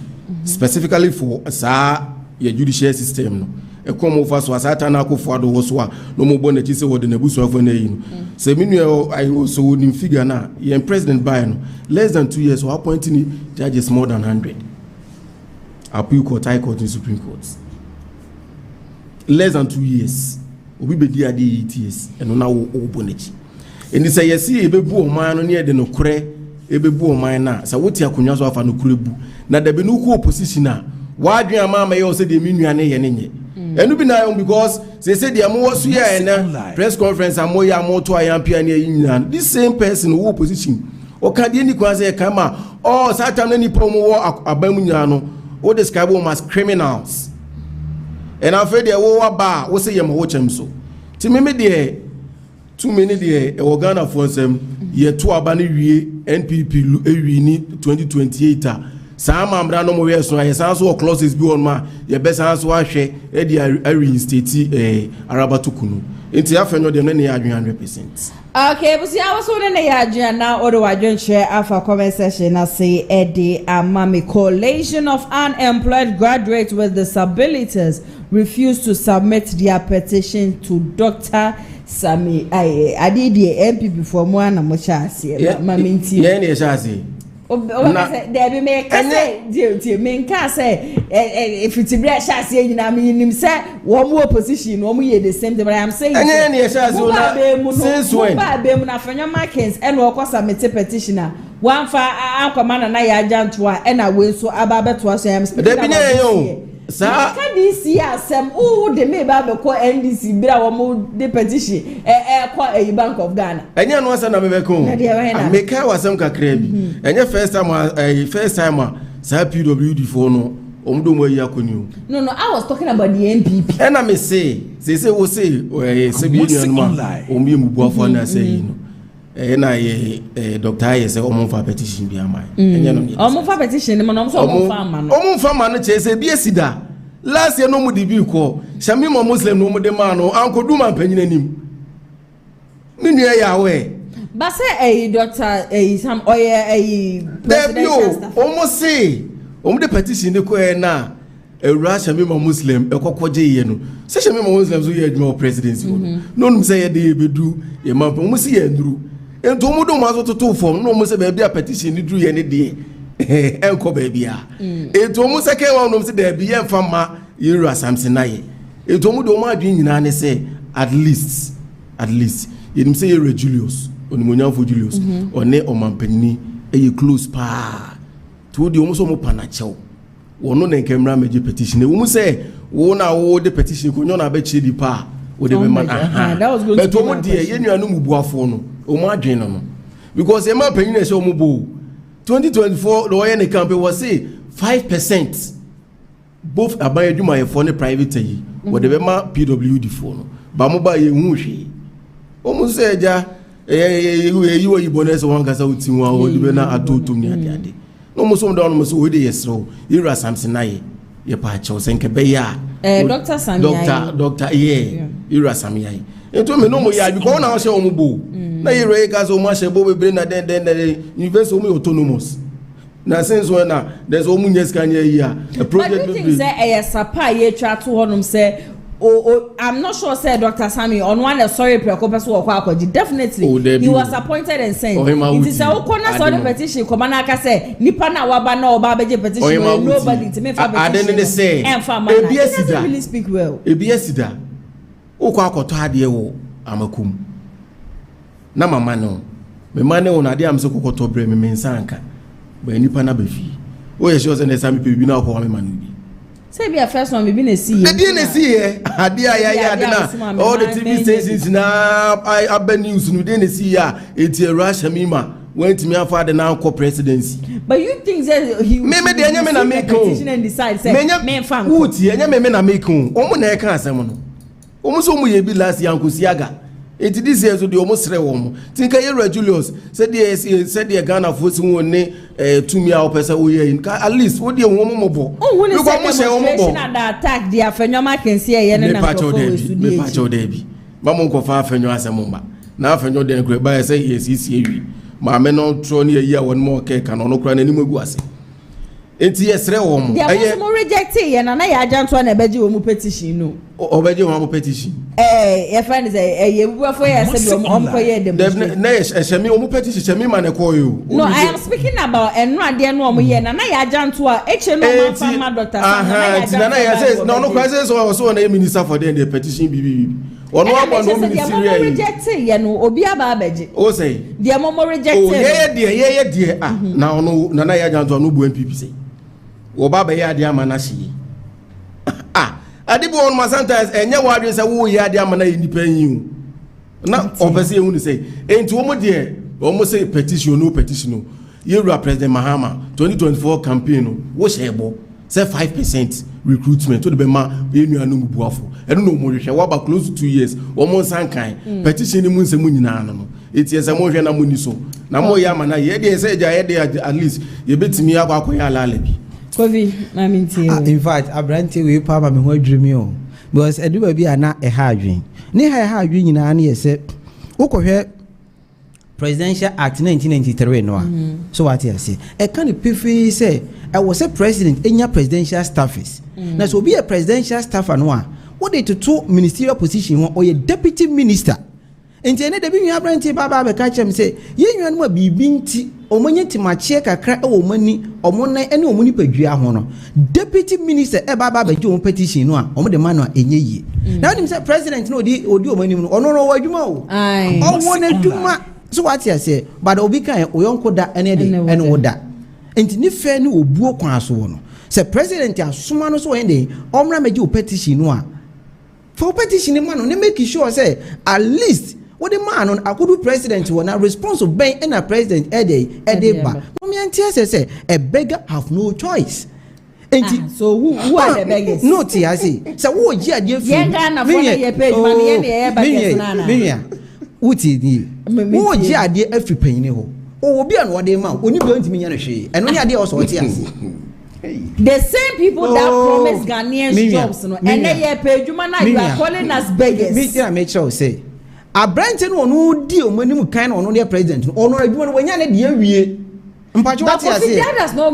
specifically for sa ye judicial system no ekwan mo fa so asata na akofo ado wo so a no mo bo na chi se wo de na busu afo na yi no se minu I so ni figure na ye president by no less than 2 years so appointing judges more than 100 appeal court, high court and supreme court less than 2 years obi be di ade 8 years eno na wo obonechi eni say yesi ebebu oman no ne de no kure ebebu oman na sa woti akonwa so afa no kure bu na da be no ku opposition na wa adwen ama ma ye o se de menua ne ye ne nye enu bi na because say de am wo so ye na press conference am ya mo to ayampia ne yinyina this same person wo opposition o ka de ni kwa say kama oh satan na ni pom wo abamu nyina no wo describe them as criminals. And I'm afraid they will bar, we say you watch them so. To me, dear, 2 minutes dear, a Ghana for them, year 2 abani NPP 2028. Some ambrano more so I also clauses beyond ma, your best answer I share, Eddie reinstate Araba Tukunu. It's Afenyo de many 100%. Okay, but see, I was holding a yard now, or I don't share after comment session. I say Eddie Amami Coalition of Unemployed Graduates with Disabilities refused to submit their petition to Dr. Sammy. I did the NPP for one and much as Maminti. There be make say, main car say, if it's a black chassis, you know, I mean, him say, one more position, one more the same thing, but I'm saying, since when Afenyo markets and walk was submit a petitioner, one for our commander and I are to and I will so about to us. Sir, can you see us some they may have a call NDC bill or the petition a Bank of Ghana. And you know, I make our some crazy. And your first time, PWD for no. No, I was talking about the NPP. And I may say, they say, and I Dr. I say almost for petition be mine. Almost for petition, man, I'm so farmer. Almost farmer, say, be a sida. Last year, no more debut call. Shamima Muslim, no more demand, or Uncle Duma penny him. Minya Yahweh. But say doctor some presidential staff. Almost say the petition the ko na Russia me Muslim ekokoje ye no. Say me Muslims we adwuma presidency no no say dey bedu ye man almost see enduru. Ento mo do mazo to form no mo say ba bia petition ni duru ye ne de. Enko ba bia. Ento mo say ke wa no say dey bi ye mfa ma Yura Samson na ye. Ento mo do mo adwin nyina ne say at least you say you're Julius onimonyan for Julius one omanpanini e close pa to the almost mo panachew wono na nkemra meje petition e wo mu say wo na wo de petition ko nyo na ba chedi pa wo de be man that was good but wo de ye nuanu mubuafo no o mo adwen no because e ma panyin e say o mo bo 2024 the way the campaign was say 5% both aban adwuma ye for ne private yi wo de be ma PWD for no ba mo ba ye hu hwe o say ja you were bonus one gasa utinwa o de na atotum ni ade no mo so down mo so we dey yesro Yura Samson na ye pa cha o senke be ya Dr. Sammy Dr. Yura Sammy Gyamfi ento me no mo ya because na o se o mo bo na Yura e gasa o ma se bo bebre na den university o mo autonomous na since when na there's o mu nyeska nya yi a project be say sapa ye twa to honum say I'm not sure say Dr. Sammy on one sorry preoccupation or kwakoji definitely he was appointed and sent it is a corner sorry petition komana ka say nipa na waba na oba beje petition nobody to me for petition and for man he doesn't really speak well ebiesida o kwakoto ade wo amakum na mama no me mane wona ade am so kokoto bre me mensanka ba nipa na befi o ye sure say na Sammy pe bi na ko me manu bi. Say be a first one, maybe na see. The DNC na all the TV stations na I news no DNC ya eti Russia mima went me after the now co-presidency. But you think that he me de anya me na make petition and decide say me fan uti anya me na make omo na e kan asem no omo so omo ye bi last yankosiaga eti this year so de omo sre wo tinka Yura Julius said the Ghana force won ne tumi a opesa wo ye at least wo de wo mo bo you go mo se wo mo bo na attack the Afenyo makensi ye ne na ko me pa cho de bi ma mo ko fa Afenyo asem mba na Afenyo de nkure ba say yes ewi ma me no tro ne yi a won mo ke kan no kura na ni magu ase enti yesre wo mo aye mo reject ye na ya ajanto na beji wo mu petition no obeji wo mu petition your friend say ye buafo ye say o ko ye dem na shemi wo mu petition shemi ma ne ko yo no I am speaking about enro ade no mo ye na ya ajanto a eche no man fa ma Dr. Sam na ya say no crisis so na minister for the petition bibi ono abo no ministry ye reject ye no obi aba abeji o say de mo reject ye de na ono na ya ajanto no bu NPP say wo baba ya ade ama na hye adibo on sometimes enye wadwe say wo ya ade ama na nipa yin na obese ehun ni say enti wo mo de wo mo say petition Yura President Mahama 2024 campaign no wo shebo say 5% recruitment to the bema enuanu buafo eno no mo hwehwe wa ba close to 2 years wo mo sankan petition ni mu nsem nyina no eti ese mo hwe na mo ni so na mo ya ama na ye de say ja ye de at least ye betimi akwa alale bi Kovi, I mean, in fact, Abranti we papa me ho dream yo because edu ba bi ana e ha adwen ne ha adwen nyina na ye se ukohwe Presidential Act 1993 no so what you say e kan pifi say I was a president enya presidential staffers na so be a presidential staffer no a what dey to ministerial position or ye deputy minister enti ene de bi nwa Abranti baba be ka chem say ye nwa no bibi nti omonye timachie kakra e wo mani omonne ene omuni padua ho no deputy minister e baba be jo petition no a omo de man no enye yie na nim say president no odi omani no ono no wadwuma o owo na dwuma so what you say but obi kan oyonko da ene de ene wo da enti ni fe ni obuo kwan so no say president asoma no so ende omra meje petition no a for petition man no ne make sure say at least what the man on akudu president won a responsible ben and a president ede ba no me antie say a beggar have no choice so who are the beggars no tia say so wo ji ade fu ye Ghana for ye page man ye ne beggars na me uti ni wo ji ade afi panyin ho o obi an wode ma oni bi ntimi nya no hwe eno ni ade o so tia the same people that promise Ghanaians jobs no and ye page man you are calling us beggars me tell say Abrante no di o manim kan no dey president no adwuma no wanya ne de awie mpacho what you say that does not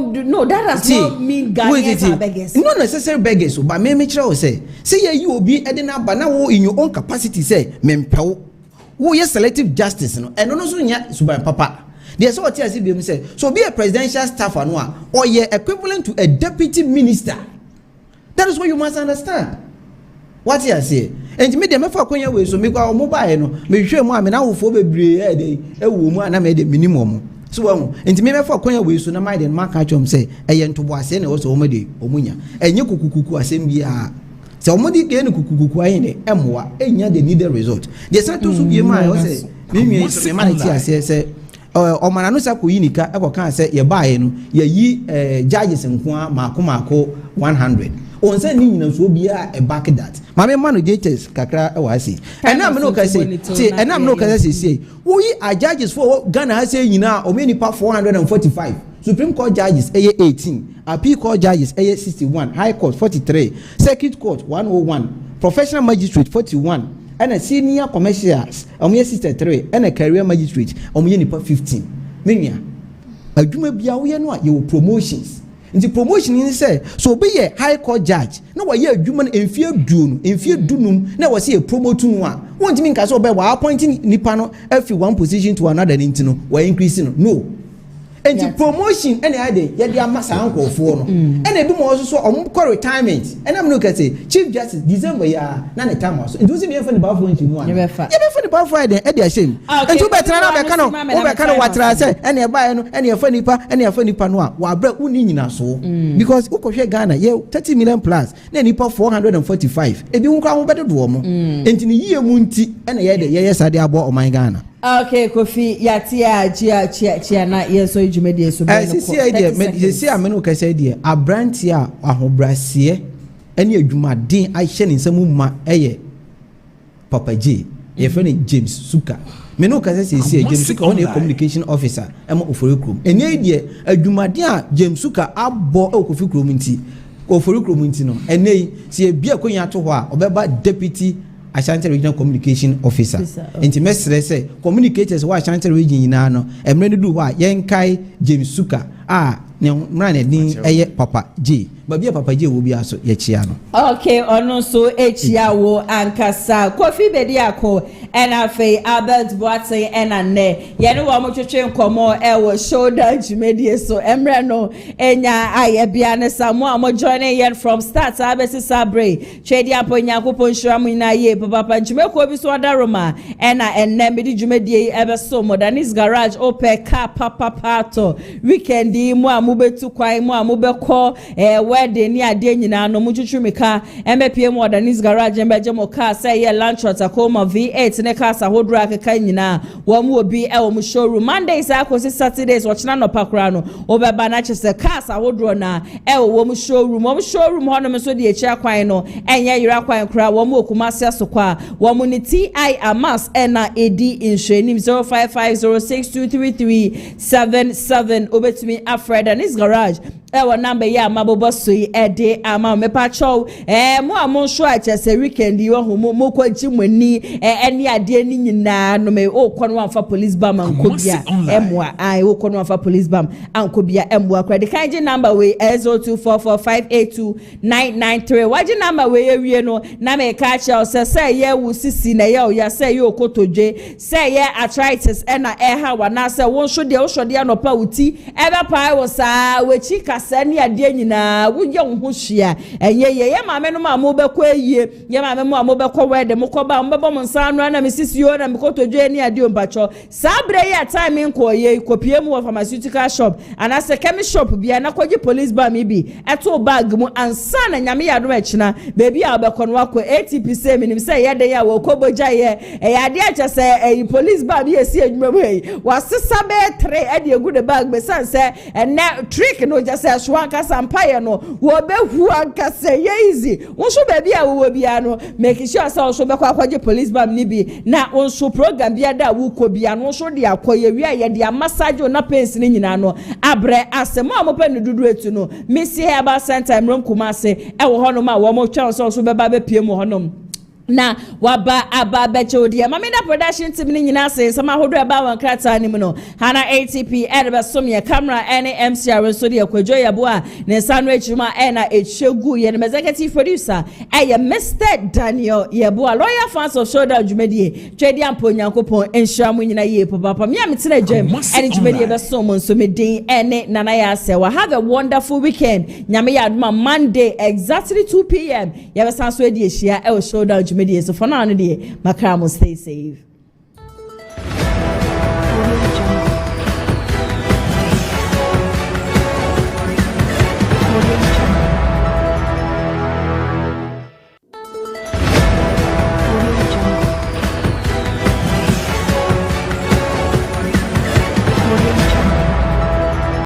mean Ghanaians are beggars. Not necessarily beggars, but me try to say you obi e dey na ba na wo in your own capacity say mempew wo ye selective justice no and no so nya suban papa. There's what you say so be a presidential staffer no or ye equivalent to a deputy minister. That is what you must understand. What you say and me dem fa kwanya we so me kwa mobile no me hwe mu a me na wo fo bebre e dey e wo mu na me dey minimum so wo enti me fa kwanya we so na my den maka chom say eye ntobo ase na wo so wo de omunya enye kukukuku asem bia se wo de ke ne kukukuku ayi ne emwa enya the needed result the sento so bia ma wo say me nwie so me manage ase say o manano sa ko yinika e ko kan say ye baaye no ye yi judges nko a mako 100 on say ni nyina so bia e back that mama man no judges kakra e wa say and na me no ka say and na me no ka say wo yi a judges for Ghana ha say nyina o me nipa 445 Supreme Court judges 18 appeal court judges 61 high court 43 circuit court 101 professional magistrate 41 and a senior commercials sister 3 and a career magistrate nipa 15 menya adwuma bia wo ye no you promotions in the promotion in say so be a high court judge na wa ye adwuma enfie dunum na wa say promote no a won timi nka so be wa appointing nipa no every one position to another ntino wa increase no and the promotion any ade ye dia masa ankofo no and e bi mo so omko retirement and am no ka say chief justice December ya na ne time so nti me fa ne ba fo ntinu an ye be fa ne ba fo ade e dia shame nti betra na be ka no watra say and e ba no and e fa nipa no a wa bra uni nyina so because ukwohwe Ghana ye 30 million plus na nipa 445 e bi hu kwa ho bedodo mo nti ne yie mu nti and ye sade abo oman Ghana. Okay, Kofi, chia na yeso ijumedi yeso beno. Sisi idea, sisi amenu kase idea. Abranti a ahobrasiye, eni adwumaden ahye ne nsam ma eye Papa J. Ye friend James Suka. Menu kase sisi James Suka on communication officer ema ofori krom. Eni idea adwumaden a James Suka abo Kofi krom nti. Ofori krom nti no. Eni se bia konya to ho a obeba deputy Ashanti Regional Communication Officer. Enti mesre say communicators wa Ashanti Region nyina no emre no du ho a yenkai James Suka ne mrane din eye Papa J. Babia Papa J wo bia so ye chia no. Okay, ono so echia wo ankasa. Kofi bedi akọ NFA Albert Boateng enane. Ye no wa mo twetwe nkomo e wo shoulder jumedie so emre no enya aye bia ne samo amo joining yen from start abesi sabre. Twedi aponya kopon hwam nyina ye papa njumeko bi so adaroma ena enne medi jumedie ebe so Modernist Garage ope car papa pato weekend mu amubetu kwai mu amubekọ wedding ni ade nyina no muchuchumika MPP Modernist Garage embeje mo car say ye Lantra Tacoma V8 ne car sahodro akeka nyina wo mu obi e wo mu showroom Mondays akosi Saturdays watchna no pakra no obeba na chese car sahodro na e wo mu showroom hono me so de echi akwan no enye yira akwan kra wo mu okumase asokwa wo mu ni TI Amas ena edi inhwenim 0550623377 obetumi Afreda Nis Garage ewa number ya mabobo so ede ama mepa chow mo amonsho achese weekend yo ho mo kwaji mani eni ade ni nyina no me o kono amfa police bam ankobia emwa ai o kono amfa police bam ankobia emwa credit kanji number we 0244582993 waji number we ewie no na me ka cha say ye wu sisi na ye o ya say ye okotodwe say ye arthritis na ha wana say won so de o so de anopa uti ebe pa wo sa wechi sani ade nyina wuje ho hia ye maame no ma mo bekọ eyie ye maame mo bekọ wede mo kọ ba mo bebo mo nsa anu na mesisio na mekotodwe ni ade ompacho sabre ya time nko ye kopie mu pharmaceutical shop ana se chemist shop bia na kwaji police bar mi bi eto bag mu ansa na nyame ya do ekina bebi a bekọ no akọ ATP say minim say ye de ya wo koboja ye ade acha say police bar bi esi adwuma mu wasesa be 3 ade egu de bag be san say na trick no just Swanka Sampire no wo be hu anka say easy wonso ba bia wo bia no make sure say wo so be kwaje police bam ni bi na wonso program bia da wo ko bia no so de akoye wi aye de massage na pens ni nyina no abre asemo amopa ne dudu etu no Missy Herbal Center mrom kumase e wo hono ma wo mo twa so be ba be pie mu honom na waba ababecho dia mameda production team ni nyina se sama hodo eba wan krata ni mu no hana ATP edebe som ye camera ene MCR so de kwadwo yebo a ne sanu echuma na echegu ye ne executive producer eye Mr Daniel yebo a lawyer fans of Shoulder Jumedie twedi ampo nyankopon enhia mu nyina ye papa me ametena dwam ene Jumedie be som nso me din ene nana ya se wa have a wonderful weekend nyame ya aduma Monday exactly 2 p.m. ye be san so edi ehia e o Shoulder Jumedie so for now no dey makra mo stay safe.